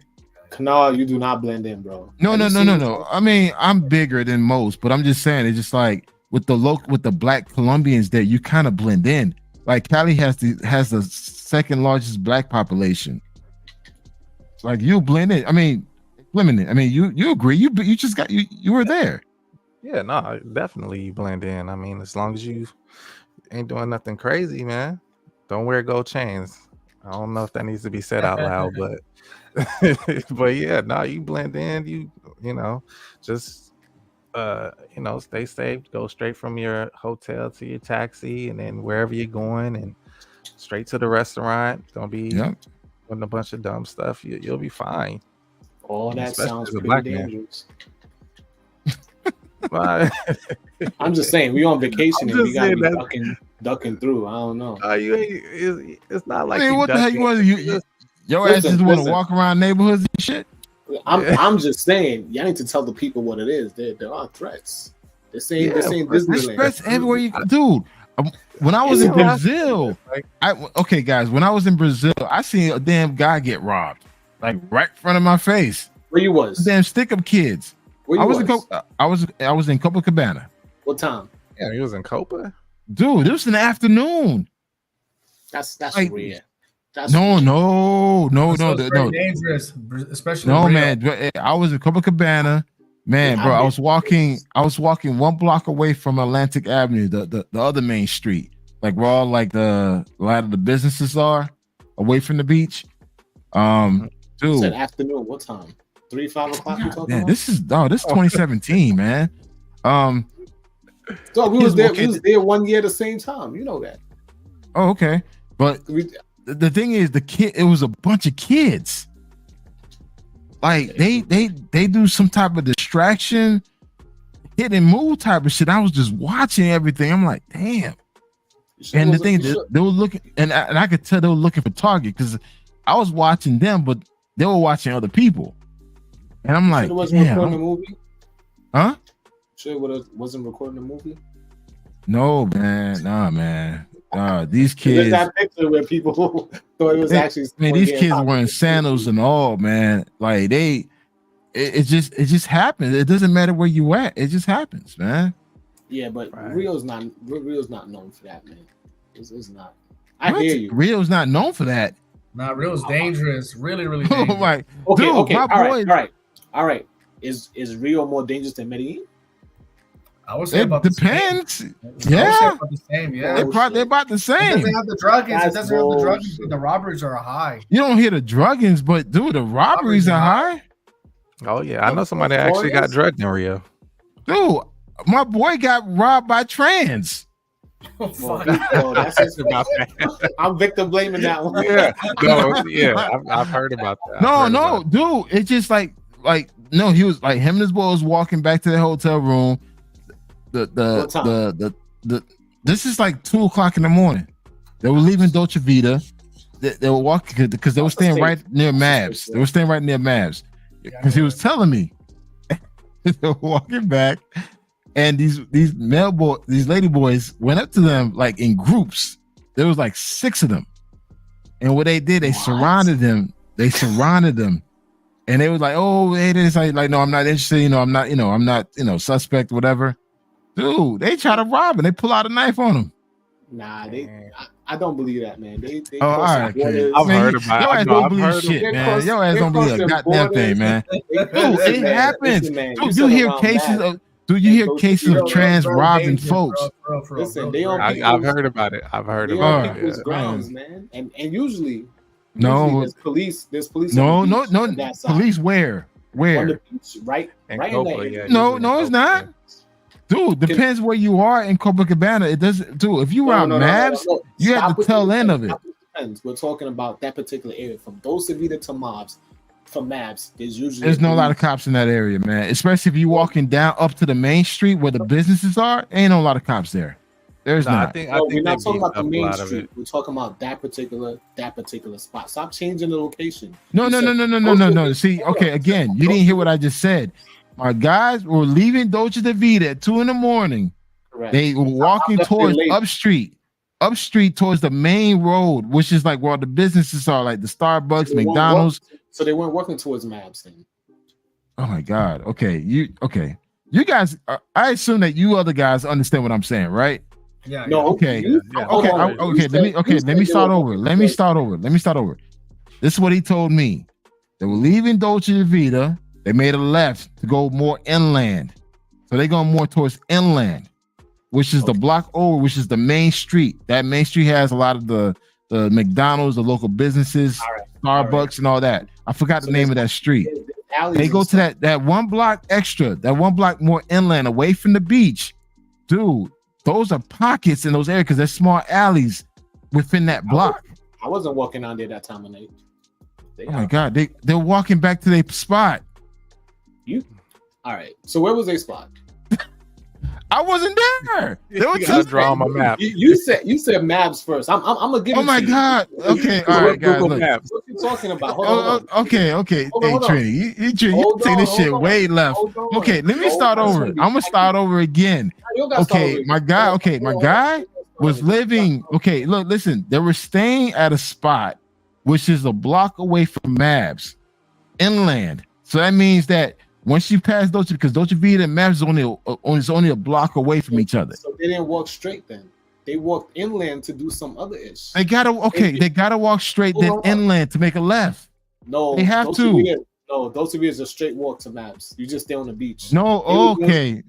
Kanal, you do not blend in, bro. No. I mean, I'm bigger than most, but I'm just saying it's just like with the black Colombians there, you kind of blend in. Like Cali has the second largest black population. Like you blend in. I mean, limited. I mean, you agree. You just got you were there. Yeah, no, definitely you blend in. I mean, as long as you ain't doing nothing crazy, man. Don't wear gold chains. I don't know if that needs to be said out loud, but but yeah, no, you blend in. You know, just stay safe. Go straight from your hotel to your taxi, and then wherever you're going, and straight to the restaurant. Don't be doing a bunch of dumb stuff. You'll be fine. All that Especially sounds as a pretty black man. dangerous. But I'm just saying, we on vacation I'm and we just gotta saying be that- ducking through. I don't know. you ain't. It's not like I mean, you what the hell you want? Your ass just want to walk around neighborhoods and shit. I'm just saying, y'all need to tell the people what it is. There are threats. This ain't There's Disneyland. threats everywhere you dude. When I was in Brazil, okay, guys, when I was in Brazil, I seen a damn guy get robbed, like right in front of my face. Where you was? Damn stick-up kids. Where you was? I was in Copacabana. What time? Yeah, he was in Copa. Dude, it was in the afternoon. That's like, weird. No. It's very dangerous, especially no, Rio. man. I was in Copacabana, man, bro. I was walking 1 block away from Atlantic Avenue, the other main street, like where all like a lot of the businesses are, away from the beach. Dude, said afternoon. What time? 3, 5 o'clock. You talking about? This is 2017, man. So we was there. We was there 1 year at the same time. You know that. Oh, okay. But the thing is, it was a bunch of kids. Like they do some type of distraction, hit and move type of shit. I was just watching everything. I'm like, damn. And the thing they were looking, and I could tell they were looking for target because I was watching them, but they were watching other people. And I'm like, wasn't recording the movie? Huh? Sure, wasn't recording the movie? No, man. Nah, man. These kids. There's that picture where people thought it was actually. Man, these kids wearing sandals and all, man. Like it just happens. It doesn't matter where you at. It just happens, man. Yeah, but Rio's not known for that, man. It's not. I hear you. Rio's not known for that. Nah, Rio's dangerous. Really, really dangerous. Oh my. Okay, dude, okay. My boy, all right. Is Rio more dangerous than Medellin? I would say it about depends. The same. Yeah, I would say about the same. Yeah, they're about the It same. doesn't have the druggings. It That's doesn't have the druggings, bullshit. but the robberies are high. You don't hear the druggings, but dude, the robberies are high. Oh yeah, I know somebody that actually got drugged in Rio. Dude, my boy got robbed by trans. Oh, fuck. That's just about that. I'm victim blaming that one. I've heard about that. No, dude, it's just like no, he was like him and his boy was walking back to the hotel room. This is like 2:00 in the morning. They were leaving Dolce Vita. They were walking because they were staying right near Mavs. They were staying right near Mavs because he was telling me. They were walking back, and these lady boys went up to them like in groups. There was like 6 of them, and what they did, they surrounded them. And they was like, "Oh, it is like no, I'm not interested. I'm not suspect, whatever." Dude, they try to rob and they pull out a knife on him. Nah, I don't believe that, man. They all right, I've heard about it. Your ass don't believe shit, man. Your ass don't believe a goddamn thing, man. Dude, it happens. Dude, you hear cases of trans robbing folks. Listen, they on I've heard about it. I've heard about it. people's grounds, man. And usually there's police. No. Police where? On the beach, right in Copa, No, it's not. Dude, depends where you are in Copacabana. It doesn't. Dude, if you were on Mavs, you have the tail end of it. We're talking about that particular area from Dolce Vita to Mavs. From Mavs, there's no lot of cops in that area, man. Especially if you're walking down up to the main street where the businesses are. Ain't no lot of cops there. There's not. I think we're not talking about the main street. We're talking about that particular spot. Stop changing the location. No. See, okay, again, you didn't hear what I just said. My guys were leaving Dolce Vita at 2 a.m. Correct. They were walking towards upstreet towards the main road, which is like where all the businesses are, like the Starbucks, McDonald's. So they weren't working towards Mavs then. Oh my God. Okay. you guys, I assume that you other guys understand what I'm saying, right? Yeah. No, Okay. hold on. Let me start over. Let me start over. This is what he told me. They were leaving Dolce Vita. They made a left to go more inland. So they're going more towards inland, which is the block over, which is the main street. That main street has a lot of the McDonald's, the local businesses, Starbucks, and all that. I forgot the name of that street. They go to that 1 block extra, that 1 block more inland, away from the beach. Dude, those are pockets in those areas because there's small alleys within that block. I wasn't walking down there that time of night. Oh my God, they're walking back to their spot. All right. So where was their spot? I wasn't there. They were just draw on my map. You said Maps first. I'm gonna give it. Oh my to God. You. Okay, all right, guys. Google Look. Maps. What you talking about? Hold on. Okay. Hold Hey, on. Trini, you take this shit way left. Okay, let me start over. I'm gonna start over again. Okay, my guy was living. Okay, look, listen. They were staying at a spot which is a block away from Mavs, inland. So that means that once you pass Dolce, because Dolce Vita and Mavs is only a block away from each other. So they didn't walk straight then. They walked inland to do some other ish. They gotta walk straight then inland to make a left. No, they have to. No, Dolce Vita is a straight walk to Mavs. You just stay on the beach. No, okay.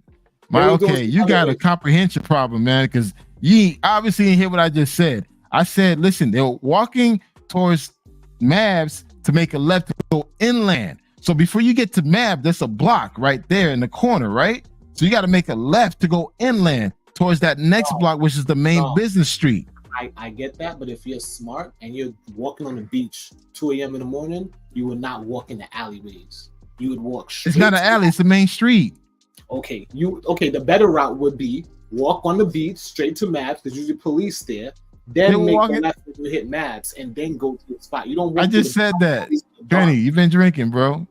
You got a comprehension problem, man, because you obviously didn't hear what I just said. I said, listen, they were walking towards Mavs to make a left to go inland. So before you get to Mavs, there's a block right there in the corner, right? So you got to make a left to go inland towards that next block, which is the main business street. I get that, but if you're smart and you're walking on the beach 2 a.m. in the morning, you would not walk in the alleyways. You would walk straight. It's not an alley, it's the main street. Okay, the better route would be walk on the beach straight to Mavs. There's usually police there. Then make the left to hit Mavs and then go to the spot. You don't. I just said that, Benny. You've been drinking, bro.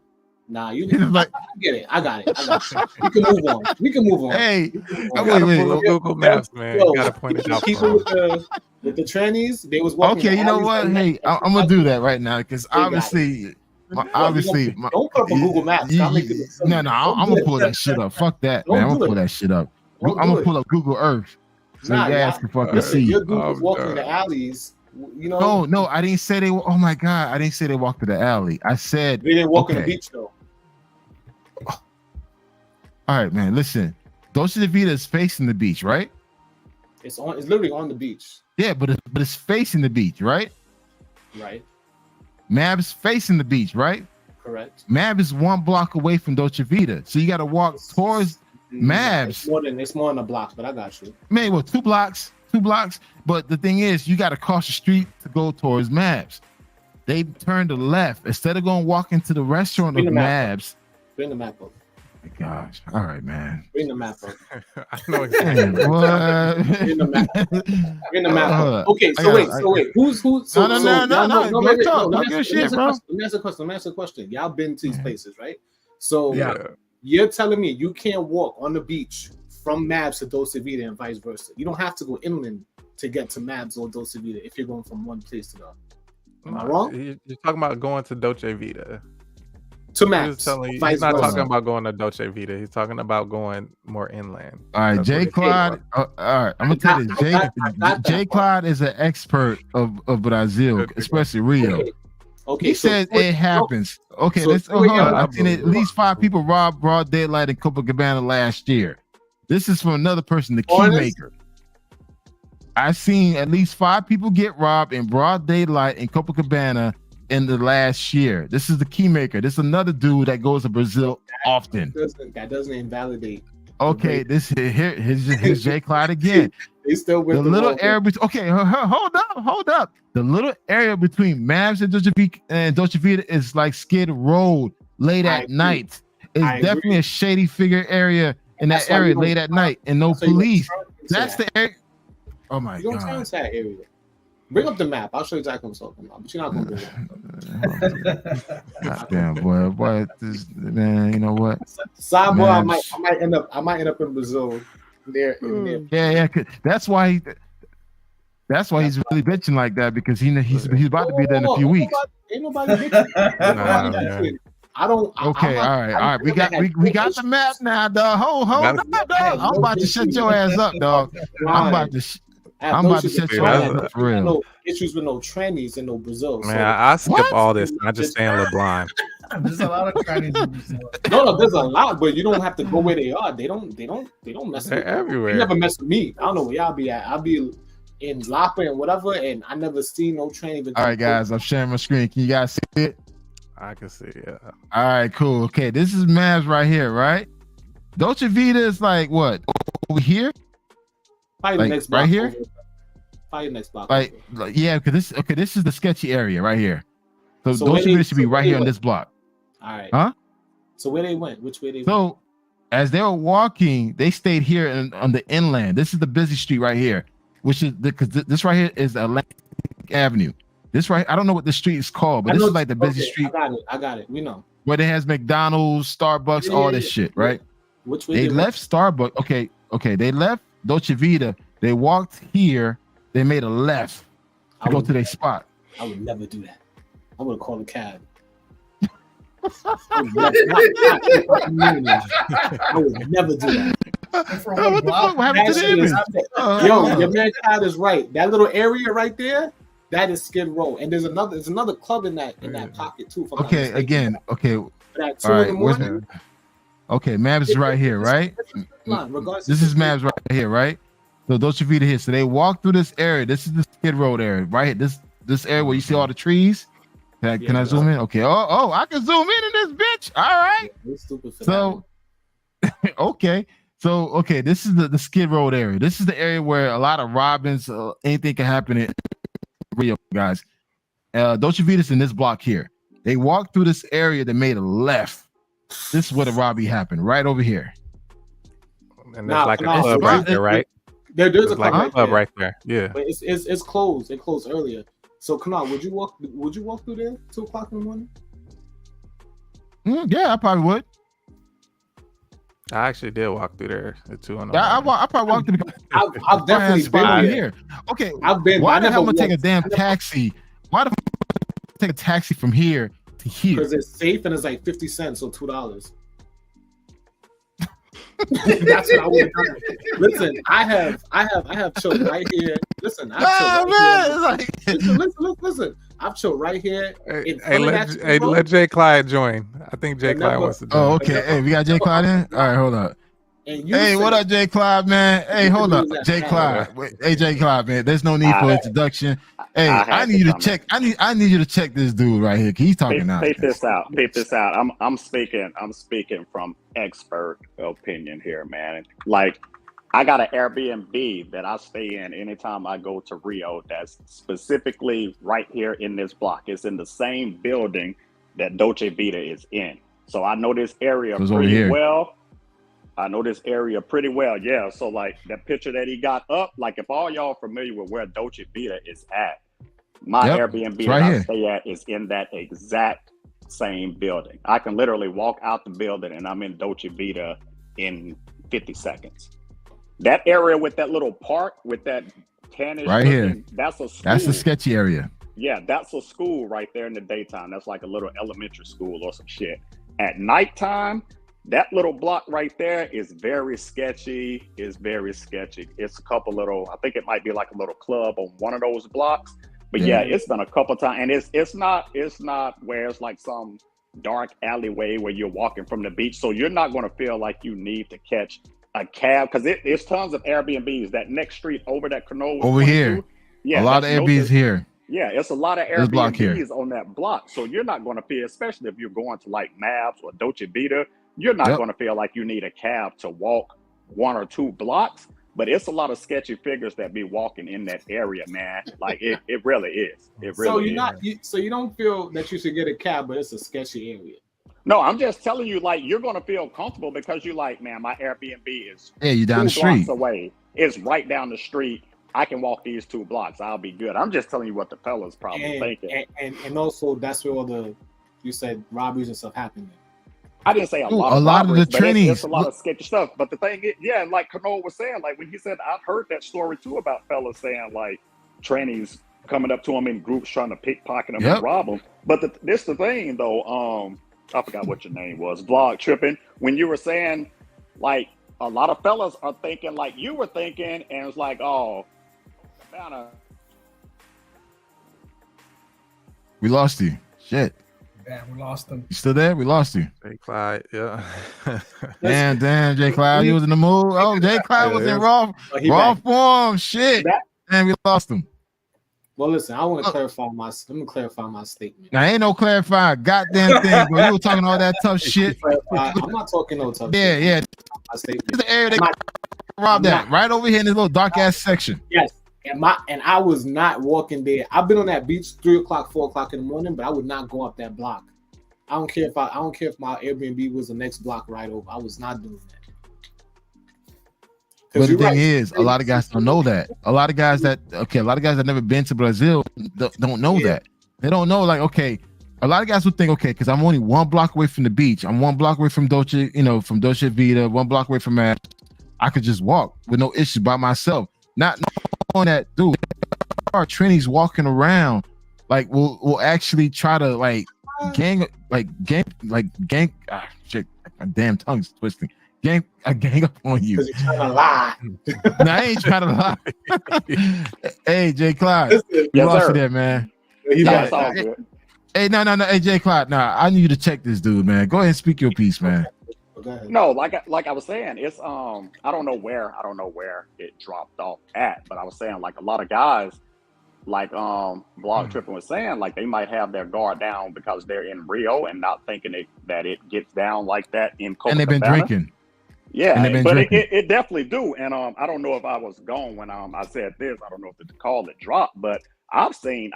Nah, you didn't. Like, I get it. I got it. We can move on. Hey, wait. Google Maps, man. You gotta point it out. People with the trannies, they was walking. Okay, you know what? Hey, I'm gonna do that right now because obviously. Don't put up a Google Maps. No, I'm gonna pull that shit up. Fuck that, man. I'm gonna pull that shit up. I'm gonna pull up Google Earth. So you guys can fucking see. Your dude was walking in the alleys, you know. No, I didn't say they. Oh my God, I didn't say they walked to the alley. I said they didn't walk on the beach though. All right, man. Listen, Dolce Vita is facing the beach, right? It's literally on the beach. Yeah, but it's facing the beach, right? Right. Mavs facing the beach, right? Correct. Mavs is 1 block away from Dolce Vita, so you got to walk towards Mavs. It's more than a block, but I got you. Man, well, 2 blocks. But the thing is, you got to cross the street to go towards Mavs. They turned to the left instead of going walk into the restaurant of Mavs. Bring the map up. Oh my gosh! All right, man. Bring the map up. I know exactly. What? Bring the map. Bring the map up. Okay, so wait. Who's? No. Don't give a shit, bro. Let me ask a question. Y'all been to these places, right? So you're telling me you can't walk on the beach from Mavs to Dolce Vita and vice versa. You don't have to go inland to get to Mavs or Dolce Vita if you're going from one place to the other. Am I wrong? You're talking about going to Dolce Vita. To Mavs. He's not talking about going to Dolce Vita. He's talking about going more inland. All right, Jay Claude. All right, I'm gonna tell you, Jay Claude is an expert of Brazil, especially Rio. Okay, he said it happens. Okay, let's hold on. I've seen at least 5 people robbed broad daylight in Copacabana last year. This is from another person, the Keymaker. I've seen at least 5 people get robbed in broad daylight in Copacabana in the last year. This is the Keymaker. This is another dude that goes to Brazil often. That doesn't invalidate. Okay, here's Jay Clyde again. They still with the little area between. Okay, hold up. The little area between Mavs and Dolce Vita is like Skid Road late at night. It's definitely a shady figure area in that area late at night and no police. That's the area. Oh my God. You don't turn to that area. Bring up the map. I'll show you exactly what I'm talking about. But you're not gonna bring it up. God damn, boy, this, man. You know what? Sidebar. I might end up in Brazil. There. Yeah. That's why he's really bitching like that because he's about to be there in a few weeks. Ain't nobody bitching. I don't. Okay, all right. We got the map now, dog. Hold That's- up, dog. I'm about to shut your ass up, dog. I'm about to shut your ass up for real. No issues with no trannies in no Brazil. Man, I skip What? all this. I just stay in LeBron. There's a lot of trannies in Brazil. No, there's a lot, but you don't have to go where they are. They don't mess They're with everywhere. They never mess with me. I don't know where y'all be at. I'll be in Lapa and whatever, and I never seen no tranny. All right, guys, I'm sharing my screen. Can you guys see it? I can see. Yeah. All right, cool. Okay, this is Mavs right here, right? Dolce Vita is like what over here? Probably Like, the next block right here? over. Probably the next block. Like over. yeah, because this is the sketchy area right here. So, So Dolce where Vita should be they- right so here on where- this block. All right. Huh? So where they went? Which way they went? So as they were walking, they stayed here on the inland. This is the busy street right here, which is because this right here is Atlantic Avenue. This right, I don't know what the street is called, but I this know- is like the busy okay, street I got it. We know. where they has McDonald's, Starbucks, all this shit, right? Which way They went? left Starbucks. Okay. They left Dolce Vita. They walked here. They made a left I to go would- to their spot. I would never do that. I would have called a cab. I would never do that. From Oh, what the fuck? What happened to the That shit is- image? Yo, your man Todd is right. That little area right there, that is Skid Row. And there's another club in that pocket too. if I'm not Okay, mistaken. again. Okay, At 2 all in right. the Where's morning. okay, Mavs is right here, right? Come on, regardless This of- is Mavs right here, right? So Dolce Vita here. So they walk through this area. This is the Skid Row area, right? This area where you see all the trees. Can I zoom in? Okay. Oh, I can zoom in this bitch. All right. We're stupid for So, okay. So, okay, this is the Skid Row area. This is the area where a lot of robins, anything can happen in Rio, guys. Dolce Vita's in this block here. They walked through this area that made a left. This is where the robbery happened, right over here. And Nah, there's like a nah, club bro, right there, right? There's a There's club, like a right, club there, right there. Yeah. but it's closed. It closed earlier. So come on, would you walk through there 2 o'clock in the morning? Yeah, I probably would. I actually did walk through there at 2 in the I morning. probably walked through the I've definitely spot been right there. here. Okay, I've been. why I the hell never am I take a walked- damn taxi? Why the fuck take a taxi from here to here? Because it's safe and it's like 50 cents, so $2. That's what I would have done. Listen, I have chilled right here. Listen, I've chilled right here. Listen. I've chilled right here. in front of that Skid Row. Let Jay Clyde join. I think Jay I Clyde never- wants to join. Oh, okay. Hey, we got Jay Clyde in. All right, hold up. And you Hey, said- what up, Jay Clyde, man? Hey, You hold can up, do that. Jay Clyde. Wait, hey, Jay Clyde, man. There's no need for introduction. Hey, I had I need to you to come check. I need you to check this dude right here. He's talking now. Peep this out. Peep this out. I'm speaking from expert opinion here, man. Like, I got an Airbnb that I stay in anytime I go to Rio. That's specifically right here in this block. It's in the same building that Dolce Vita is in. So I know this area Goes over pretty here. well. Yeah. So like that picture that he got up, like if all y'all familiar with where Dolce Vita is at, my Yep, Airbnb it's that right I here. stay at is in that exact same building. I can literally walk out the building and I'm in Dolce Vita in 50 seconds. That area with that little park with that tannish Right here. looking, that's a school. That's the sketchy area. Yeah, that's a school right there in the daytime. That's like a little elementary school or some shit. At nighttime, that little block right there is very sketchy. It's a couple little, I think it might be like a little club on one of those blocks. But yeah, it's been a couple times. And it's not where it's like some dark alleyway where you're walking from the beach. So you're not going to feel like you need to catch a cab because it's tons of Airbnbs. That next street over that Canoa Over here. Yeah, a lot of that's Airbnbs here. Yeah, it's a lot of This block here. Airbnbs on that block. So you're not going to feel, especially if you're going to like Mavs or Dolce Vita, you're not Yep. going to feel like you need a cab to walk 1 or 2 blocks. But it's a lot of sketchy figures that be walking in that area, man. Like it really is. It really So is. you don't feel that you should get a cab, but it's a sketchy area. No, I'm just telling you, like, you're going to feel comfortable because you're like, man, my Airbnb is Yeah, you down the 2 blocks street. away. It's right down the street. I can walk these 2 blocks. I'll be good. I'm just telling you what the fellas probably thinking. And also that's where all the, you said, robberies and stuff happen. I didn't say a Ooh, lot a of lot of the robberies, but trannies. it's a lot of sketchy stuff. But the thing is, yeah, like Kano was saying, like when he said, I've heard that story too about fellas saying like trannies coming up to him in groups trying to pickpocket them Yep. and rob them. But this the thing though, I forgot what your name was. Vlog tripping when you were saying like a lot of fellas are thinking like you were thinking, and it's like, oh, Cabana. We lost you. Shit. Damn, we lost them. You still there? We lost you. Jay Clyde, yeah. Damn, Jay Clyde. He was in the mood. Oh, Jay Clyde was in raw form. Shit. And we lost him. Well, listen, I want to clarify my. Let me clarify my statement. Now ain't no clarifying goddamn thing, bro. You were talking all that tough shit. I'm not talking no tough. Yeah, shit. yeah. My statement. This is the area they robbed that right over here in this little dark ass section. Yes. And I was not walking there. I've been on that beach 3 o'clock, 4 o'clock in the morning, but I would not go up that block. I don't care if my Airbnb was the next block right over. I was not doing that. But the thing is, a lot of guys don't know that. A lot of guys that never been to Brazil don't know that. They don't know, like, okay, a lot of guys would think, okay, because I'm only 1 block away from the beach. I'm 1 block away from Dolce, from Dolce Vita, 1 block away from that. I could just walk with no issues by myself. Not knowing that, dude, our Trinities walking around, like, we'll actually try to, like, gang, shit, my damn tongue's twisting. Gang up on you. Because you're trying to lie. No, I ain't trying to lie. Hey, Jay Clyde, you lost it there, man. Hey, no. Hey, Jay Clyde, I need you to check this dude, man. Go ahead and speak your piece, man. No, like I was saying, it's I don't know where it dropped off at, but I was saying like a lot of guys, like Blog Tripping was saying, like they might have their guard down because they're in Rio and not thinking that it gets down like that in Copacabana. And they've been drinking. Yeah, but it definitely do. And I don't know if I was gone when I said this. I don't know if the call it dropped, but I've seen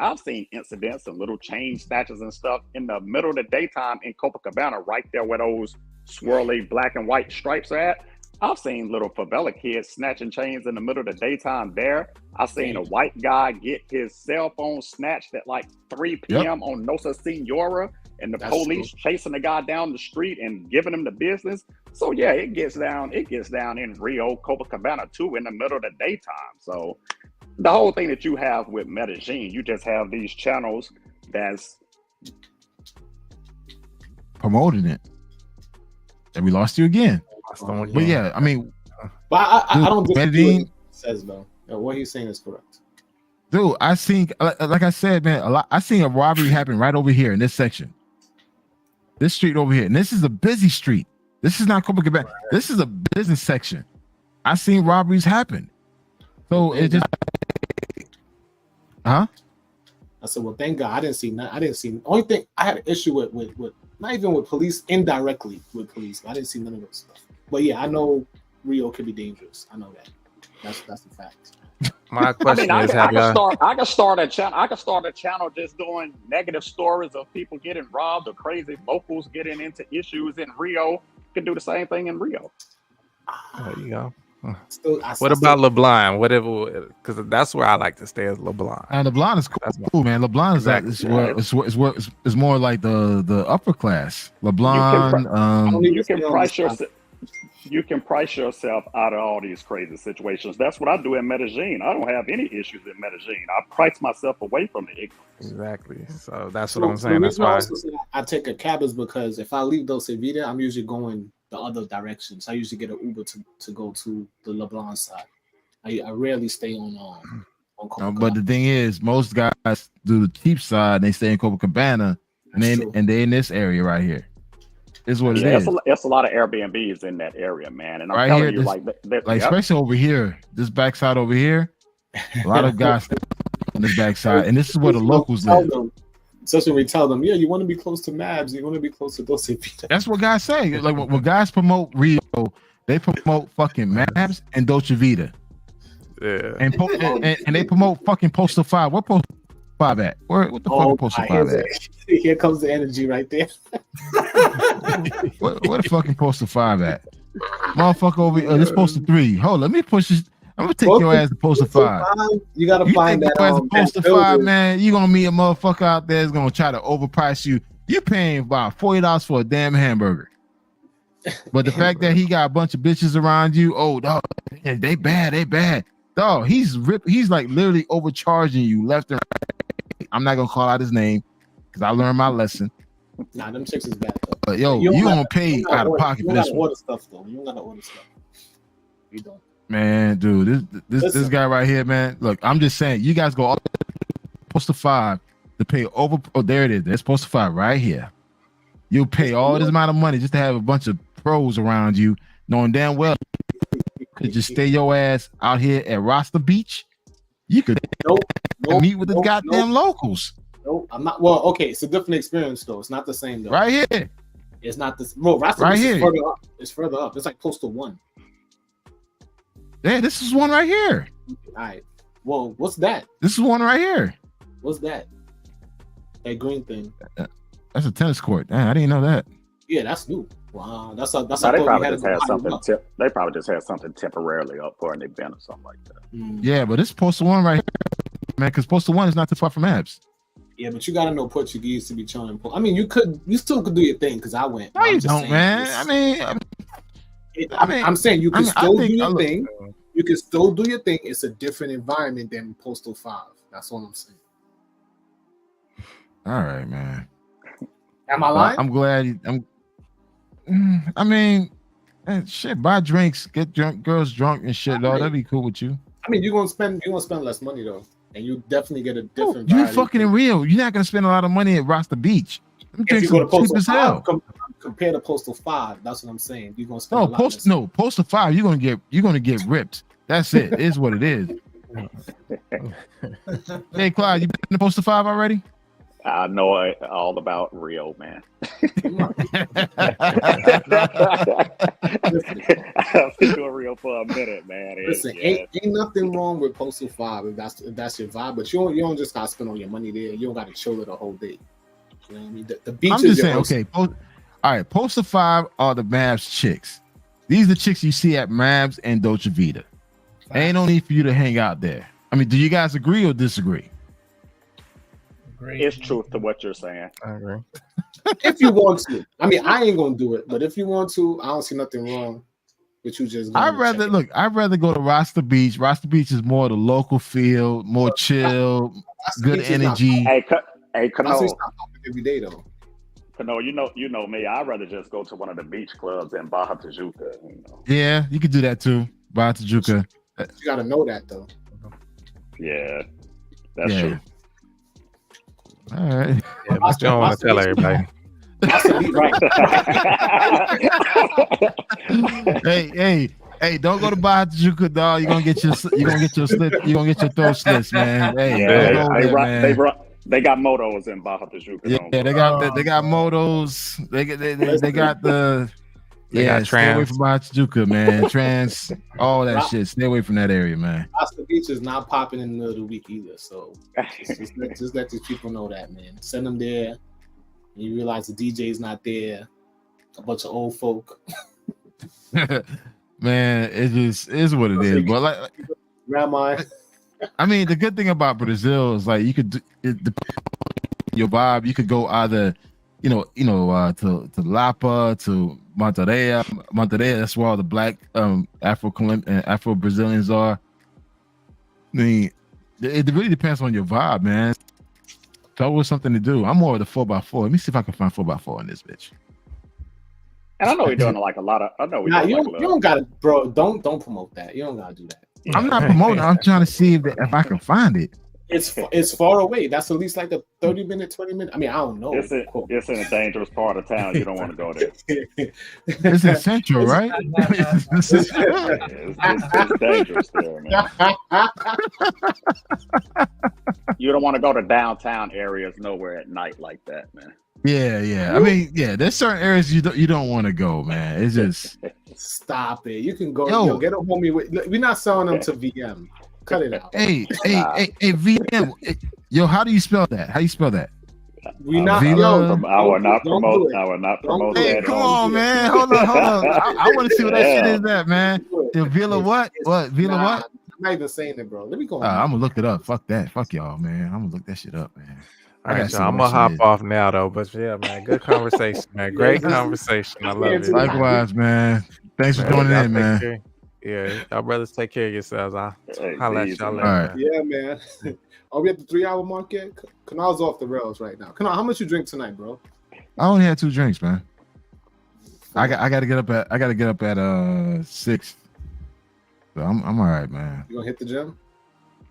incidents and little chain snatches and stuff in the middle of the daytime in Copacabana, right there where those swirly black and white stripes are at. I've seen little favela kids snatching chains in the middle of the daytime there. I've seen a white guy get his cell phone snatched at like 3 p.m. on Nosa Senora, and the police chasing the guy down the street and giving him the business. So yeah, it gets down in Rio, Copacabana too, in the middle of the daytime. So the whole thing that you have with Medellin, you just have these channels that's promoting it. And we lost you again. But yeah, I mean, but I don't disagree with what he says though. What he's saying is correct. Dude, I seen, like I said, man, I seen a robbery happen right over here in this section. This street over here. And this is a busy street. This is not Copacabana. Right. This is a business section. I seen robberies happen. So it just, I said, well, thank God I didn't see none. The only thing I had an issue with not even with police, indirectly with police. I didn't see none of those stuff. But yeah, I know Rio could be dangerous. I know that. That's a fact. My question is, I can start a channel just doing negative stories of people getting robbed or crazy locals getting into issues in Rio. Can do the same thing in Rio. There you go. What about LeBlanc? Whatever, because that's where I like to stay as LeBlanc. And LeBlanc is cool, man. LeBlanc is it's more like the upper class. LeBlanc, you can price yourself out of all these crazy situations. That's what I do in Medellin. I don't have any issues in Medellin. I price myself away from the ignorance. Exactly. So that's what I'm saying. That's why I take a cab is because if I leave Dolce Vita, I'm usually going the other direction. So I usually get an Uber to go to the LeBlanc side. I rarely stay on but the thing is, most guys do the cheap side. They stay in Copacabana, and they're in this area right here. Is what it is. It's a lot of Airbnbs in that area, man. And I'm right telling here, you, especially over here, this backside over here, a lot of guys on this backside, and this is where the locals live. Especially when we tell them, yeah, you want to be close to Mabs, you want to be close to Dolce Vita. That's what guys say. Like when guys promote Rio, they promote fucking Mabs and Dolce Vita. Yeah. And they promote fucking Postal 5. What Postal 5 at? What the fuck is Postal 5 at? Here comes the energy right there. Where the fucking Postal 5 at? Motherfucker over here. This Postal 3. Hold on, let me push this. I'm gonna take your ass to Postal 5. You gotta find that. As a Postal 5, man, you gonna meet a motherfucker out there that's gonna try to overprice you. You paying about $40 for a damn hamburger. But the fact that he got a bunch of bitches around you, oh dog, they bad. Dog, he's like literally overcharging you left and right. I'm not gonna call out his name because I learned my lesson. Nah, them chicks is bad though. But yo, You don't you gotta- gonna pay you don't gotta out of order- pocket You for don't this gotta one, order stuff though. You don't gotta order stuff. You don't. man, dude. This Listen. guy right here, man. Look, I'm just saying, you guys go all Poster 5 to pay over. Oh, there it is. There's Poster 5 right here. You'll pay all this amount of money just to have a bunch of pros around you, knowing damn well you could just stay your ass out here at Rasta Beach. You could Nope. meet with the goddamn locals Nope. I'm not. Well, okay. It's a different experience though. It's not the same though. right here. It's not this. Bro, Rasta Right Beach here. is further up. It's further up. It's like Postal 1. Yeah, this is one right here. All right. Well, what's that? This is one right here. What's that? That green thing. That's a tennis court. Damn, I didn't know that. Yeah, that's new. Wow. That's a. Nah, they probably just had something. They probably just had something temporarily up for an event or something like that. Yeah, but this Poster 1 right here, man, because Poster 1 is not too far from Abs. Yeah, but you gotta know Portuguese to be trying to. I mean, you still could do your thing because I went. No, I'm you just don't, saying, man. I'm saying you can still do your look, thing. You can still do your thing. It's a different environment than Postal 5. That's what I'm saying. All right, man. Am I lying? I'm glad. I mean, shit. Buy drinks, get drunk, girls drunk and shit. Though that'd be cool with you. I mean, you're gonna spend less money though, and you definitely get a different. You variety. fucking in real. You're not gonna spend a lot of money at Rasta Beach. Them If drinks you go to are cheap Postal as 5, hell. compare to Postal 5. That's what I'm saying. You're gonna spend. Poster 5. You're gonna get ripped. That's it. It is what it is. Hey, Clyde, you been to Poster 5 already? I know all about Rio, man. I've been doing Rio for a minute, man. Listen, ain't nothing wrong with Postal 5 if that's your vibe, but you don't just gotta spend all your money there. You don't gotta chill it a whole day. You know what I mean? The beach I'm just saying, okay. All right, Poster 5 are the Mavs chicks. These are the chicks you see at Mavs and Dolce Vita. Ain't no need for you to hang out there. I mean, do you guys agree or disagree? It's truth to what you're saying. I agree. If you want to. I mean, I ain't gonna do it, but if you want to, I don't see nothing wrong with you just going I'd rather go to Rasta Beach. Rasta Beach is more the local feel, more chill, good energy. Hey, That's Kano, every day though. Kano, you know me. I'd rather just go to one of the beach clubs in Baja Tijuca. You know? Yeah, you could do that too. Baja Tijuca. You gotta know that though. Yeah, that's true. All right. Yeah, but you don't want to tell everybody. Hey, don't go to Baja Tijuca, dog. You're gonna get your throat slits, man. Hey, they got motos in Baja Tijuca. Yeah, they got motos. They got the stay away from Baja Tijuca, man. Trans, all that shit. Stay away from that area, man. Rasta Beach is not popping in the middle of the week either. So just let these people know that, man. Send them there. And you realize the DJ's not there. A bunch of old folk. Man, it just is what it is. But like, grandma. I mean, the good thing about Brazil is like you could do your vibe. You could go either, to Lapa, to Monterrey. That's where all the black Afro Brazilians are. I mean, it really depends on your vibe, man. It's always something to do. I'm more of the 4x4. Let me see if I can find 4x4 in this bitch. And I know we're doing like a lot of. I know we. You don't gotta, bro. Don't promote that. You don't gotta do that. I'm not promoting. I'm trying to see if I can find it. It's far away. That's at least like a 30-minute, 20-minute. I mean, I don't know. It's in a dangerous part of town. You don't want to go there. It's in Central, right? It's dangerous there, man. You don't want to go to downtown areas nowhere at night like that, man. Yeah. I mean, there's certain areas you don't want to go, man. It's just stop it. You can go. Yo, get a homie with. We're not selling them to VM. Cut it out. Hey, VM. Yo, how do you spell that? How you spell that? We not. I will not promote. I will not promote that. Come on, man. Hold on. I want to see what that shit is. That man. Villa what? What Villa what? I'm not even saying it, bro. Let me go. I'm gonna look it up. Fuck that. Fuck y'all, man. I'm gonna look that shit up, man. All right, y'all, I'm gonna hop off now though. But yeah, man, good conversation, man. Great conversation. I love it. Likewise, man. Thanks for joining in, man. Yeah, y'all brothers take care of yourselves. I'll holla at y'all later. Right. Yeah, man. Are we at the 3-hour mark yet? Kanal's off the rails right now. Kanal, how much you drink tonight, bro? I only had 2 drinks, man. I got to get up at 6. So I'm all right, man. You gonna hit the gym?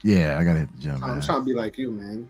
Yeah, I gotta hit the gym. I'm Man. trying to be like you, man.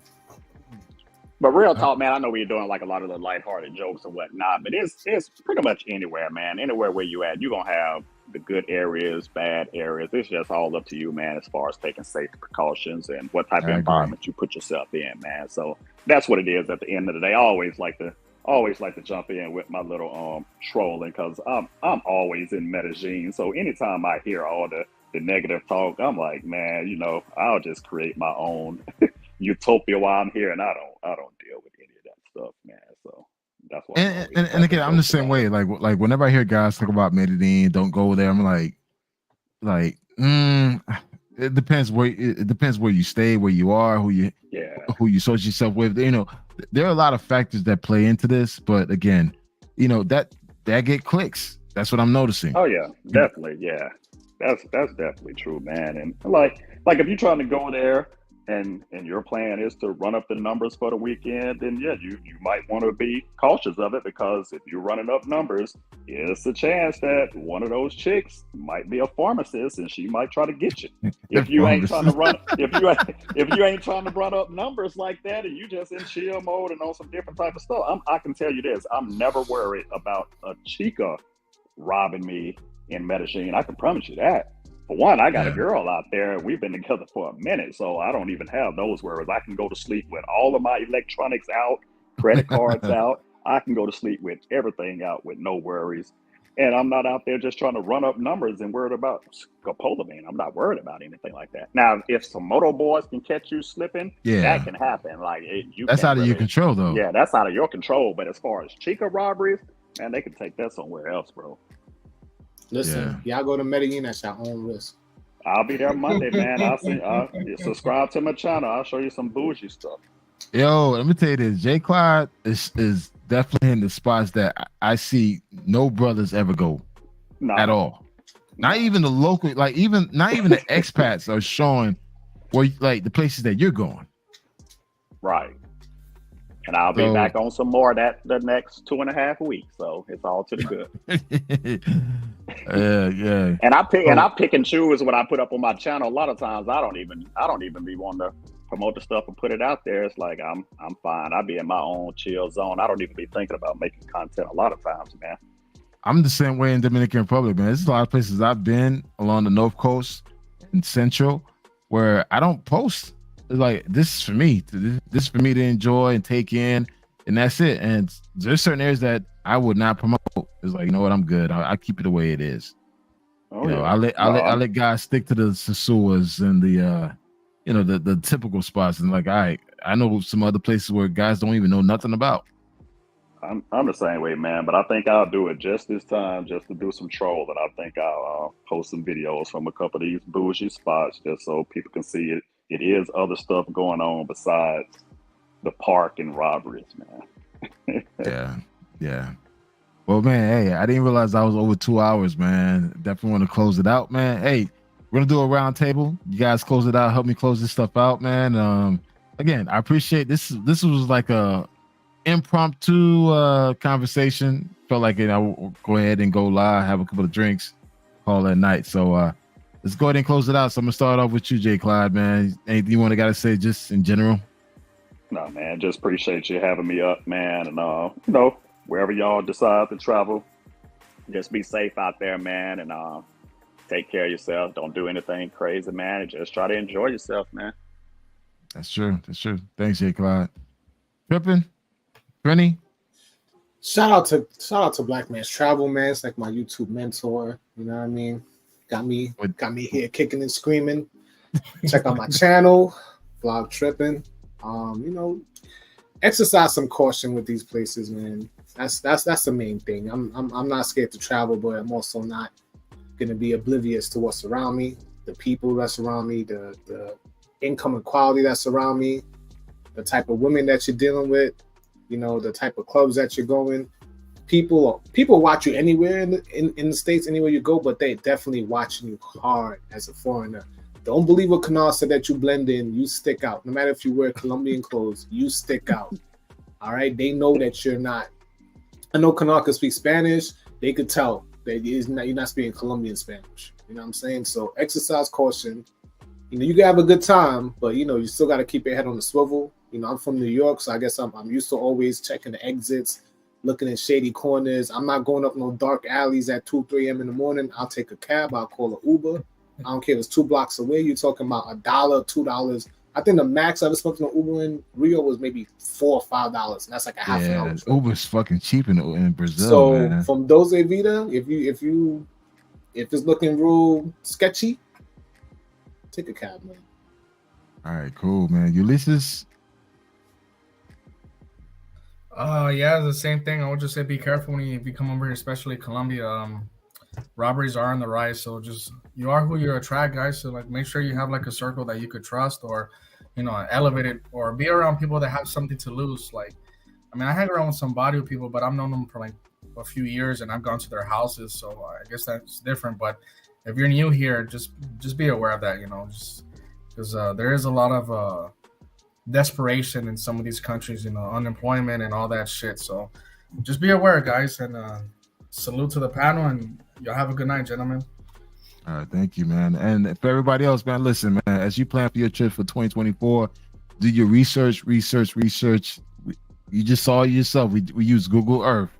But real talk, man, I know we're doing like a lot of the lighthearted jokes and whatnot, but it's pretty much anywhere, man. Anywhere where you at, you're gonna have the good areas, bad areas. It's just all up to you, man, as far as taking safety precautions and what type of environment you put yourself in, man. So that's what it is at the end of the day. I always like to jump in with my little trolling because I'm always in Medellin. So anytime I hear all the negative talk, I'm like, man, I'll just create my own utopia while I'm here, and I don't deal with any of that stuff, man. So that's why. And again, I'm the same way. Like whenever I hear guys talk about Medellin, don't go there. I'm like, it depends where you stay, where you are, who you associate yourself with. There are a lot of factors that play into this, but again, that get clicks. That's what I'm noticing. Oh yeah, definitely, yeah. That's definitely true, man. And like if you're trying to go there and your plan is to run up the numbers for the weekend, then yeah, you might want to be cautious of it, because if you're running up numbers, it's a chance that one of those chicks might be a pharmacist and she might try to get you. If you ain't trying to run up numbers like that, and you just in chill mode and on some different type of stuff, I can tell you this: I'm never worried about a chica robbing me in Medellin. I can promise you that. For one, I got a girl out there, and we've been together for a minute, so I don't even have those worries. I can go to sleep with all of my electronics out, credit cards out. I can go to sleep with everything out with no worries. And I'm not out there just trying to run up numbers and worried about scopolamine. I'm not worried about anything like that. Now, if some moto boys can catch you slipping, that can happen. That's out of your control, though. Yeah, that's out of your control. But as far as chica robberies, man, they can take that somewhere else, bro. Listen, y'all go to Medellin at your own risk. I'll be there Monday, man. I'll subscribe to my channel. I'll show you some bougie stuff. Yo, let me tell you this: J. Clyde is definitely in the spots that I see no brothers ever go at all. Not even the local, not even the expats are showing where the places that you're going. Right. And I'll be back on some more of that the next 2.5 weeks. So it's all to the good. Yeah. And I pick and choose what I put up on my channel. A lot of times I don't even be wanting to promote the stuff and put it out there. It's like I'm fine. I'll be in my own chill zone. I don't even be thinking about making content a lot of times, man. I'm the same way in Dominican Republic, man. There's a lot of places I've been along the North Coast and Central where I don't post. It's like, this is for me. This is for me to enjoy and take in, and that's it. And there's certain areas that I would not promote. It's like, you know what, I'm good. I keep it the way it is. I let guys stick to the Sasuas and the typical spots. And I know some other places where guys don't even know nothing about. I'm the same way, man. But I think I'll do it just this time, just to do some trolling. I think I'll post some videos from a couple of these bougie spots just so people can see it. It is other stuff going on besides the park and robberies, man. Yeah. Well, man, hey, I didn't realize I was over 2 hours, man. Definitely want to close it out, man. Hey, we're gonna do a round table. You guys close it out. Help me close this stuff out, man. Again, I appreciate this. This was like a impromptu conversation. Felt like I will go ahead and go live, have a couple of drinks, call that night. So let's go ahead and close it out. So I'm gonna start off with you, J. Clyde, man. Anything you want to say just in general? No, man, just appreciate you having me up, man. And wherever y'all decide to travel, just be safe out there, man, and take care of yourself. Don't do anything crazy, man, and just try to enjoy yourself, man. That's true. Thanks, J. Clyde. Trippin', Rennie. Shout out to Black Man's Travel, man. It's like my YouTube mentor. You know what I mean? Got me here kicking and screaming. Check out my channel, Vlog Trippin'. Exercise some caution with these places, man. That's the main thing. I'm not scared to travel, but I'm also not gonna be oblivious to what's around me, the people that's around me, the income equality that's around me, the type of women that you're dealing with, the type of clubs that you're going. People watch you anywhere in the States, anywhere you go, but they definitely watching you hard as a foreigner. Don't believe what Kanal said that you blend in, you stick out. No matter if you wear Colombian clothes, you stick out. All right? They know that you're not. I know Kanal can speak Spanish. they could tell that you're not speaking Colombian Spanish. You know what I'm saying? So exercise caution. You know, you can have a good time, but you still got to keep your head on the swivel. You know, I'm from New York, so I guess I'm used to always checking the exits, looking at shady corners. I'm not going up no dark alleys at 2, 3 a.m. in the morning. I'll take a cab. I'll call an Uber. I don't care if it's 2 blocks away. You're talking about $1, $2. I think the max I ever spent on Uber in Rio was maybe $4 or $5, and that's like a half an hour. Uber's fucking cheap in Brazil. So man. from Doze Vida, if it's looking real sketchy, take a cab, man. All right, cool, man. Ulysses. Yeah, the same thing. I would just say be careful when you come over here, especially Colombia. Robberies are on the rise, so just you are who you attract, guys. So like, make sure you have like a circle that you could trust, or elevate it, or be around people that have something to lose. Like, I mean, I hang around with some barrio people, but I've known them for like a few years, and I've gone to their houses, so I guess that's different. But if you're new here, just be aware of that, just because there is a lot of desperation in some of these countries, unemployment and all that shit. So just be aware, guys, and salute to the panel, and y'all have a good night, gentlemen. All right, thank you, man. And for everybody else, man, listen, man, as you plan for your trip for 2024, do your research. You just saw it yourself. We use Google Earth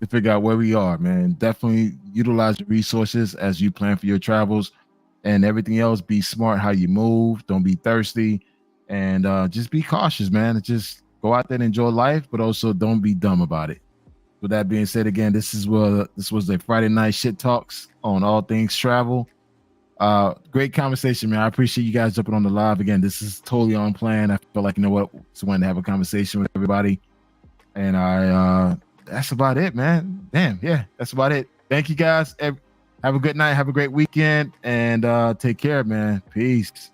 to figure out where we are, man. Definitely utilize your resources as you plan for your travels, and everything else. Be smart how you move. Don't be thirsty, and just be cautious, man. Just go out there and enjoy life, but also don't be dumb about it. With that being said, again, this was the Friday night shit talks on all things travel. Great conversation, man. I appreciate you guys jumping on the live again. This is totally on plan. I feel like just wanted to have a conversation with everybody, and that's about it, man. Damn, yeah, that's about it. Thank you guys. Have a good night. Have a great weekend, and take care, man. Peace.